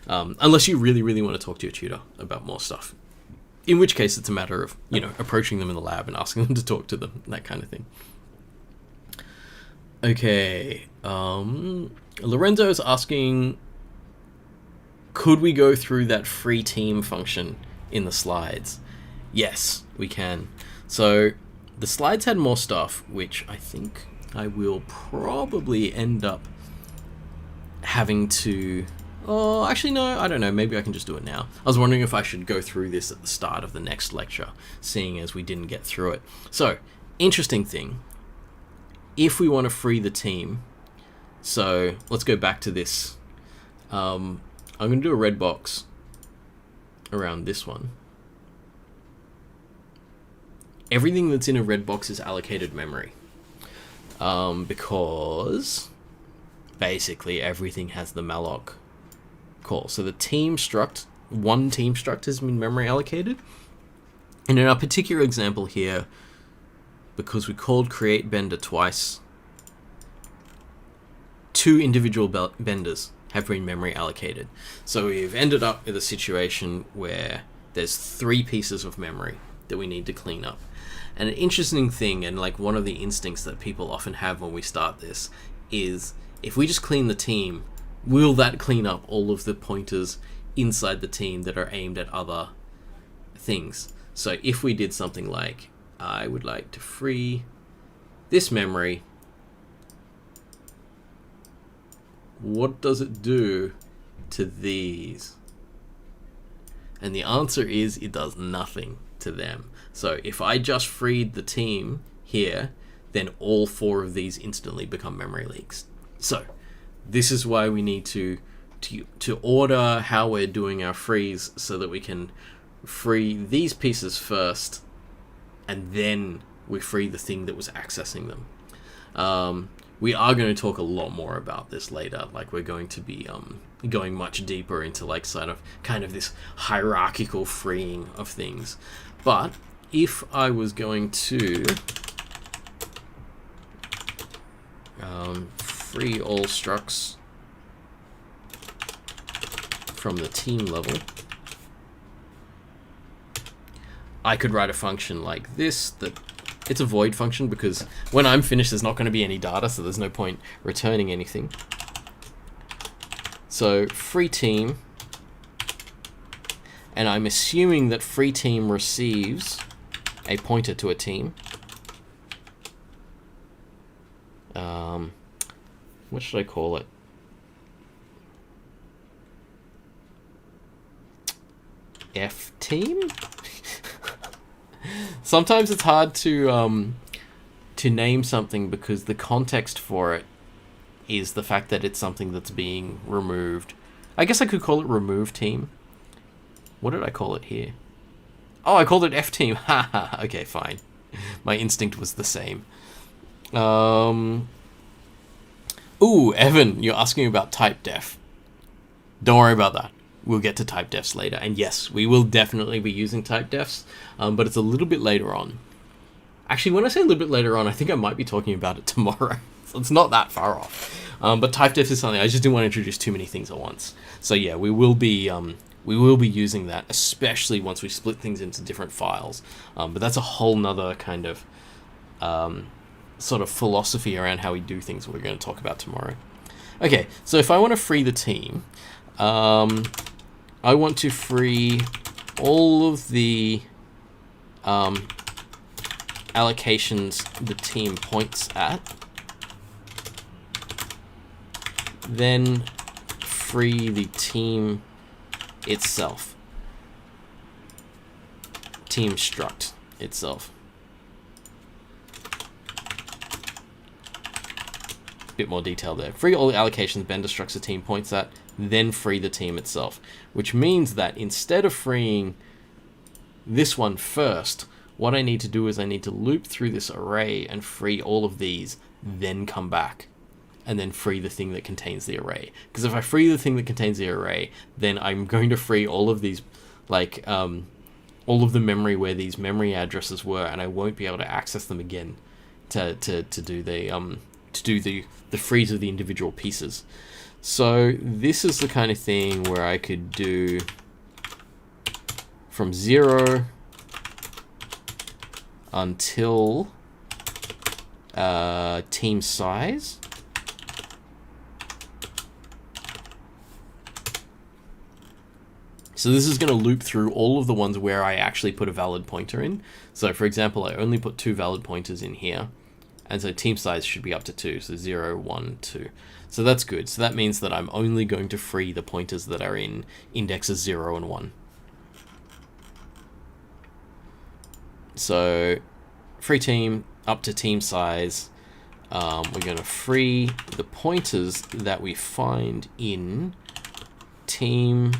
Unless you really, really want to talk to your tutor about more stuff. In which case, it's a matter of, approaching them in the lab and asking them to talk to them, that kind of thing. Okay, Lorenzo is asking, could we go through that free team function in the slides? Yes, we can. So the slides had more stuff, which I think I will probably end up having to... Oh, actually, no, I don't know. Maybe I can just do it now. I was wondering if I should go through this at the start of the next lecture, seeing as we didn't get through it. So, interesting thing. If we want to free the team, so let's go back to this. I'm going to do a red box around this one. Everything that's in a red box is allocated memory, because basically everything has the malloc call. So the team struct, one team struct has been memory allocated. And in our particular example here, because we called create bender twice, 2 individual benders have been memory allocated. So we've ended up with a situation where there's 3 pieces of memory that we need to clean up. And an interesting thing, and like one of the instincts that people often have when we start this, is if we just clean the team, will that clean up all of the pointers inside the team that are aimed at other things? So if we did something like, I would like to free this memory, what does it do to these? And the answer is it does nothing to them. So if I just freed the team here, then all 4 of these instantly become memory leaks. So this is why we need to order how we're doing our frees so that we can free these pieces first, and then we free the thing that was accessing them. We are going to talk a lot more about this later. Like, we're going to be going much deeper into like kind of this hierarchical freeing of things. But if I was going to free all structs from the team level, I could write a function like this. That it's a void function because when I'm finished, there's not going to be any data, so there's no point returning anything. So free team, and I'm assuming that free team receives a pointer to a team. What should I call it? F team? Sometimes it's hard to name something because the context for it is the fact that it's something that's being removed. I guess I could call it remove team. What did I call it here? Oh, I called it F team. Haha. Okay, fine. My instinct was the same. Ooh, Evan, you're asking about type def. Don't worry about that. We'll get to type defs later. And yes, we will definitely be using type defs, but it's a little bit later on. Actually, when I say a little bit later on, I think I might be talking about it tomorrow. So it's not that far off. But typedef is something I just didn't want to introduce too many things at once. So yeah, we will be using that, especially once we split things into different files. But that's a whole nother kind of sort of philosophy around how we do things we're going to talk about tomorrow. Okay, so if I want to free the team, I want to free all of the allocations the team points at, then free the team itself, team struct itself. Bit more detail there. Free all the allocations Bender structs the team points at, then free the team itself, which means that instead of freeing this one first, what I need to do is I need to loop through this array and free all of these, then come back and then free the thing that contains the array. Because if I free the thing that contains the array, then I'm going to free all of these, like all of the memory where these memory addresses were, and I won't be able to access them again to do the freeze of the individual pieces. So this is the kind of thing where I could do from 0 until team size. So this is going to loop through all of the ones where I actually put a valid pointer in. So for example, I only put 2 valid pointers in here. And so team size should be up to 2, so 0, 1, 2. So that's good. So that means that I'm only going to free the pointers that are in indexes 0 and 1. So free team up to team size. We're going to free the pointers that we find in team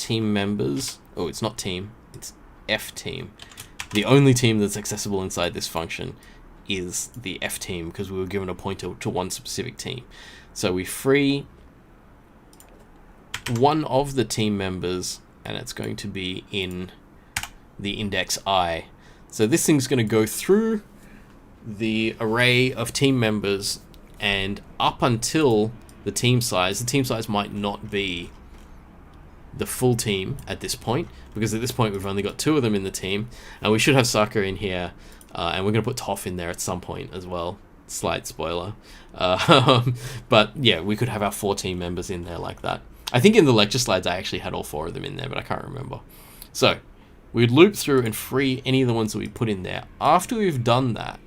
members. Oh, it's not team, it's F team. The only team that's accessible inside this function is the F team, because we were given a pointer to one specific team. So we free one of the team members, and it's going to be in the index I. So this thing's going to go through the array of team members and up until the team size. The team size might not be the full team at this point, because at this point we've only got 2 of them in the team, and we should have Saka in here, and we're going to put Toph in there at some point as well. Slight spoiler. But yeah, we could have our 4 team members in there like that. I think in the lecture slides I actually had all 4 of them in there, but I can't remember. So we'd loop through and free any of the ones that we put in there. After we've done that,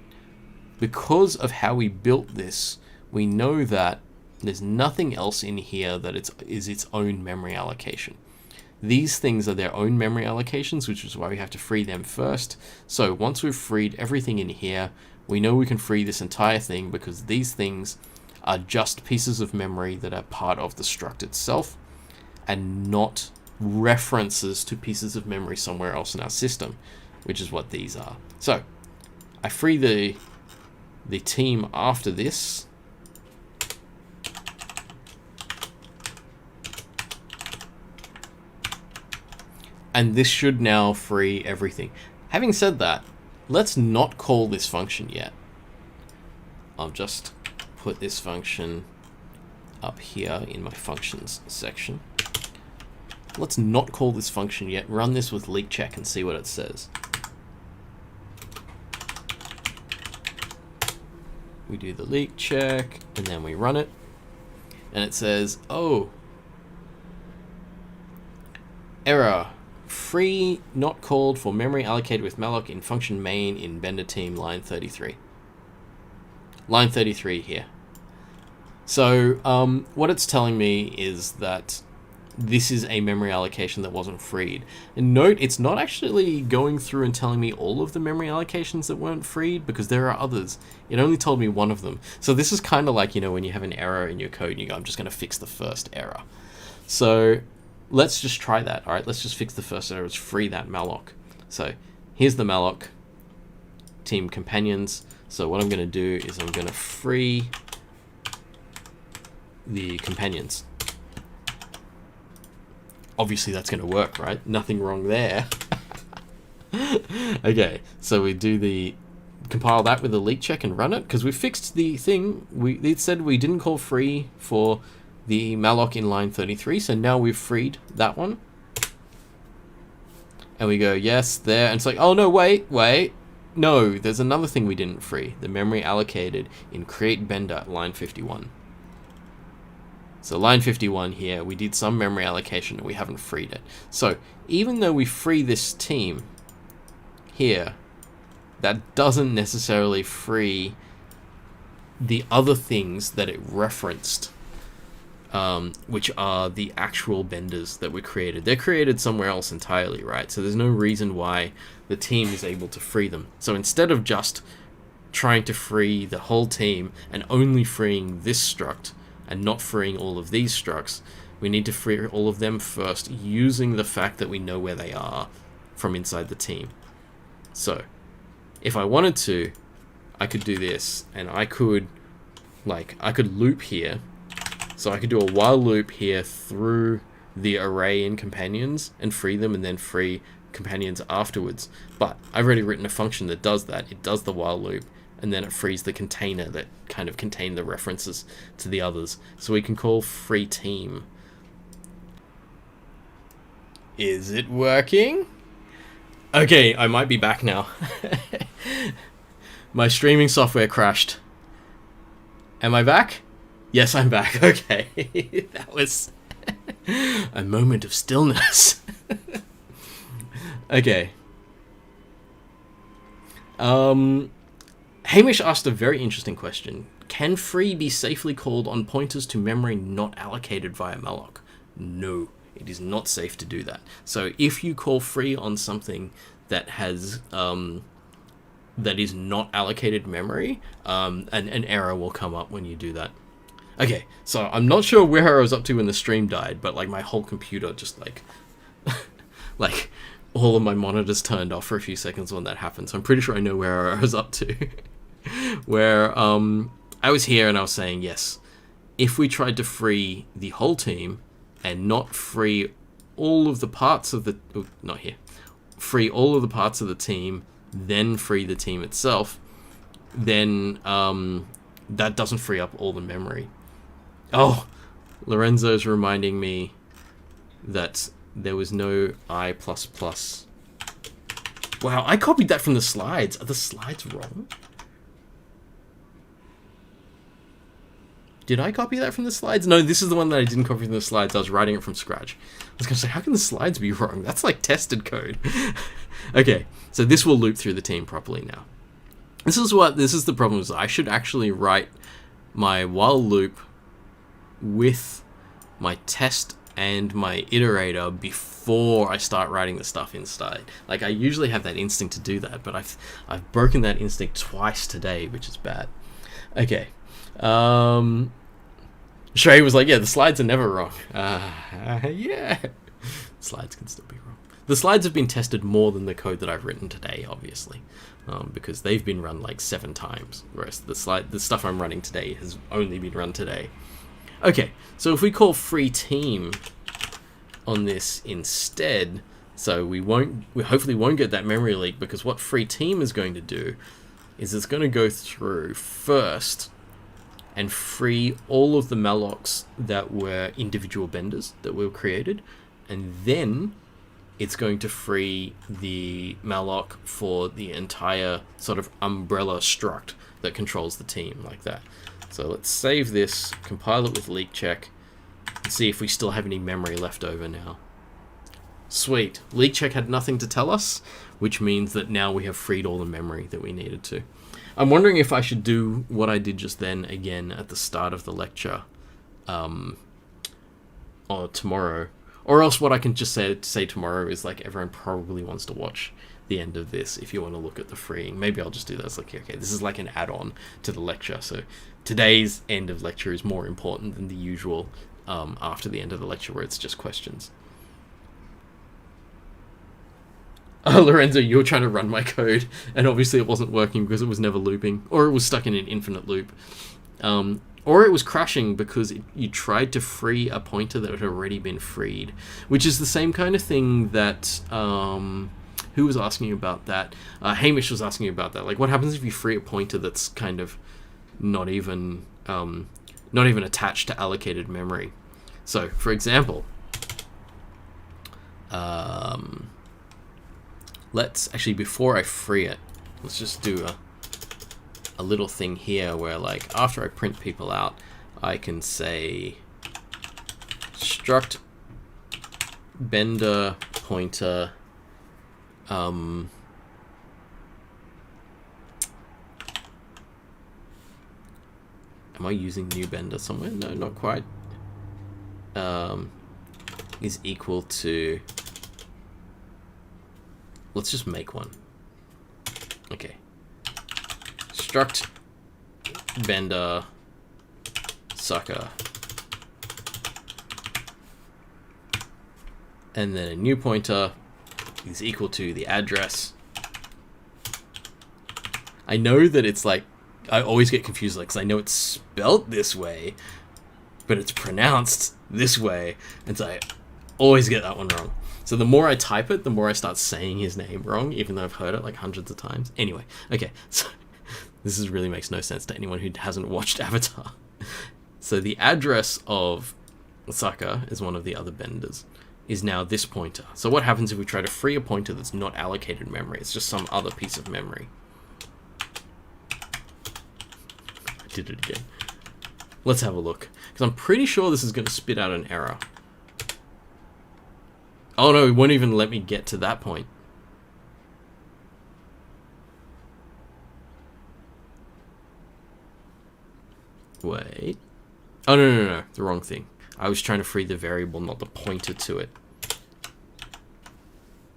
because of how we built this, we know that there's nothing else in here that is its own memory allocation. These things are their own memory allocations, which is why we have to free them first. So once we've freed everything in here, we know we can free this entire thing, because these things are just pieces of memory that are part of the struct itself and not references to pieces of memory somewhere else in our system, which is what these are. So I free the team after this. And this should now free everything. Having said that, let's not call this function yet. I'll just put this function up here in my functions section. Let's not call this function yet. Run this with leak check and see what it says. We do the leak check and then we run it. And it says, oh, error. Free not called for memory allocated with malloc in function main in Bender team line 33. Line 33 here. So what it's telling me is that this is a memory allocation that wasn't freed. And note, it's not actually going through and telling me all of the memory allocations that weren't freed, because there are others. It only told me one of them. So this is kind of like, you know, when you have an error in your code and you go, I'm just going to fix the first error. So let's just try that. All right, let's just fix the first error. Let's free that malloc. So here's the malloc team companions. So what I'm going to do is I'm going to free the companions. Obviously that's going to work, right? Nothing wrong there. Okay, so we do the compile that with a leak check and run it, because we fixed the thing. It said we didn't call free for the malloc in line 33, so now we've freed that one. And we go, yes, there, and it's like, oh no, wait, no, there's another thing we didn't free, the memory allocated in create bender line 51. So line 51 here, we did some memory allocation and we haven't freed it. So even though we free this team here, that doesn't necessarily free the other things that it referenced, which are the actual benders that were created. They're created somewhere else entirely, right? So there's no reason why the team is able to free them. So instead of just trying to free the whole team and only freeing this struct and not freeing all of these structs, we need to free all of them first using the fact that we know where they are from inside the team. So if I wanted to, I could do this, and I could loop here. So I could do a while loop here through the array in companions and free them, and then free companions afterwards. But I've already written a function that does that. It does the while loop, and then it frees the container that kind of contained the references to the others. So we can call free team. Is it working? Okay, I might be back now. My streaming software crashed. Am I back? Yes, I'm back. Okay. That was a moment of stillness. Okay. Hamish asked a very interesting question. Can free be safely called on pointers to memory not allocated via malloc? No, it is not safe to do that. So if you call free on something that has that is not allocated memory, an error will come up when you do that. Okay, so I'm not sure where I was up to when the stream died, but like my whole computer just like like all of my monitors turned off for a few seconds when that happened. So I'm pretty sure I know where I was up to. Where I was here and I was saying, yes, if we tried to free the whole team and not free all of the parts of the free all of the parts of the team, then free the team itself, then that doesn't free up all the memory. Oh, Lorenzo's reminding me that there was no I++. Wow, I copied that from the slides. Are the slides wrong? Did I copy that from the slides? No, this is the one that I didn't copy from the slides. I was writing it from scratch. I was going to say, how can the slides be wrong? That's like tested code. Okay, so this will loop through the team properly now. This is the problem, is I should actually write my while loop with my test and my iterator before I start writing the stuff inside. Like, I usually have that instinct to do that, but I've broken that instinct twice today, which is bad. Okay. Shrey was like, yeah, the slides are never wrong. Yeah. Slides can still be wrong. The slides have been tested more than the code that I've written today, obviously, because they've been run like 7 times, whereas the stuff I'm running today has only been run today. Okay, so if we call free team on this instead, so we hopefully won't get that memory leak, because what free team is going to do is it's going to go through first and free all of the mallocs that were individual benders that were created, and then it's going to free the malloc for the entire sort of umbrella struct that controls the team, like that. So let's save this, compile it with leak check, and see if we still have any memory left over now. Sweet. Leak check had nothing to tell us, which means that now we have freed all the memory that we needed to. I'm wondering if I should do what I did just then again at the start of the lecture, or tomorrow. Or else what I can just say tomorrow is, like, everyone probably wants to watch the end of this if you want to look at the freeing. Maybe I'll just do that. It's like, okay, this is like an add-on to the lecture. So today's end of lecture is more important than the usual after the end of the lecture where it's just questions. Oh, Lorenzo, you were trying to run my code, and obviously it wasn't working because it was never looping, or it was stuck in an infinite loop. Or it was crashing because you tried to free a pointer that had already been freed, which is the same kind of thing that Who was asking about that? Hamish was asking about that. Like, what happens if you free a pointer that's kind of not even attached to allocated memory? So, for example, let's actually, before I free it, let's just do a little thing here where, like, after I print people out, I can say struct bender pointer am I using new bender somewhere? No, not quite. Is equal to, let's just make one. Okay. Struct bender sucker. And then a new pointer is equal to the address. I know that it's like, I always get confused, like, because I know it's spelt this way, but it's pronounced this way, and so I always get that one wrong. So the more I type it, the more I start saying his name wrong, even though I've heard it like hundreds of times. Anyway, okay, so this really makes no sense to anyone who hasn't watched Avatar. So the address of sucker is one of the other benders, is now this pointer. So what happens if we try to free a pointer that's not allocated memory? It's just some other piece of memory. I did it again. Let's have a look, because I'm pretty sure this is going to spit out an error. Oh no, it won't even let me get to that point. Wait. Oh no, the wrong thing. I was trying to free the variable, not the pointer to it.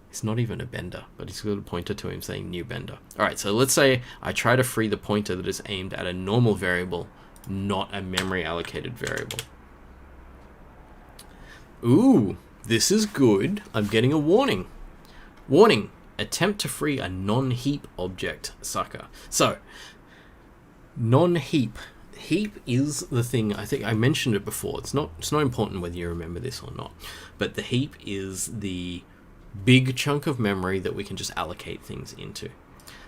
It's not even a bender, but it's got a pointer to him saying new bender. Alright, so let's say I try to free the pointer that is aimed at a normal variable, not a memory allocated variable. Ooh, this is good. I'm getting a warning. Warning, attempt to free a non-heap object, sucker. So, non-heap. Heap is the thing, I think I mentioned it before. It's not important whether you remember this or not, but the heap is the big chunk of memory that we can just allocate things into.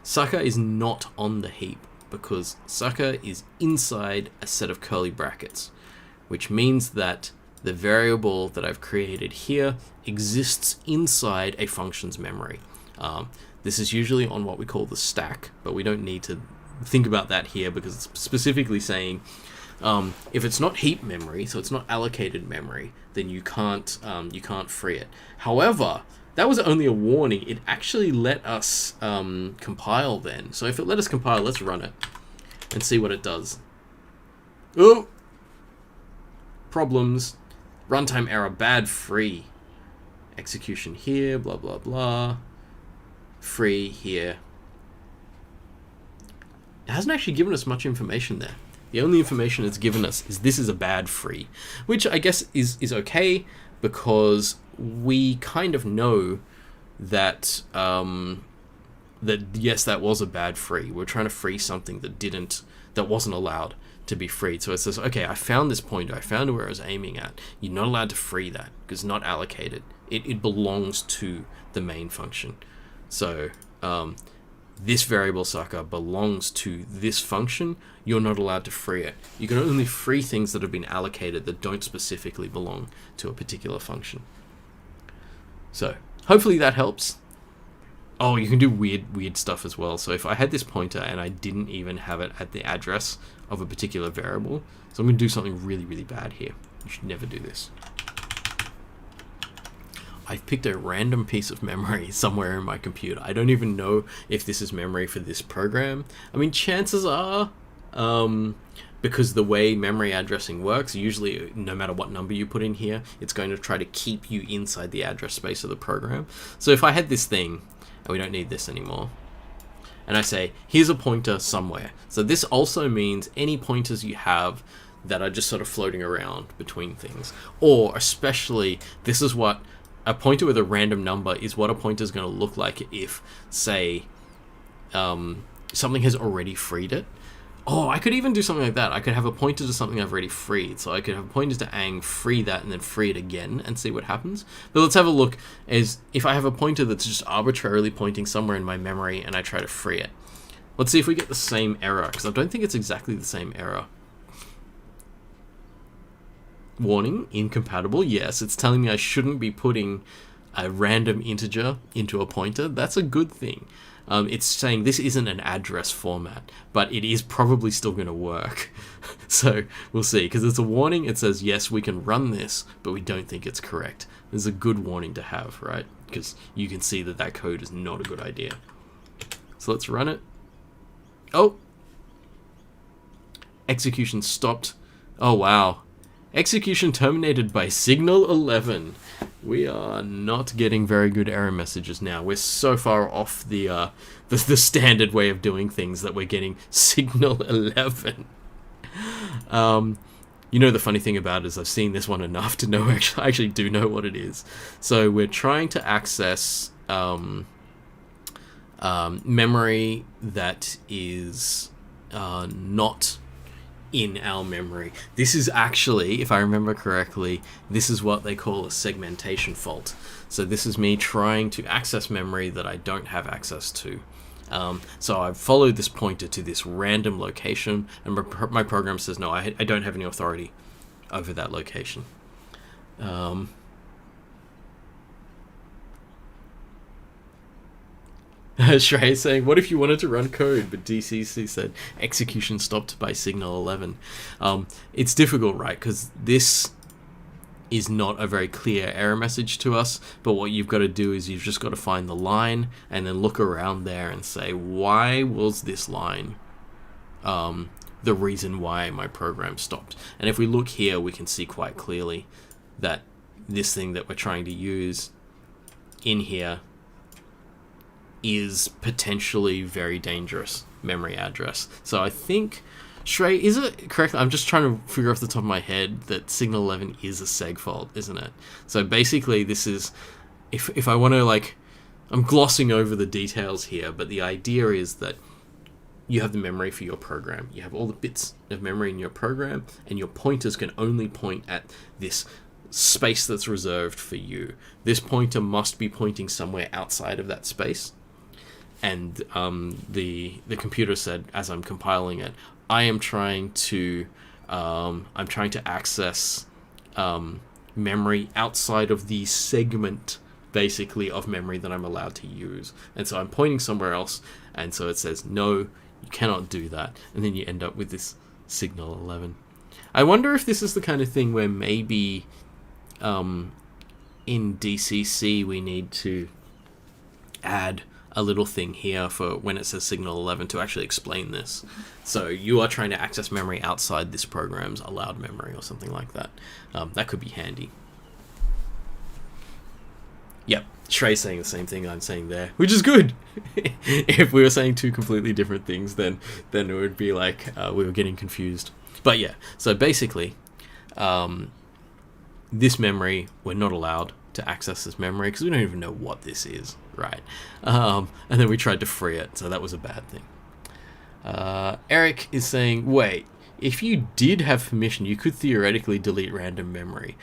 Sucker is not on the heap because sucker is inside a set of curly brackets, which means that the variable that I've created here exists inside a function's memory. This is usually on what we call the stack, but we don't need to think about that here because it's specifically saying if it's not heap memory, so it's not allocated memory, then you can't free it. However, that was only a warning. It actually let us compile then. So if it let us compile, let's run it and see what it does. Oh, problems. Runtime error, bad free. Execution here, blah, blah, blah. Free here. It hasn't actually given us much information there. The only information it's given us is this is a bad free, which I guess is okay because we kind of know that that yes, that was a bad free. We're trying to free something that wasn't allowed to be freed. So it says, okay, I found this pointer, I found where I was aiming at. You're not allowed to free that because it's not allocated. It belongs to the main function. So this variable sucker belongs to this function. You're not allowed to free it. You can only free things that have been allocated that don't specifically belong to a particular function. So hopefully that helps. Oh, you can do weird stuff as well. So if I had this pointer and I didn't even have it at the address of a particular variable, so I'm going to do something really bad here. You should never do this. I've picked a random piece of memory somewhere in my computer. I don't even know if this is memory for this program. I mean, chances are, because the way memory addressing works, usually no matter what number you put in here, it's going to try to keep you inside the address space of the program. So if I had this thing, and we don't need this anymore, and I say, here's a pointer somewhere. So this also means any pointers you have that are just sort of floating around between things. Or especially, this is what a pointer with a random number is what a pointer is going to look like if, say, something has already freed it. Oh, I could even do something like that. I could have a pointer to something I've already freed. So I could have a pointer to ang, free that, and then free it again and see what happens. But let's have a look as if I have a pointer that's just arbitrarily pointing somewhere in my memory and I try to free it. Let's see if we get the same error, because I don't think it's exactly the same error. Warning, incompatible. Yes, it's telling me I shouldn't be putting a random integer into a pointer. That's a good thing. It's saying this isn't an address format, but it is probably still going to work. So we'll see, because it's a warning. It says, yes, we can run this, but we don't think it's correct. There's a good warning to have, right? Because you can see that that code is not a good idea. So let's run it. Oh! Execution stopped. Oh, wow. Execution terminated by signal 11. We are not getting very good error messages now. We're so far off the standard way of doing things that we're getting signal 11. You know, the funny thing about it is I've seen this one enough to know I actually do know what it is. So we're trying to access memory that is not in our memory. This is actually, if I remember correctly, this is what they call a segmentation fault. So this is me trying to access memory that I don't have access to. So I've followed this pointer to this random location, and my program says, no, I don't have any authority over that location. Shrey is saying, what if you wanted to run code, but DCC said execution stopped by signal 11? It's difficult, right? Because this is not a very clear error message to us, but what you've got to do is you've just got to find the line and then look around there and say, why was this line the reason why my program stopped? And if we look here, we can see quite clearly that this thing that we're trying to use in here is potentially very dangerous memory address. So I think, Shrey, is it correct? I'm just trying to figure off the top of my head that signal 11 is a seg fault, isn't it? So basically this is, if I want to, like, I'm glossing over the details here, but the idea is that you have the memory for your program. You have all the bits of memory in your program, and your pointers can only point at this space that's reserved for you. This pointer must be pointing somewhere outside of that space. And the computer said, as I'm compiling it, I'm trying to access memory outside of the segment, basically, of memory that I'm allowed to use. And so I'm pointing somewhere else, and so it says, no, you cannot do that. And then you end up with this signal 11. I wonder if this is the kind of thing where maybe in DCC we need to add a little thing here for when it says signal 11 to actually explain this. So you are trying to access memory outside this program's allowed memory or something like that. That could be handy. Yep, Shrey's saying the same thing I'm saying there, which is good. If we were saying two completely different things, then it would be like we were getting confused. But yeah, so basically, this memory, we're not allowed to access this memory because we don't even know what this is, right? And then we tried to free it, so that was a bad thing. Eric is saying, wait, if you did have permission, you could theoretically delete random memory.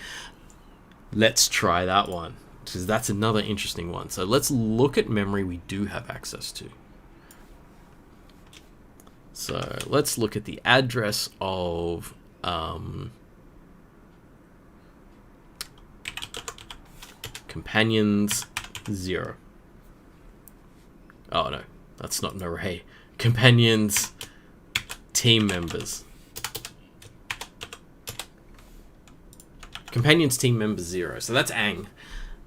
Let's try that one, because that's another interesting one. So let's look at memory we do have access to. So let's look at the address of companions 0. Oh no, that's not an array. Companions team members. Companions team members 0. So that's ang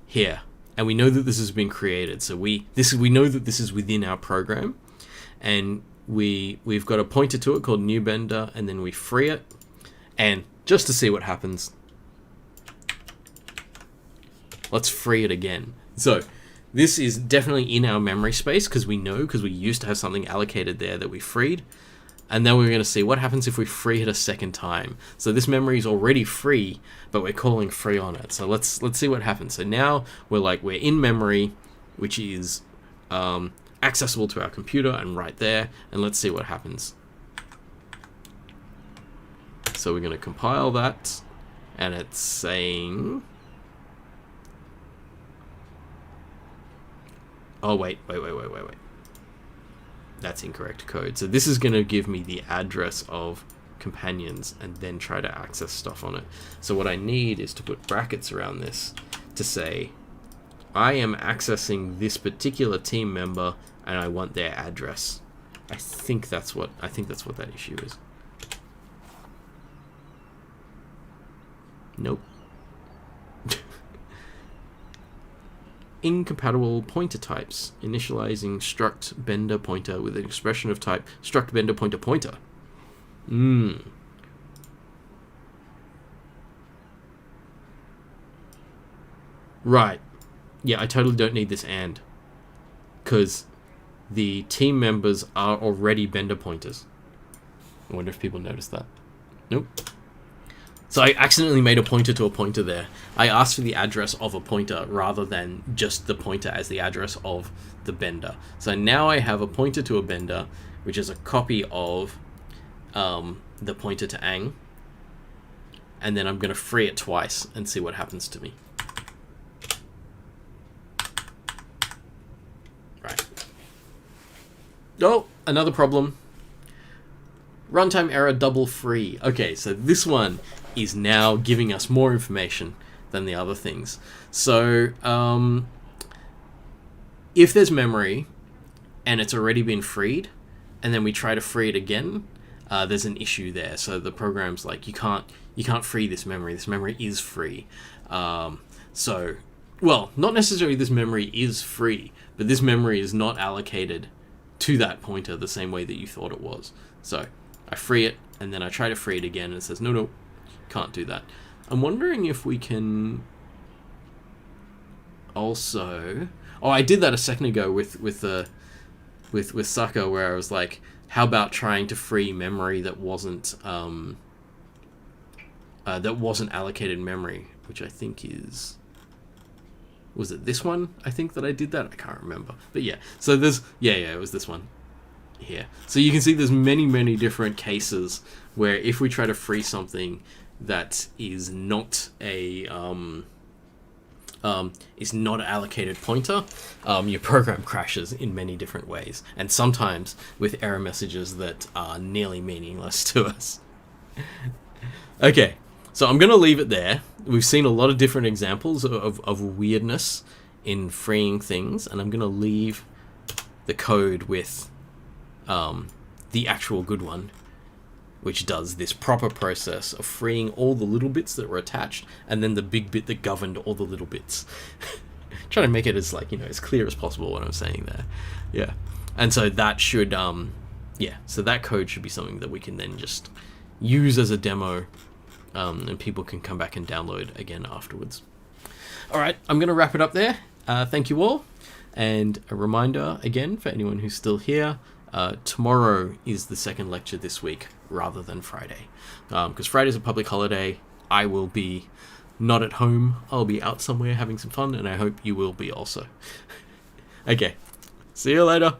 here, and we know that this has been created. So we know that this is within our program, and we've got a pointer to it called new bender, and then we free it, and just to see what happens, let's free it again. So this is definitely in our memory space because we used to have something allocated there that we freed. And then we're going to see what happens if we free it a second time. So this memory is already free, but we're calling free on it. So let's see what happens. So now we're in memory, which is accessible to our computer and right there. And let's see what happens. So we're going to compile that, and it's saying... Oh, wait. That's incorrect code. So this is going to give me the address of companions and then try to access stuff on it. So what I need is to put brackets around this to say, I am accessing this particular team member and I want their address. I think that's what that issue is. Nope. Incompatible pointer types. Initializing struct bender pointer with an expression of type struct bender pointer pointer. Right. Yeah, I totally don't need this and. Because the team members are already bender pointers. I wonder if people noticed that. Nope. So I accidentally made a pointer to a pointer there. I asked for the address of a pointer rather than just the pointer as the address of the bender. So now I have a pointer to a bender, which is a copy of the pointer to ang. And then I'm going to free it twice and see what happens to me. Right. Oh, another problem. Runtime error double free. Okay, so this one is now giving us more information than the other things. So, if there's memory and it's already been freed, and then we try to free it again, there's an issue there. So the program's like, you can't free this memory. This memory is free. So, well, not necessarily this memory is free, but this memory is not allocated to that pointer the same way that you thought it was. So I free it, and then I try to free it again, and it says, no, can't do that. I'm wondering if we can also... Oh, I did that a second ago with Sucker, where I was like, how about trying to free memory that wasn't allocated memory, which I think is... Was it this one? I think that I did that. I can't remember. But yeah, so there's... Yeah, it was this one here. So you can see there's many different cases where if we try to free something that is not a allocated pointer, your program crashes in many different ways, and sometimes with error messages that are nearly meaningless to us. Okay, so I'm going to leave it there. We've seen a lot of different examples of weirdness in freeing things, and I'm going to leave the code with the actual good one, which does this proper process of freeing all the little bits that were attached, and then the big bit that governed all the little bits. Trying to make it as as clear as possible what I'm saying there. Yeah, and so that should so that code should be something that we can then just use as a demo, and people can come back and download again afterwards. All right, I'm going to wrap it up there. Thank you all, and a reminder again for anyone who's still here. Tomorrow is the second lecture this week rather than Friday, because Friday's a public holiday. I will be not at home. I'll be out somewhere having some fun, and I hope you will be also. Okay, see you later.